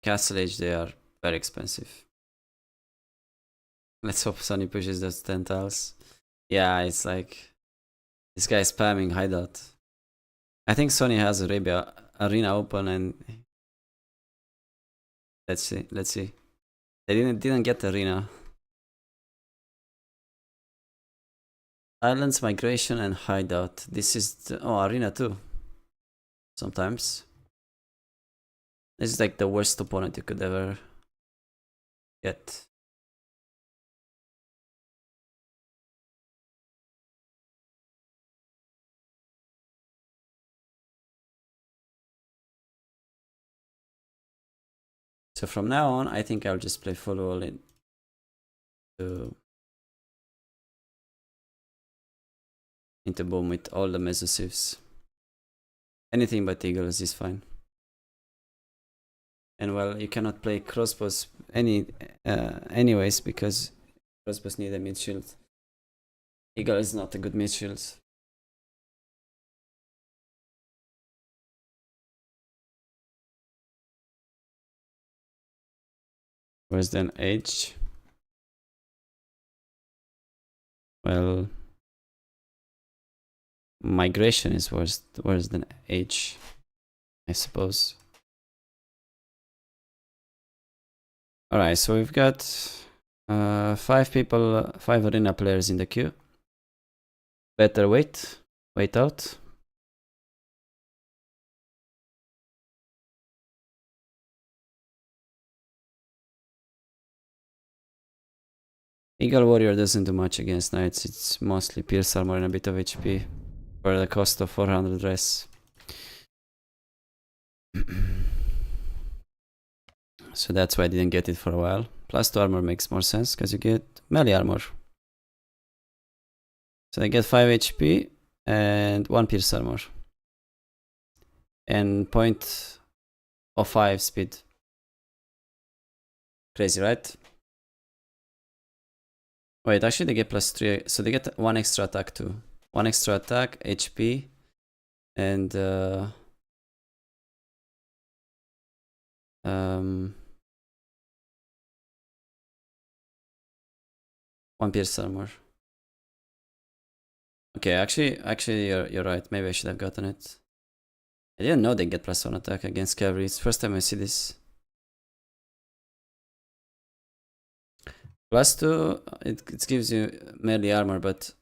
Castle Age, they are very expensive. Let's hope Sonny pushes those 10 tiles. Yeah, it's like this guy is spamming hideout. I think Sony has Arabia Arena open, and let's see. They didn't get Arena. Islands, migration, and hideout. This is Arena too. Sometimes. This is like the worst opponent you could ever get. So from now on, I think I'll just play full all in into boom with all the Mesosieves. Anything but eagles is fine. And well, you cannot play crossbows anyways, because crossbows need a mid shield. Eagle is not a good mid shield. Where's then age? Well, migration is worse than age, I suppose. Alright, so we've got 5 people, 5 arena players in the queue. Better wait out. Eagle Warrior doesn't do much against Knights, it's mostly Pierce Armor and a bit of HP for the cost of 400 res. So that's why I didn't get it for a while. Plus 2 armor makes more sense because you get melee armor. So I get 5 HP and 1 Pierce Armor. And 0.05 speed. Crazy, right? Wait, actually they get plus 3, so they get 1 extra attack too. 1 extra attack, HP, and 1 Pierce Armor. Okay, actually you're right. Maybe I should have gotten it. I didn't know they get plus 1 attack against cavalry. It's the first time I see this. Plus 2, it gives you melee armor, but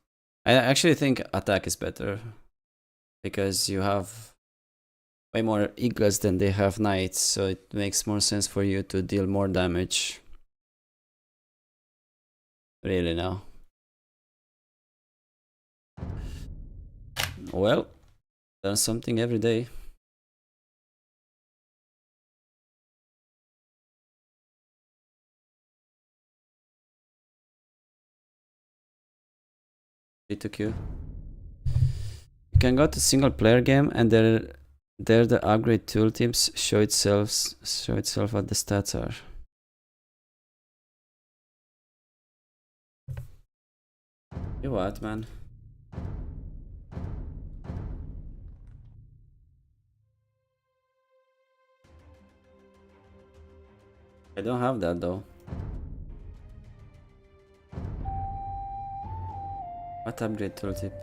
I actually think attack is better. Because you have way more eagles than they have knights, so it makes more sense for you to deal more damage. Really now. Well, learn something every day. G2Q. You can go to single player game and there the upgrade tooltips show itself what the stats are. You what, man? I don't have that though. What upgrade tooltip?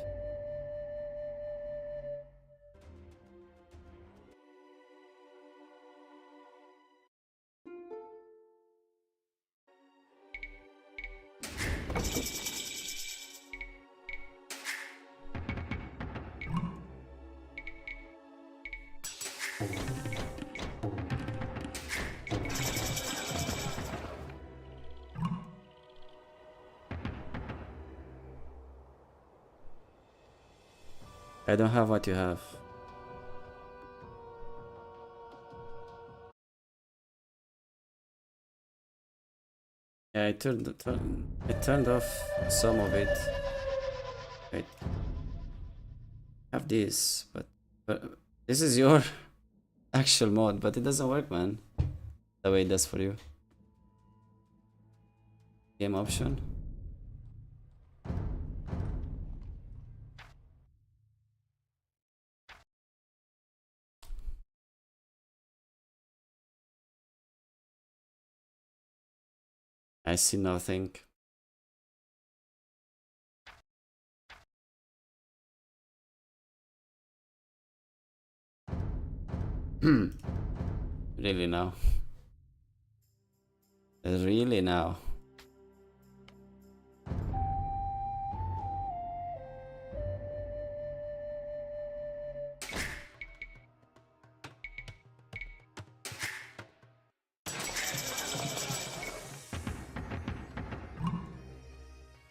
I don't have what you have. Yeah, I turned off some of it. Wait. I have this, but this is your actual mode, but it doesn't work, man. The way it does for you. Game option. I see nothing. Really now? Really now?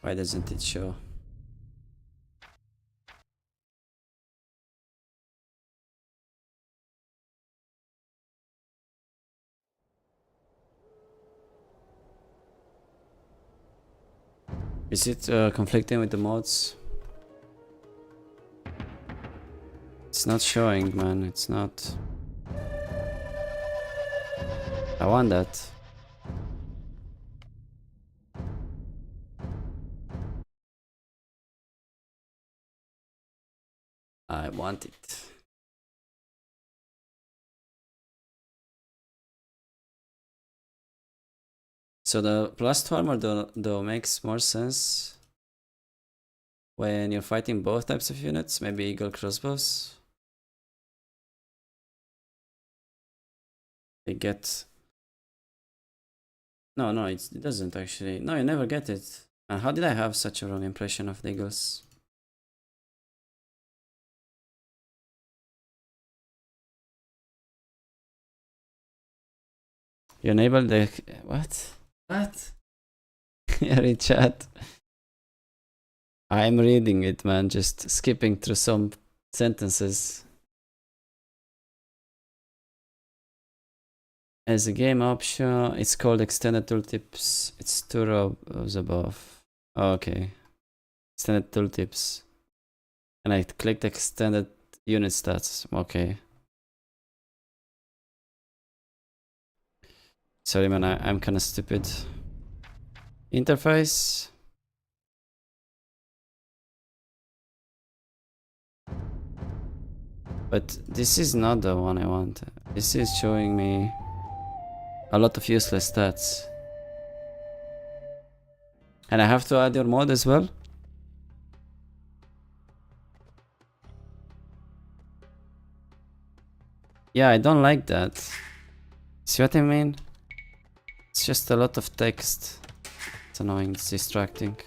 Why doesn't it show? Is it conflicting with the mods? It's not showing, man. It's not. I want that. I want it. So the plus 2 armor though makes more sense when you're fighting both types of units, maybe eagle crossbows. They get No, it doesn't actually. No, you never get it. And how did I have such a wrong impression of the Eagles? You enable the... What? What? Here in chat. I'm reading it, man. Just skipping through some sentences. As a game option, it's called extended tooltips. It's 2 rows above. Okay. Extended tooltips. And I clicked extended unit stats. Okay. Sorry, man. I'm kind of stupid. Interface. But this is not the one I want. This is showing me a lot of useless stats. And I have to add your mod as well? Yeah, I don't like that. See what I mean? It's just a lot of text. It's annoying, it's distracting.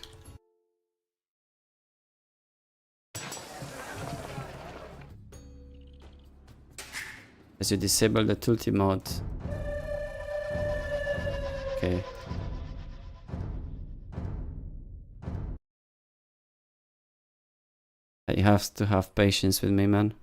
As you disable the tooltip mode. Okay. You have to have patience with me, man.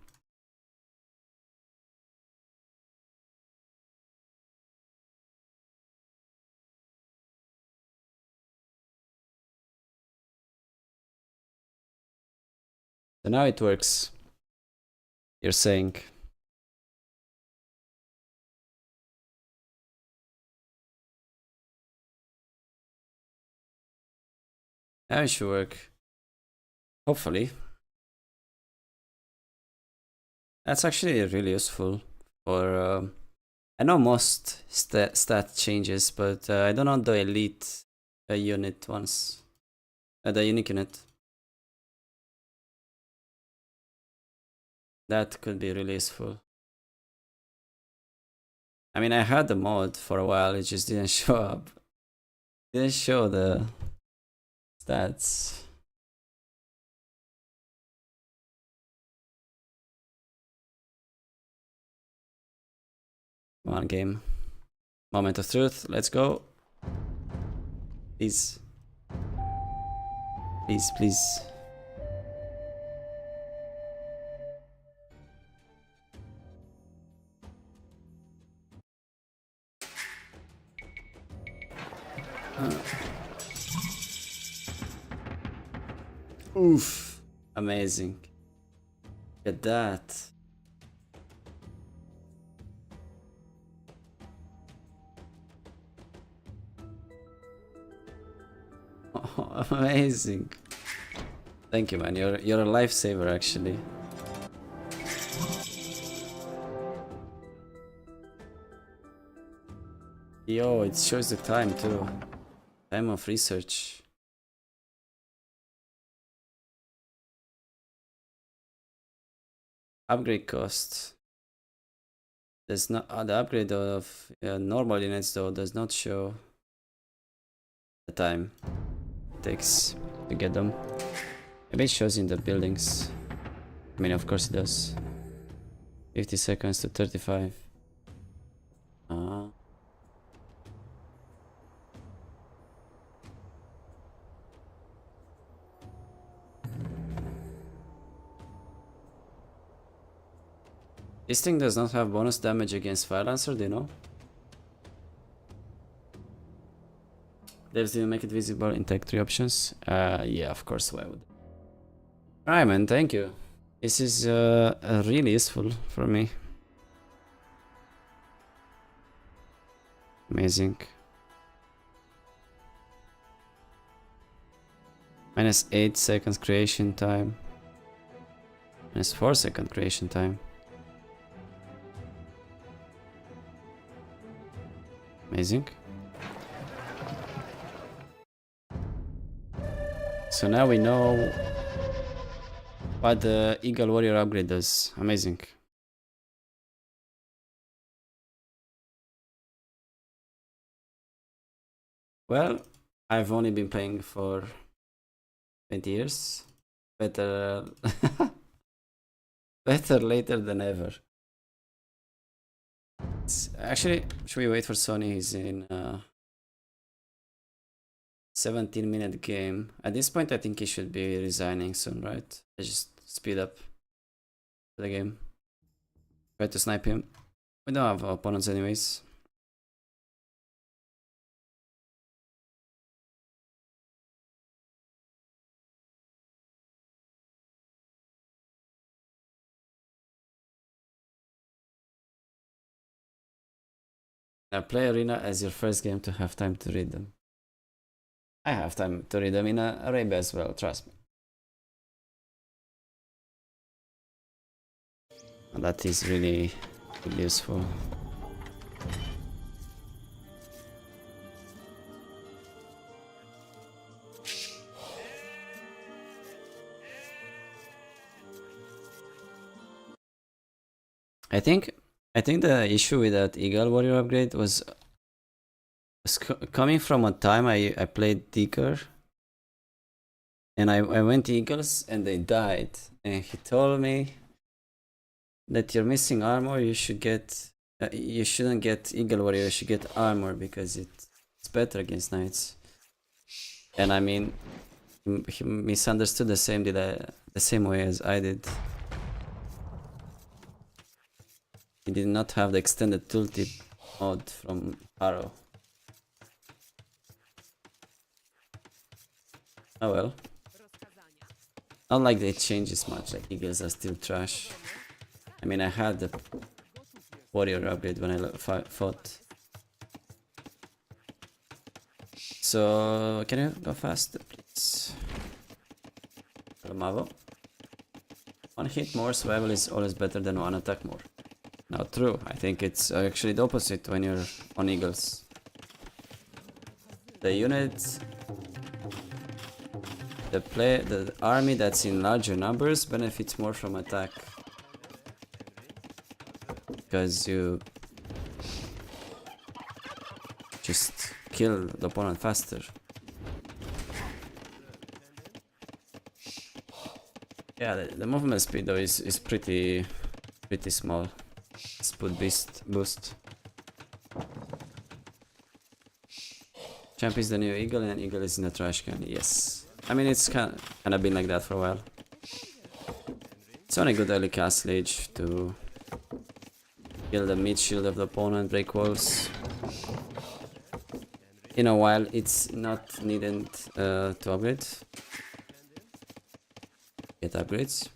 So now it works. You're saying. Now it should work. Hopefully. That's actually really useful for... I know most stat changes, but I don't know the elite unit ones. The unique unit. That could be really useful. I mean, I had the mod for a while, it just didn't show up. Didn't show the stats. Come on, game. Moment of truth, let's go. Please. Please, please. Oof. Amazing. Look at that. Oh, amazing. Thank you, man. You're a lifesaver, actually. Yo, it shows the time too. Time of research. Upgrade cost. There's not the upgrade of normal units though does not show the time it takes to get them. Maybe it shows in the buildings. I mean, of course it does. 50 seconds to 35. This thing does not have bonus damage against Fire Lancer, do you know? Devs didn't make it visible in Tech 3 options. Yeah, of course, why would? Alright, man, thank you. This is really useful for me. Amazing. Minus 8 seconds creation time. Minus 4 second creation time. Amazing. So now we know what the Eagle Warrior upgrade does. Amazing. Well, I've only been playing for 20 years. Better, better later than ever. Actually, should we wait for Sony? He's in a 17-minute game. At this point, I think he should be resigning soon, right? I just speed up the game. Try to snipe him. We don't have opponents anyways. Now play Arena as your first game to have time to read them. I have time to read them in Arabia as well, trust me. And that is really useful. I think the issue with that Eagle Warrior upgrade was coming from a time I played Deeker, and I went Eagles and they died, and he told me that you're missing armor, you should get you shouldn't get Eagle Warrior, you should get armor because it's better against knights. And I mean, he misunderstood the same way as I did. He did not have the extended tooltip mod from Harrow. Oh well. Not like they changes much, like Eagles are still trash. I mean, I had the Warrior upgrade when I fought. So, can you go faster, please? Mavo. One hit more survival is always better than one attack more. Not true. I think it's actually the opposite when you're on Eagles. The unit, the army that's in larger numbers benefits more from attack. Because you just kill the opponent faster. Yeah, the movement speed though is pretty small. Spud boost. Champ is the new Eagle and Eagle is in the trash can. Yes. I mean, it's kind of been like that for a while. It's only good early castle age to kill the mid shield of the opponent, break walls. In a while, it's not needed to upgrade. Get upgrades.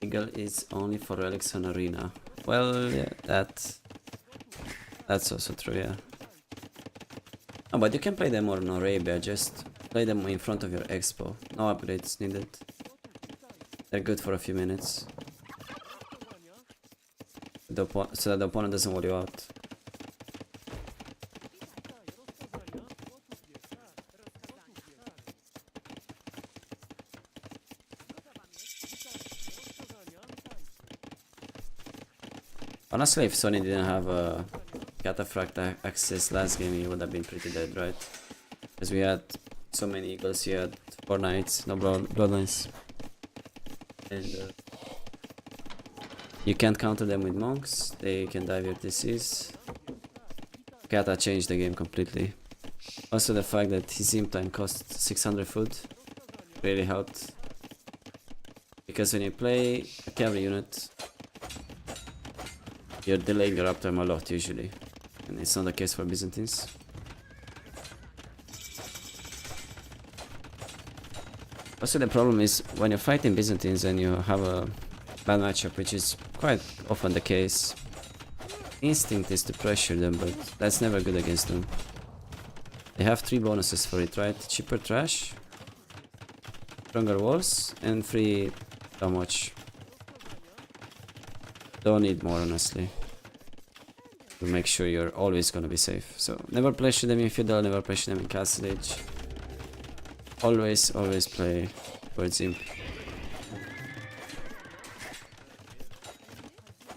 Eagle is only for relics on Arena. Well, yeah, that's also true, yeah. Oh, but you can play them on Arabia, just play them in front of your expo. No upgrades needed. They're good for a few minutes. So that the opponent doesn't wall you out. Honestly, if Sony didn't have a Cataphract access last game, he would have been pretty dead, right? Because we had so many Eagles, he had 4 Knights, no Bloodlines. And you can't counter them with Monks, they can dive your DCs. Kata changed the game completely. Also the fact that his imp time cost 600 food really helped. Because when you play a cavalry unit, you're delaying your uptime a lot usually, and it's not the case for Byzantines. Also the problem is when you're fighting Byzantines and you have a bad matchup, which is quite often the case, instinct is to pressure them, but that's never good against them. They have 3 bonuses for it, right? Cheaper trash, stronger walls, and free damage. Don't need more, honestly, to make sure you're always gonna be safe. So never pressure them in Fiddle, never pressure them in Castle Age. Always play towards Imp.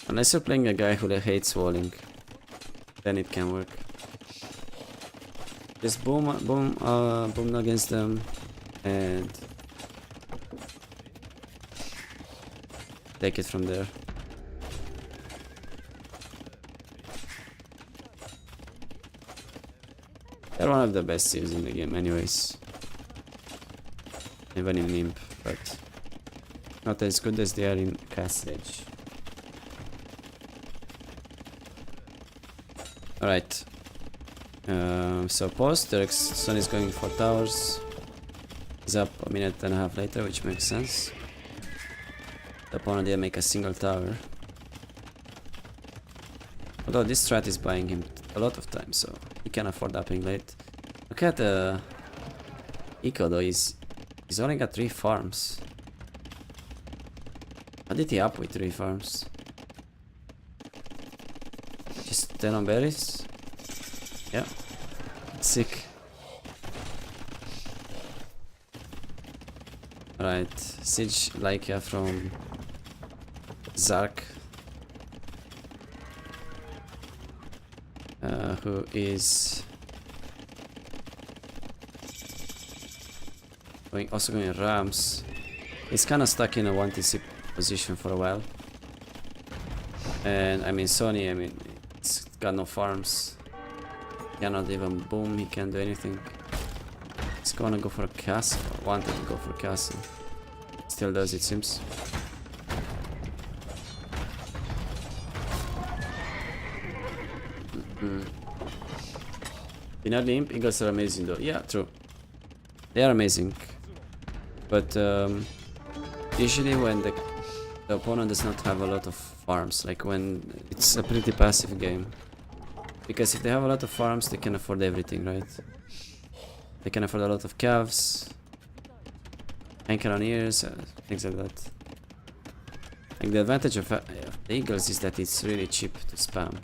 Unless you're playing a guy who hates walling, then it can work. Just boom against them and take it from there. They're one of the best teams in the game anyways. Even in Imp, but not as good as they are in Castle Edge. Alright. So post, their son is going for towers. He's up a minute and a half later, which makes sense. The opponent didn't make a single tower. Although this strat is buying him a lot of time, so he can afford upping late. Look at Eco though, he's only got 3 farms. How did he up with 3 farms? Just 10 on berries? Yeah. Sick. Right, Siege Lykia from Zark. Who is also going Rams. He's kind of stuck in a 1TC position for a while. And I mean Sony, I mean it's got no farms. Cannot even boom, he can't do anything. He's gonna go for a castle, wanted to go for a castle. Still does, it seems. Finale Imp, Eagles are amazing though. Yeah, true. They are amazing. But usually when the opponent does not have a lot of farms, like when it's a pretty passive game. Because if they have a lot of farms, they can afford everything, right? They can afford a lot of calves, Cannoneers, things like that. Like the advantage of the Eagles is that it's really cheap to spam.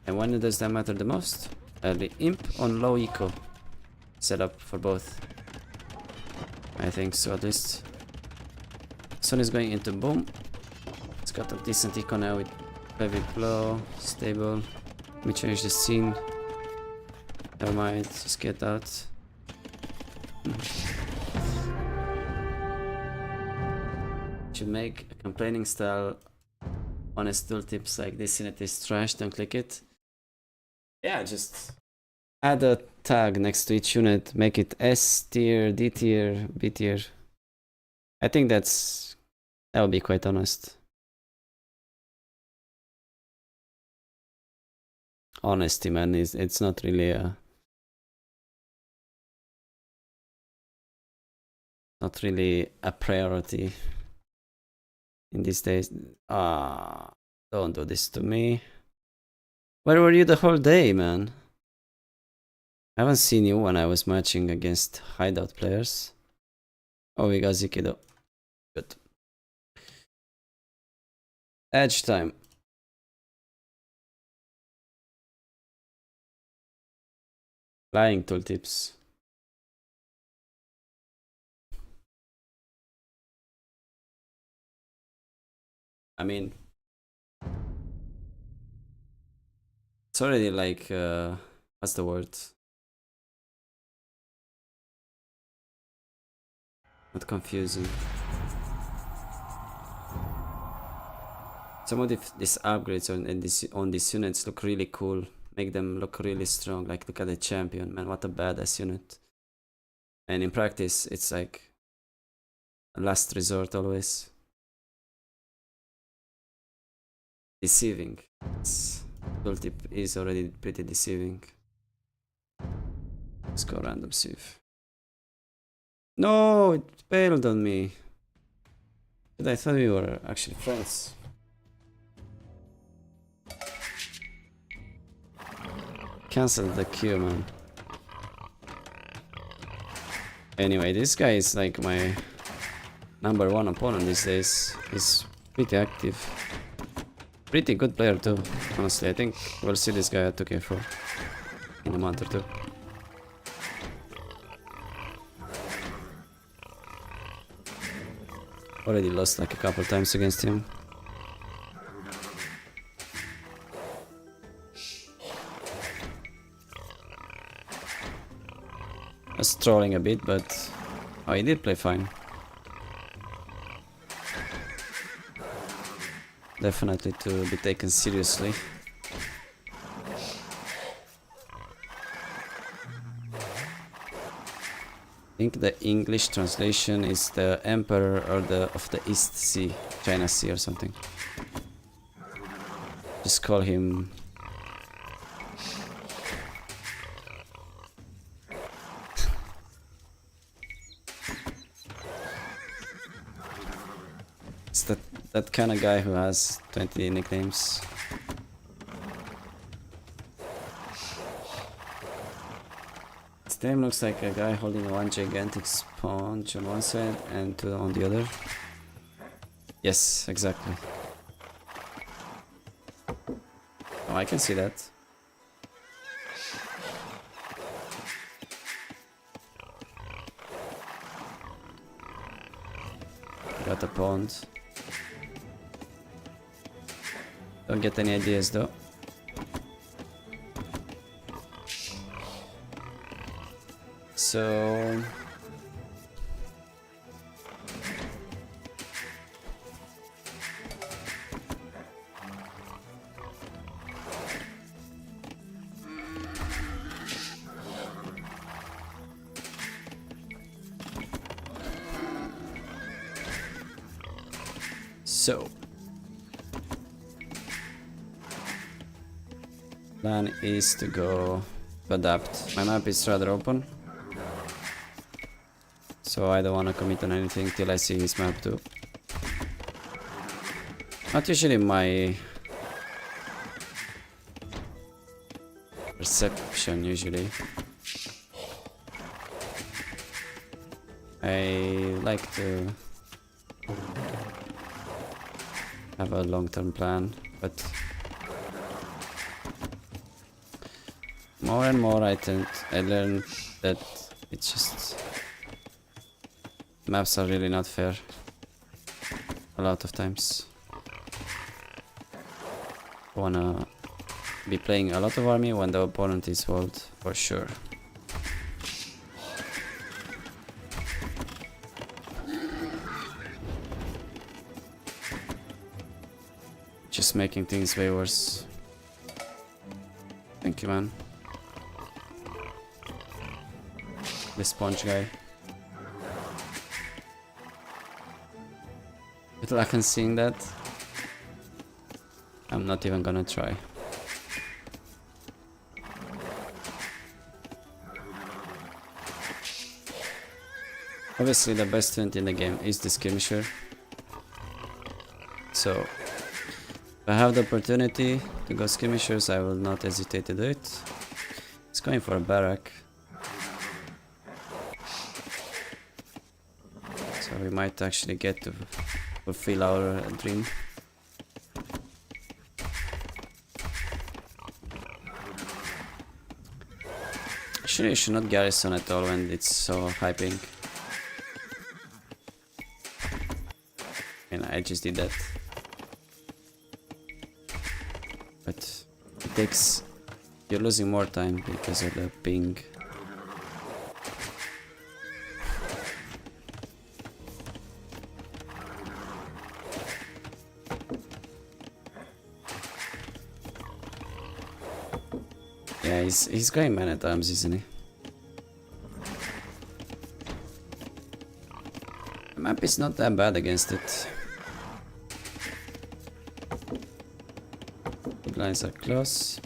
And when does that matter the most? Early Imp on low eco setup for both. I think so, at least. Sun is going into boom. It's got a decent eco now with heavy blow, stable. Let me change the scene. Never mind, just get out. Should make a complaining style honest tooltips like this unit is trash, don't click it. Yeah, just add a tag next to each unit, make it S tier, D tier, B tier. I think that would be quite honest. Honesty, man, it's not really a priority in these days. Don't do this to me. Where were you the whole day, man? I haven't seen you when I was matching against hideout players. Oh, we got Ziki though. Good. Edge time. Flying tooltips. I mean, it's already like, what's the word? Not confusing. Some of these upgrades on these units look really cool. Make them look really strong. Like, look at the champion, man. What a badass unit. And in practice, it's like a last resort always. Deceiving. Tooltip is already pretty deceiving. Let's go random sieve. No, it failed on me. But I thought we were actually friends. Cancel the queue, man. Anyway, this guy is like my #1 opponent these days. He's pretty active. Pretty good player too, honestly. I think we'll see this guy at 2K4 in a month or two. Already lost like a couple times against him. was trolling a bit, but oh, he did play fine. Definitely to be taken seriously. I think the English translation is the Emperor of the East Sea, China Sea or something. Just call him it's that kind of guy who has 20 nicknames. His name looks like a guy holding one gigantic sponge on one side and two on the other. Yes, exactly. Oh, I can see that. Got a pond. Don't get any ideas though. So plan is to go adapt. My map is rather open, so I don't want to commit on anything till I see his map too. Not usually my perception usually. I like to have a long-term plan, but more and more I learn that it's just maps are really not fair a lot of times. Wanna be playing a lot of army when the opponent is walled, for sure. Just making things way worse. Thank you, man. The sponge guy. Good luck in seeing that. I'm not even gonna try. Obviously the best unit in the game is the skirmisher. So if I have the opportunity to go skirmishers, I will not hesitate to do it. It's going for a barrack. So we might actually get to fulfill our dream. Actually, you should not garrison at all when it's so high ping. And I just did that. But it takes... You're losing more time because of the ping. Yeah, he's going man at arms, isn't he? The map is not that bad against it. The lines are close.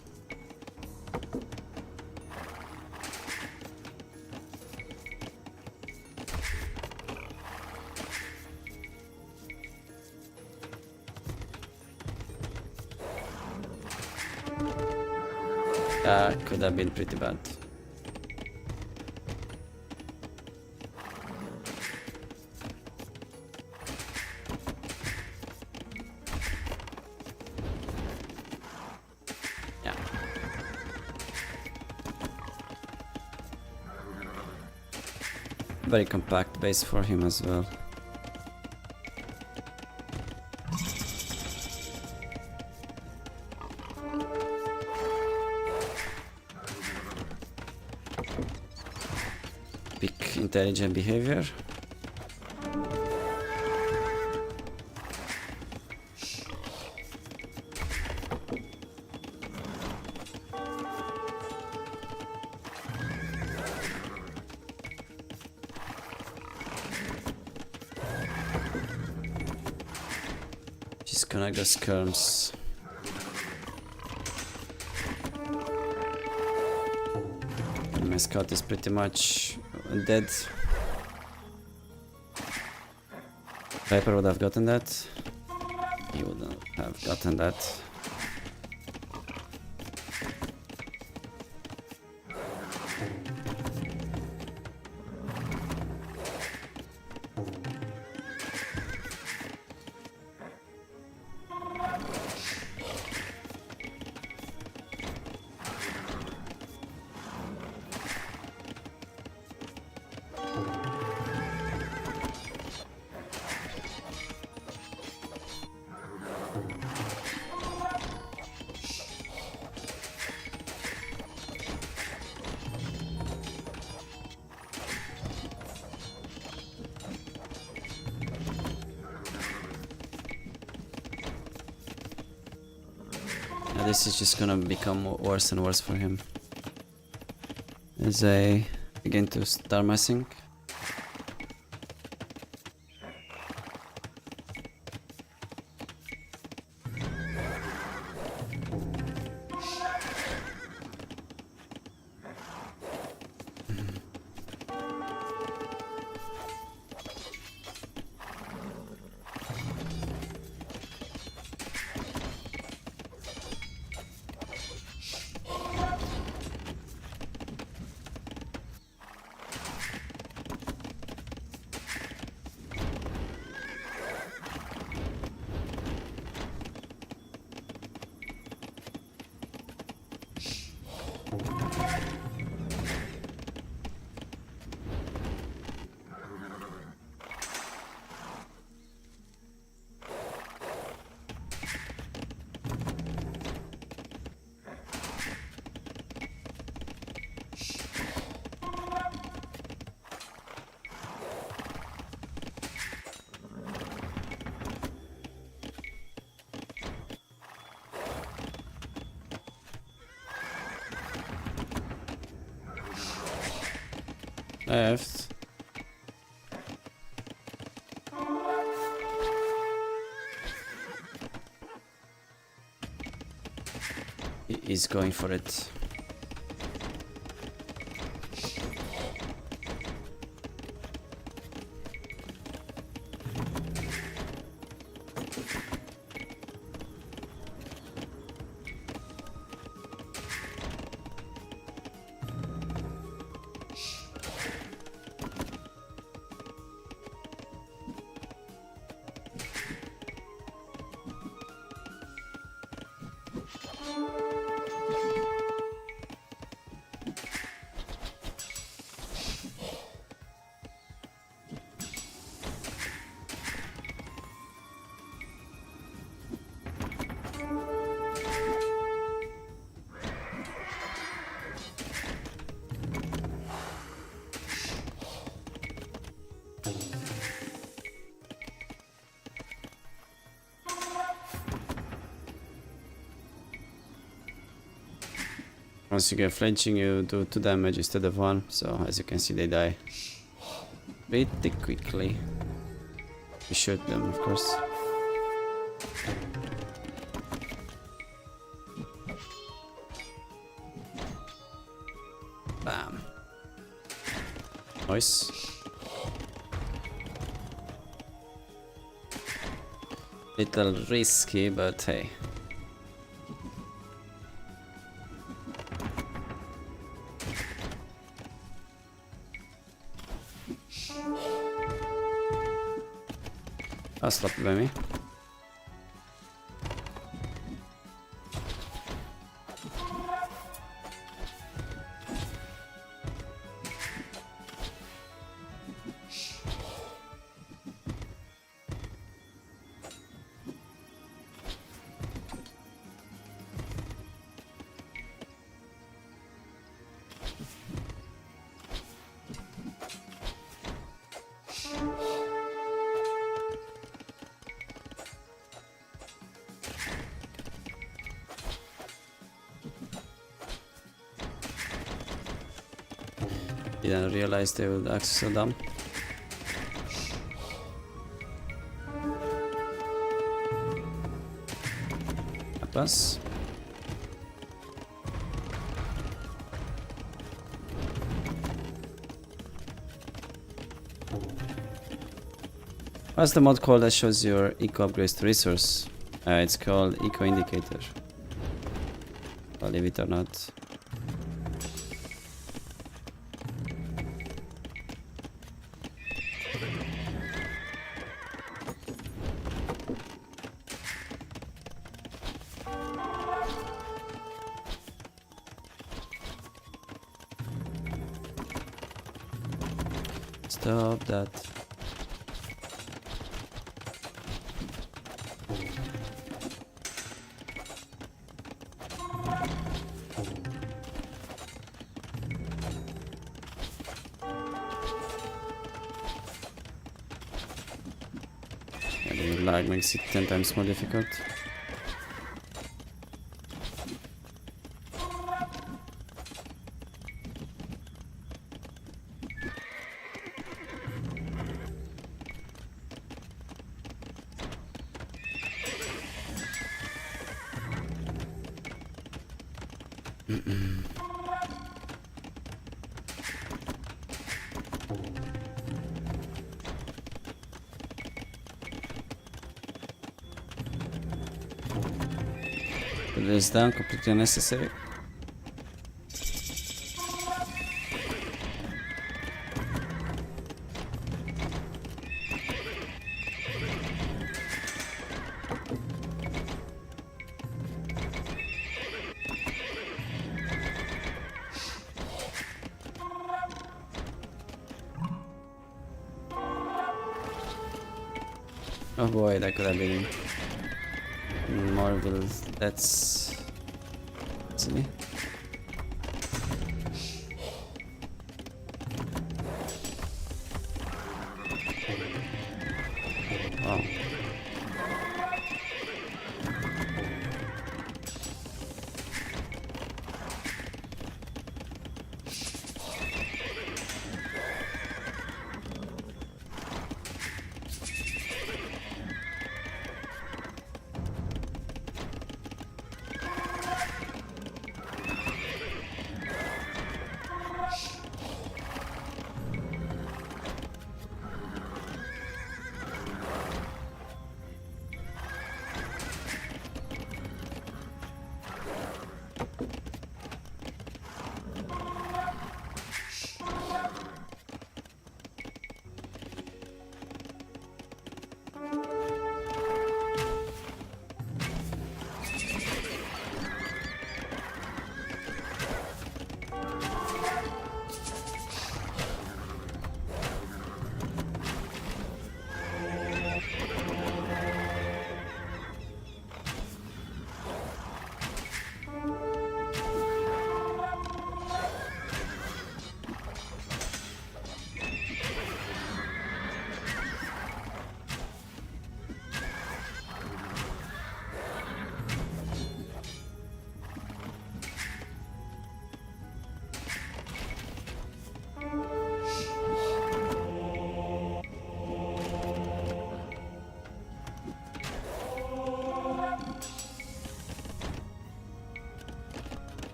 Could have been pretty bad. Yeah. Very compact base for him as well. pick intelligent behavior. Disconnect the skirms. My scout is pretty much dead. Viper would have gotten that. He wouldn't have gotten that. This is just gonna become worse and worse for him as I begin to start messing. Left. He is going for it. Once you get flinching, you do 2 damage instead of 1, so as you can see they die pretty quickly. You shoot them, of course. Bam. Nice. Little risky, but hey. I'll stop by me. Didn't realize they would act so dumb. Happens. What's the mod called that shows your eco upgrades to resource? It's called eco indicator. Believe it or not. Stop that. The lag makes it 10 times more difficult. Put this down, completely unnecessary. Oh boy, that could have been Marvel. Let's see. Wow.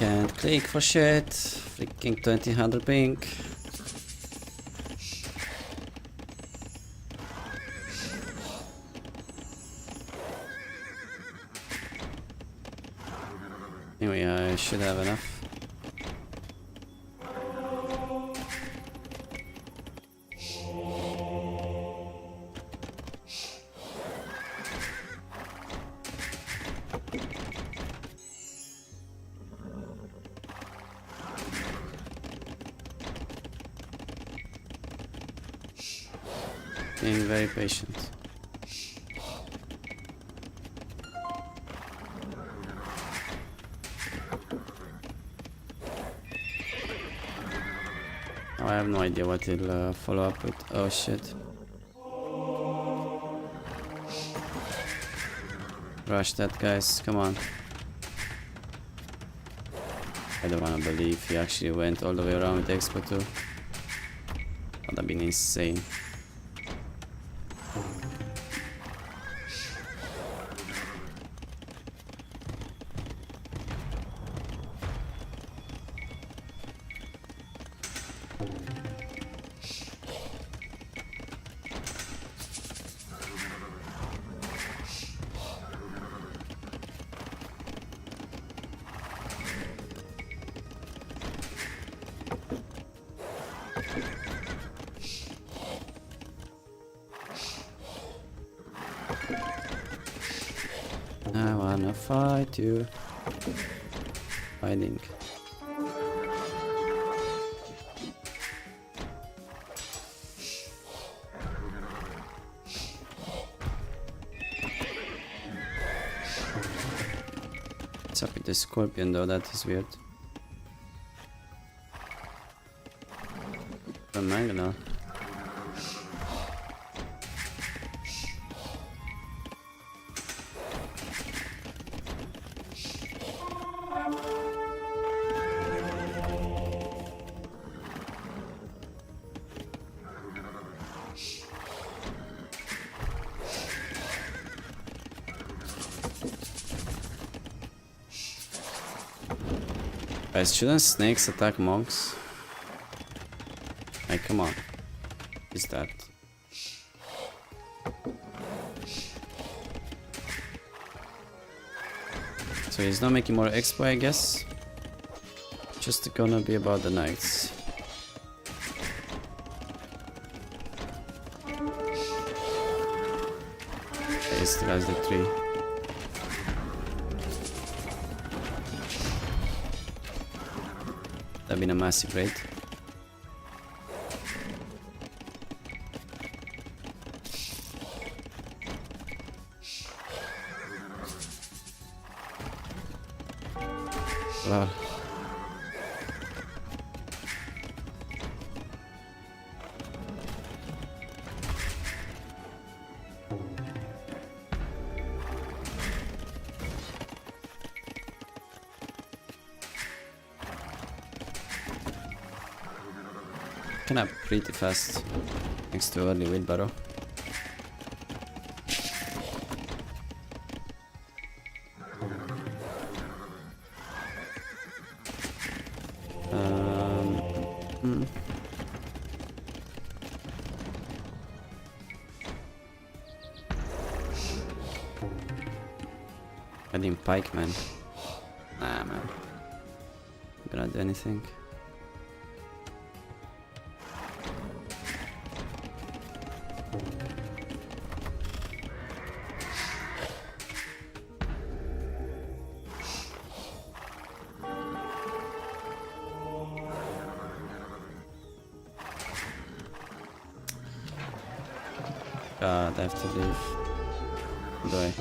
Can't click for shit. Freaking 2000 ping. Anyway, I should have enough. Being very patient. Oh, I have no idea what he'll follow up with. Oh shit. Rush that, guys, come on. I don't wanna believe he actually went all the way around with Expo too. That'd have been insane. I wanna fight you. Fighting. What's up with the scorpion though? That is weird. From Mangonel. Guys, shouldn't snakes attack monks? Like, come on. What is that? So he's not making more expo, I guess. Just gonna be about the knights. Okay, he still has the 3. That'd been a massive raid. Wow. Can up pretty fast thanks to early wheelbarrow. I didn't pike, man. Nah, man. I'm gonna do anything. God, I have to leave. Do I?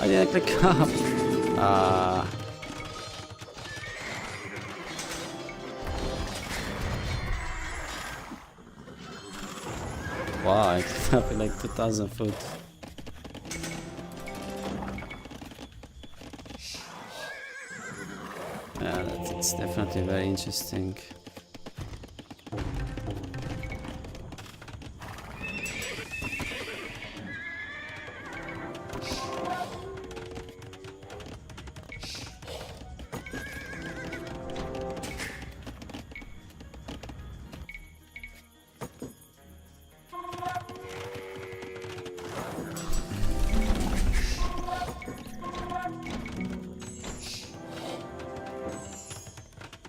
I didn't click up. Wow, I clicked up in like 2000 foot. Yeah, it's definitely very interesting.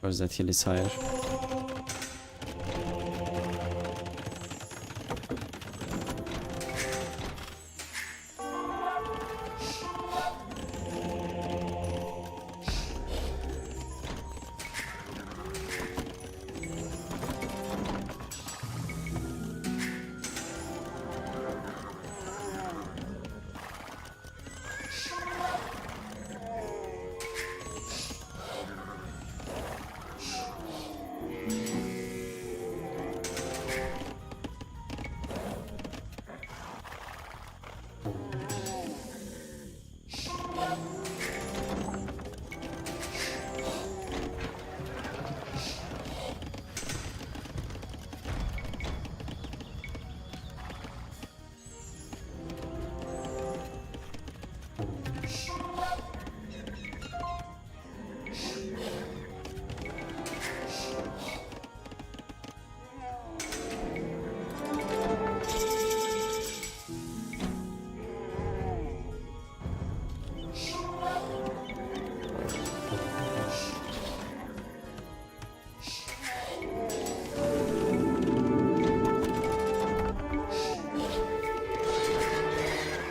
Because that hill is higher.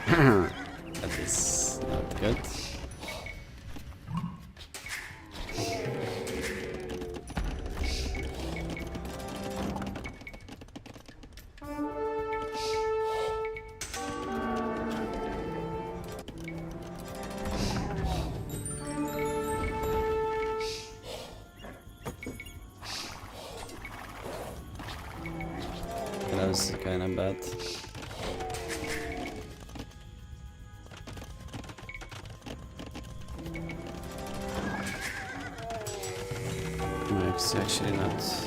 That is not good. That was kind of bad. No, it's actually not.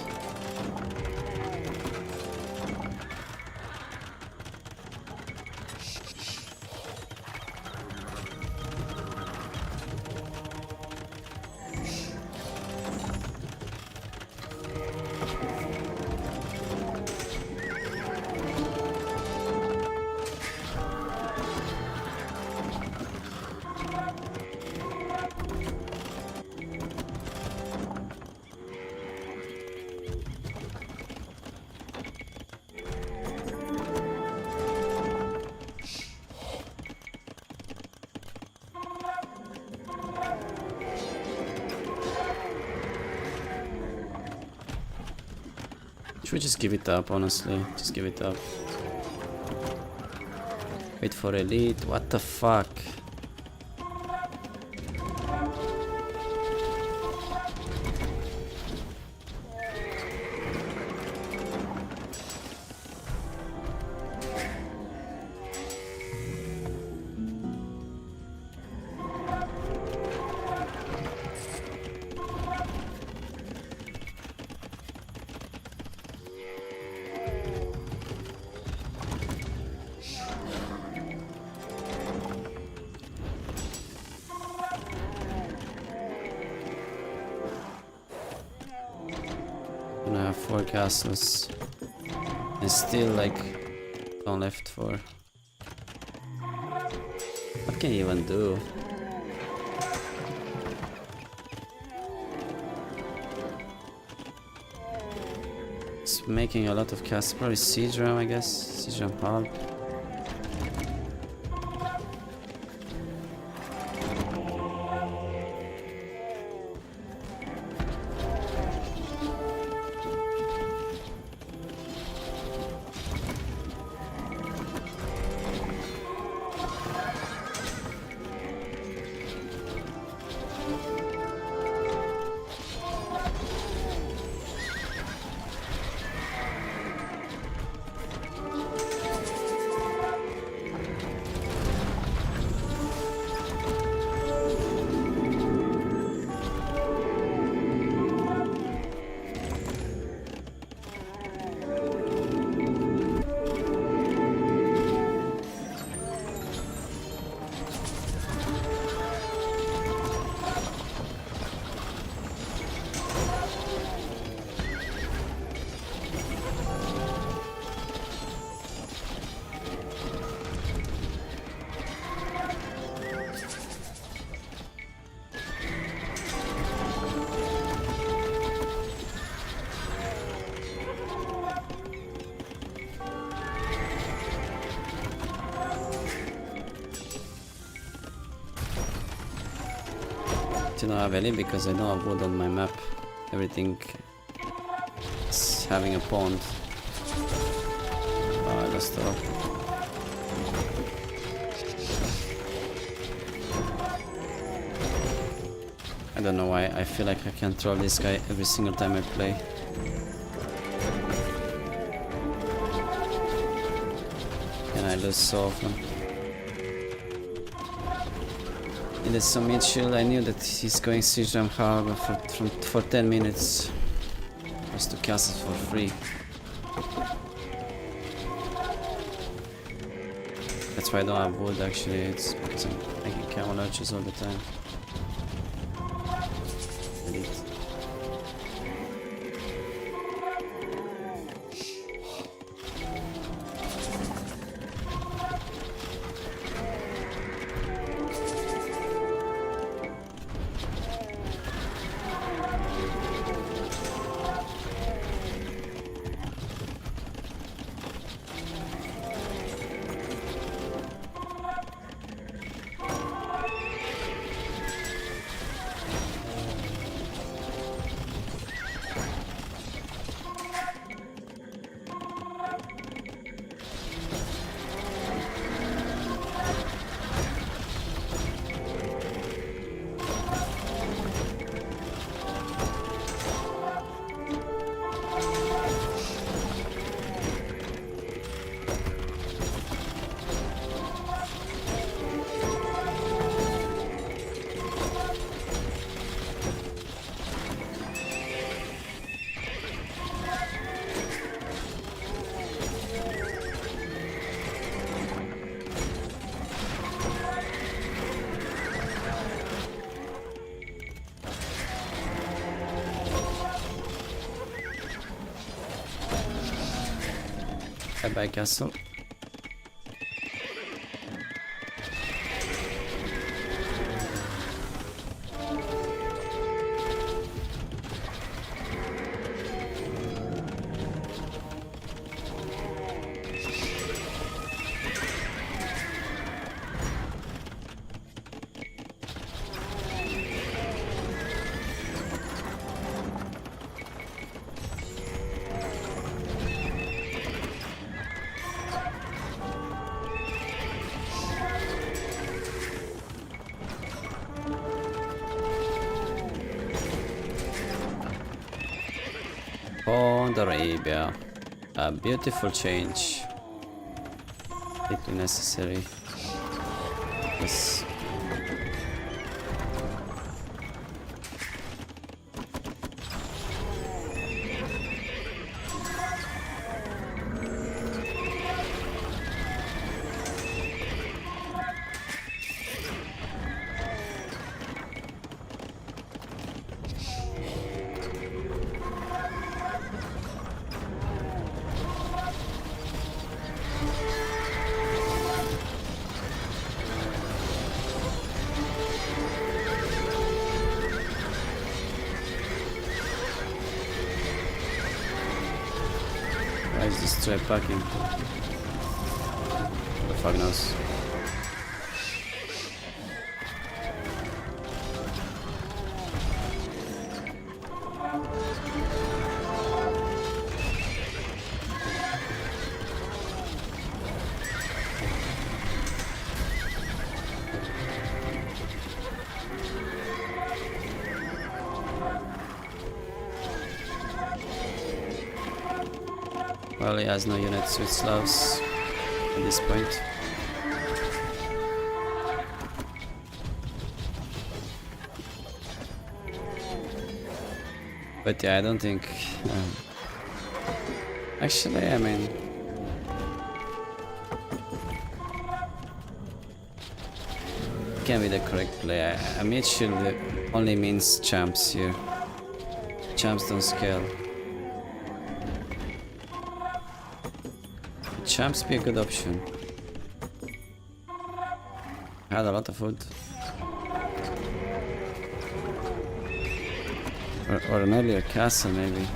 Should we just give it up, honestly? Just give it up. Wait for elite. What the fuck? And I have 4 castles. And still like on left 4. What can you even do? It's making a lot of castles. Probably Siege Ram, I guess. Siege Ram Pulp. to know Aveli because I don't have wood on my map. Everything is having a pond. Oh, I lost the rock. I don't know why, I feel like I can troll this guy every single time I play. And I lose so often. In the summit shield, I knew that he's going Siege Ram Harbor for 10 minutes. Just to cast it for free. That's why I don't have wood actually, it's because I'm making camel archers all the time. Delete. Bye-bye, castle. Pond Arabia. A beautiful change. Completely necessary. Yes. Why is this trap packing? The fuck knows. Well, he has no units with Slavs at this point. But yeah, I don't think... actually, I mean... it can be the correct play. A mid shield only means champs here. Champs don't scale. Champs be a good option. I had a lot of food. Or an earlier castle maybe.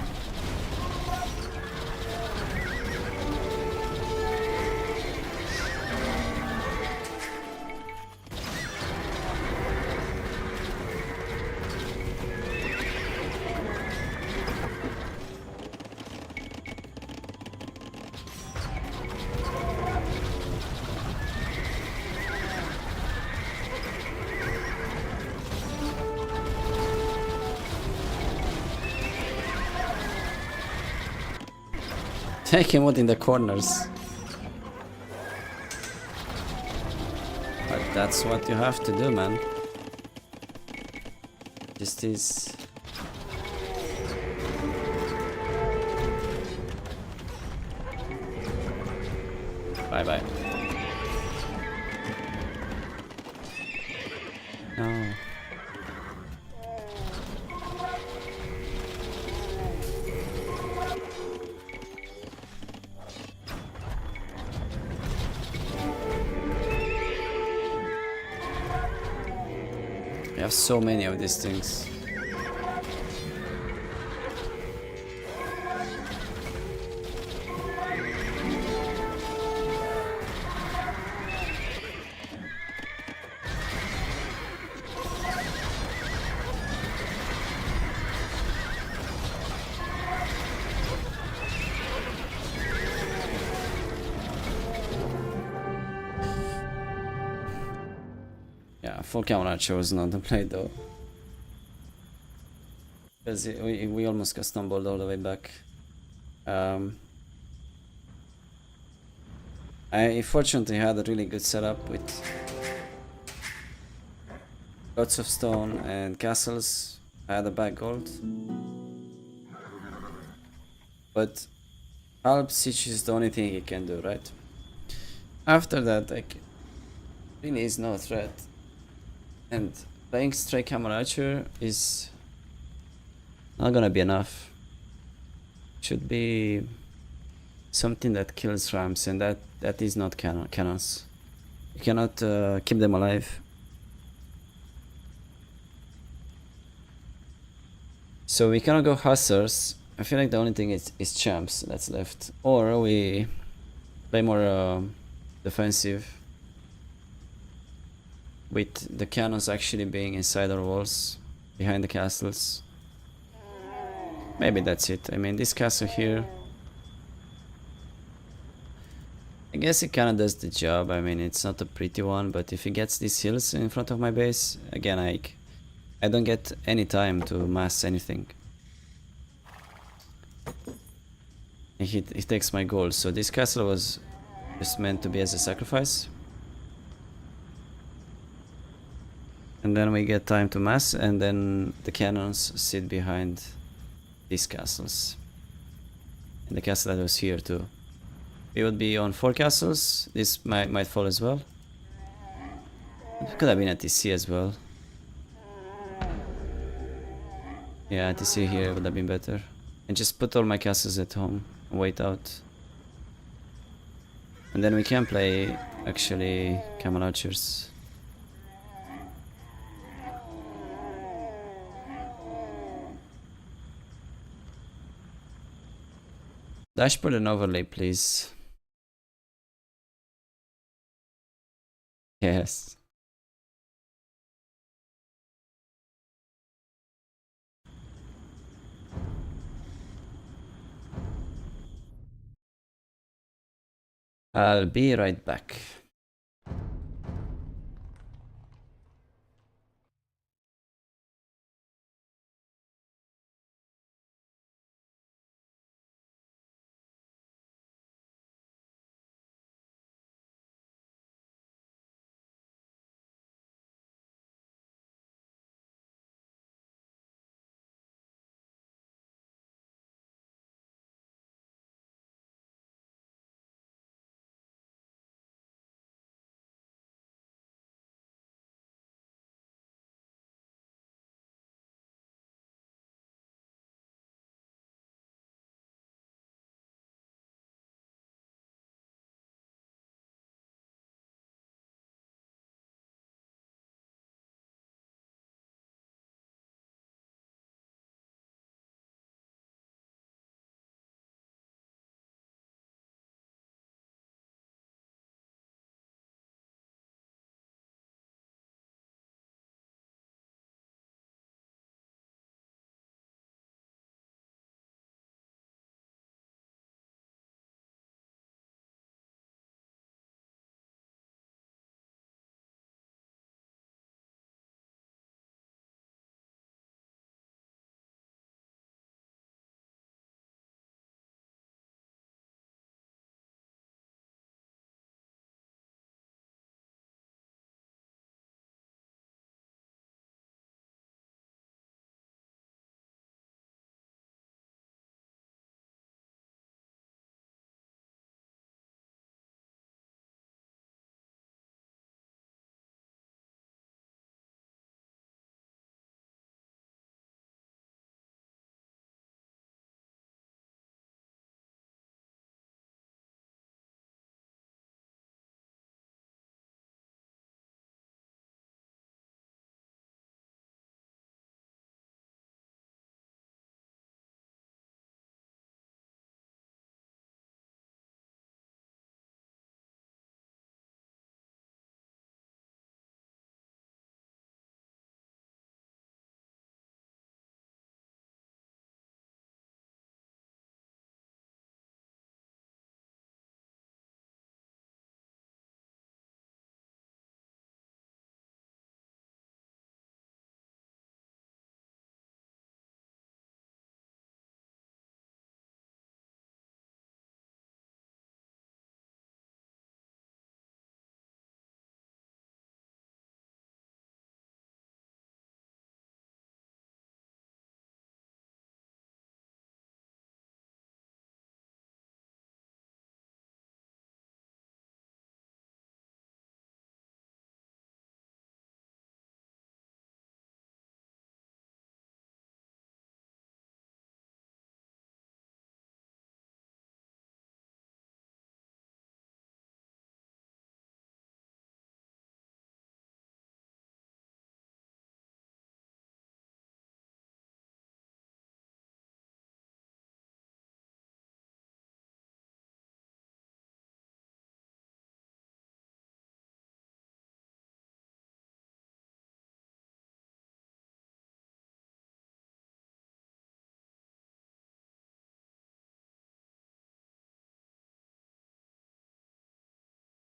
Take him out in the corners. But that's what you have to do, man. Just is. Bye bye. No. We have so many of these things. Yeah, full camera chose not to play though. Because we almost got stumbled all the way back. I fortunately had a really good setup with lots of stone and castles. I had a bag gold. But Alp Siege is the only thing he can do, right? After that, like, really is no threat. And playing straight camera archer is not gonna be enough. Should be something that kills rams, and that is not cannons. You cannot keep them alive. So we cannot go hussars. I feel like the only thing is champs that's left, or we play more defensive with the cannons actually being inside our walls, behind the castles. Maybe that's it. I mean, this castle here, I guess it kind of does the job. I mean, it's not a pretty one, but if he gets these hills in front of my base, again, I don't get any time to mass anything. He takes my gold, so this castle was just meant to be as a sacrifice. And then we get time to mass, and then the cannons sit behind these castles. And the castle that was here too. We would be on 4 castles. This might fall as well. It could have been at TC as well. Yeah, TC here would have been better. And just put all my castles at home and wait out. And then we can play actually camel archers. Dashboard and overlay, please. Yes. I'll be right back.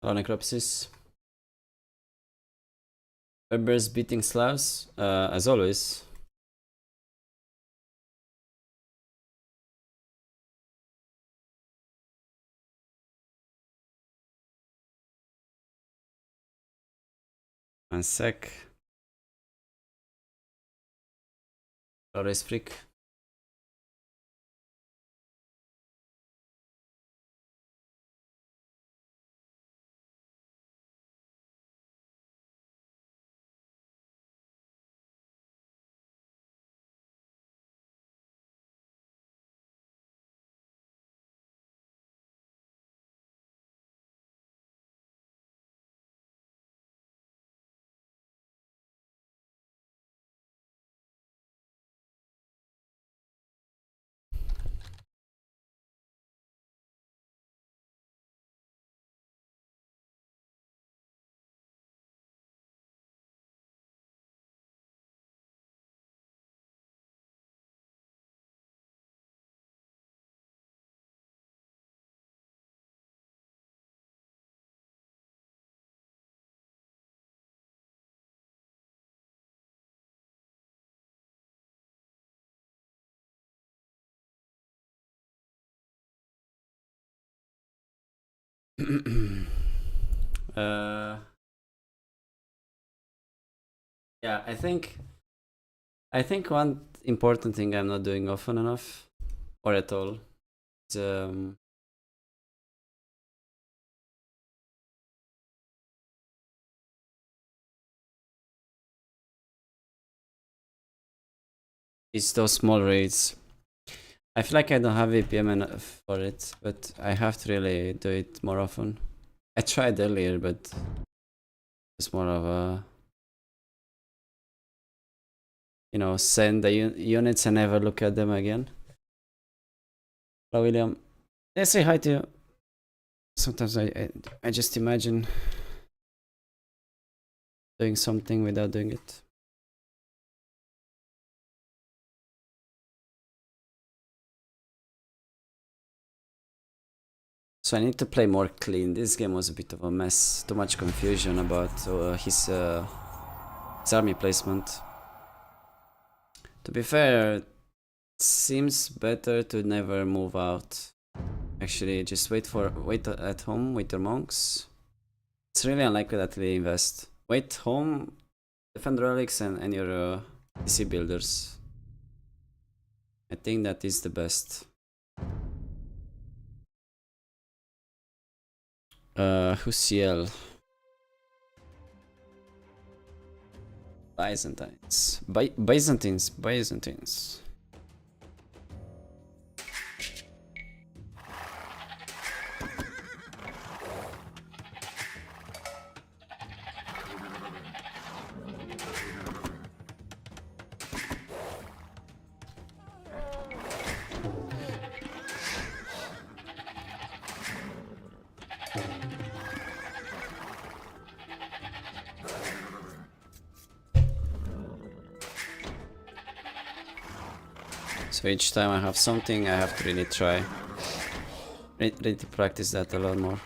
Hello, Necropsis. Berbers beating Slavs, as always. One sec. Flores freak. Yeah, I think one important thing I'm not doing often enough, or at all, is those small raids. I feel like I don't have APM enough for it, but I have to really do it more often. I tried earlier, but it's more of a, you know, send the units and never look at them again. Hello, William. Let's say hi to you. Sometimes I just imagine doing something without doing it. So I need to play more clean. This game was a bit of a mess. Too much confusion about his army placement. To be fair, it seems better to never move out. Actually, just wait at home with your monks. It's really unlikely that they invest. Wait home, defend relics and your DC builders. I think that is the best. Husiel. Byzantines. Byzantines. So each time I have something, I have to really try. Really to practice that a lot more.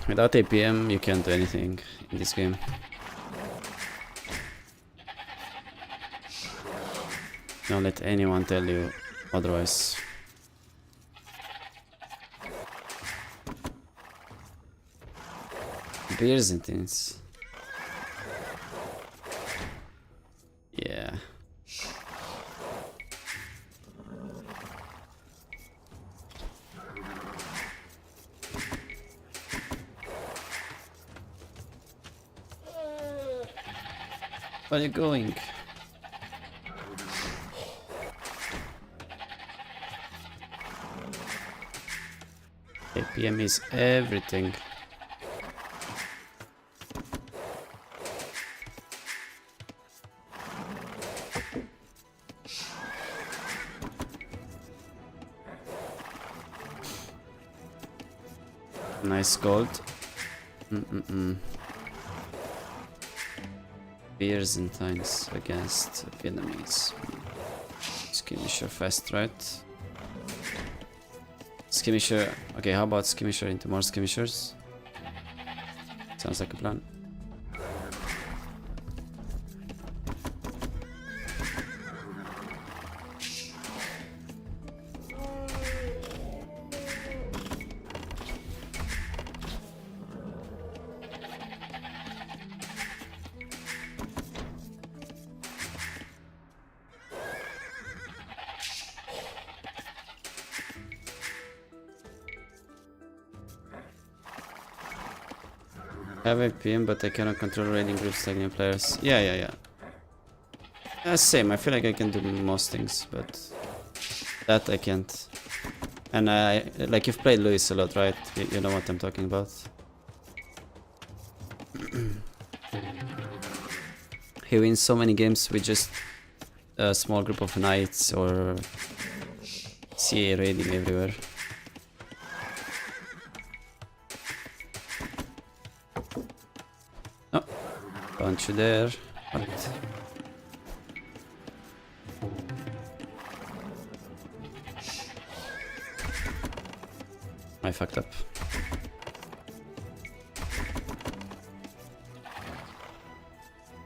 Without APM, you can't do anything in this game. Don't let anyone tell you otherwise. Byzantines. Yeah. Where are you going? APM is everything. Nice gold. Byzantines against Vietnamese. Skirmisher fast, right? Skirmisher. Okay, how about skirmisher into more skirmishers? Sounds like a plan. I have a PM, but I cannot control raiding groups like new players. Yeah. Same, I feel like I can do most things, but that I can't. And like you've played Lewis a lot, right? You know what I'm talking about. He wins so many games with just a small group of knights or CA raiding everywhere. Oh, don't you dare. What? I fucked up.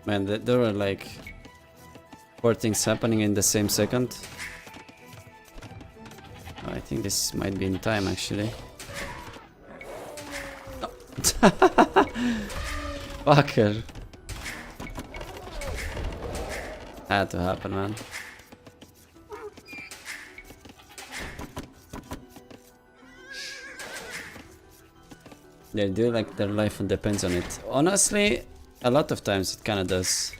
Man, there were like 4 things happening in the same second. I think this might be in time actually. No. Fucker. Had to happen, man. They do like their life depends on it. Honestly, a lot of times it kinda does.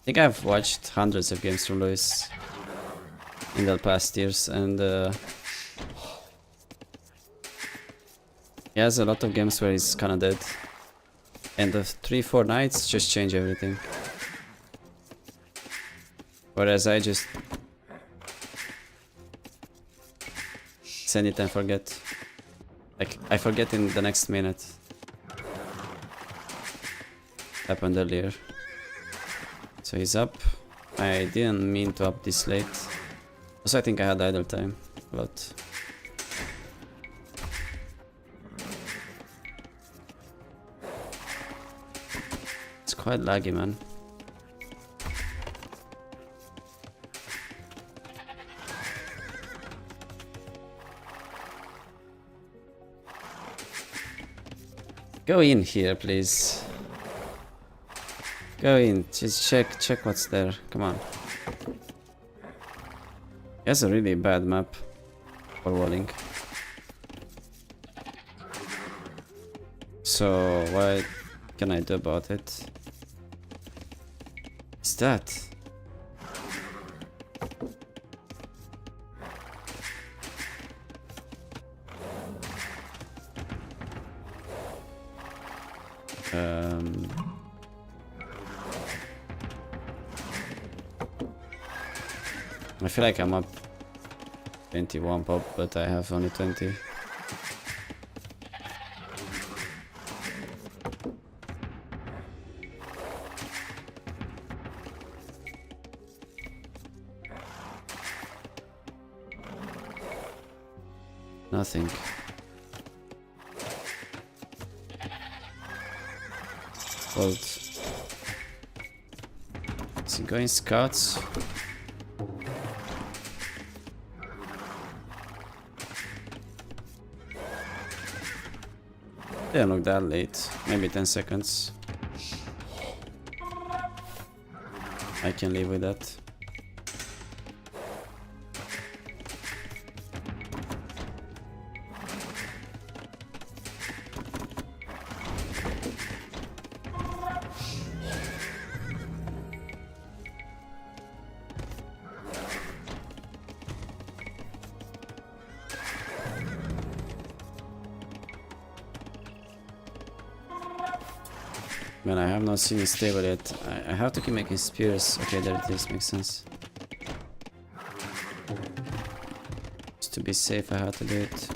I think I've watched hundreds of games from Lewis in the past years, and he has a lot of games where he's kinda dead. And the 3-4 nights just change everything. Whereas I just send it and forget. Like, I forget in the next minute. Happened earlier. So he's up. I didn't mean to up this late. Also, I think I had idle time. But it's quite laggy, man. Go in here, please. Go in, just check what's there. Come on. He has a really bad map for walling. So what can I do about it? What's that? I feel like I'm up 21 pop, but I have only 20. Nothing. Hold. Is he going scouts? Didn't look that late. Maybe 10 seconds. I can live with that. Man, I have not seen it stable yet. I have to keep making spears. Okay, there it is. Makes sense. Just to be safe, I had to do it.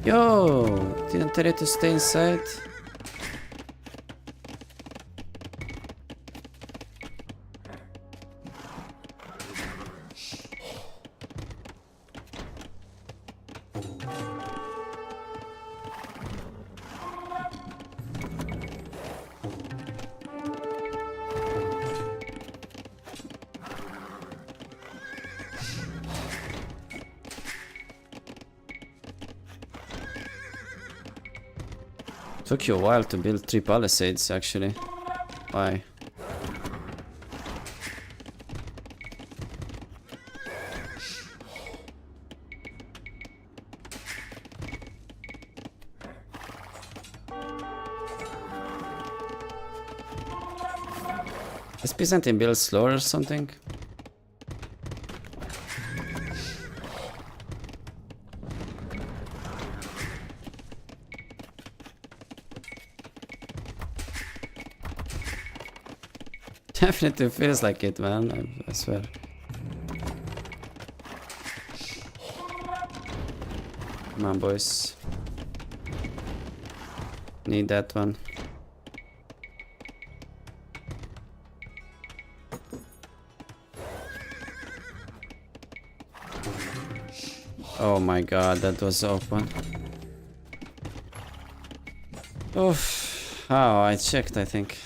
Yo! Didn't tell you to stay inside. Took you a while to build 3 palisades, actually. Why? Is Byzantine build slower or something? Definitely feels like it, man. I swear. Come on, boys. Need that one. Oh my god, that was open. Oof. Oh, I checked, I think.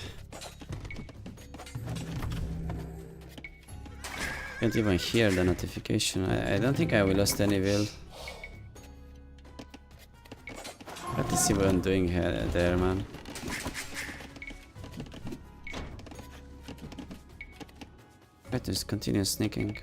Can't even hear the notification. I don't think I will lost any will. Let's see what I'm doing here, there, man. Try to just continue sneaking.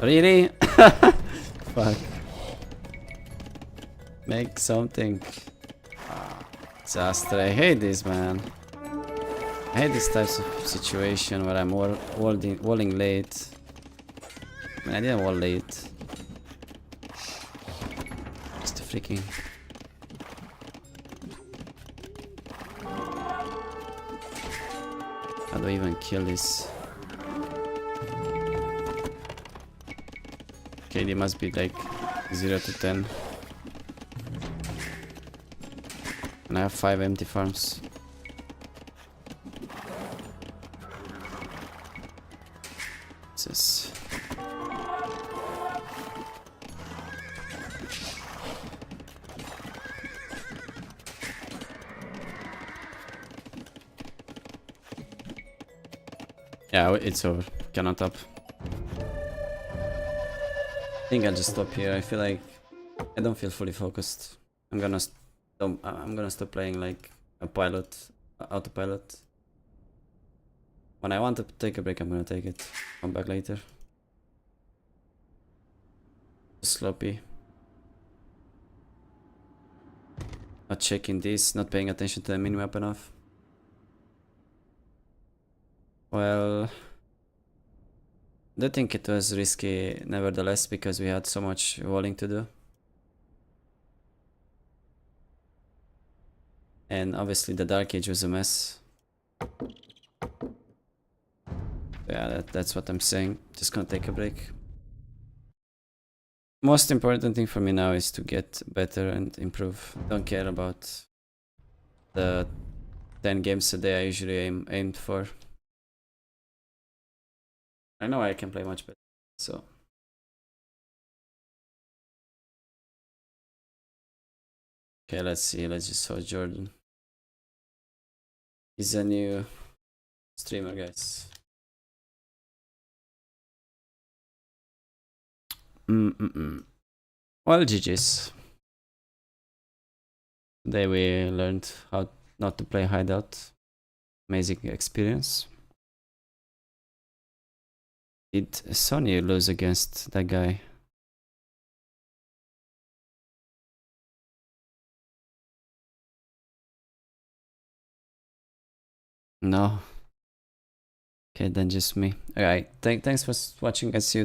Really? Fuck. Make something. Disaster. I hate this, man. I hate this types of situation where I'm walling late. I mean, I didn't wall late. Just a freaking... How do I even kill this? KD must be like 0 to 10. And I have 5 empty farms. What's this? Yeah, it's over. Cannot up. I think I'll just stop here. I feel like I don't feel fully focused. I'm gonna stop playing like a pilot, autopilot. When I want to take a break, I'm gonna take it. Come back later. Sloppy. Not checking this, not paying attention to the minimap enough. Well, I don't think it was risky nevertheless because we had so much walling to do. And obviously the Dark Age was a mess. Yeah, that's what I'm saying. Just gonna take a break. Most important thing for me now is to get better and improve. Don't care about the 10 games a day I usually aimed for. I know I can play much better, so. Okay, let's see. Let's just saw Jordan. He's a new streamer, guys. Well, GG's. Today we learned how not to play hideout. Amazing experience. Did Sonny lose against that guy? No. Okay, then just me. Alright, thanks for watching, guys. See you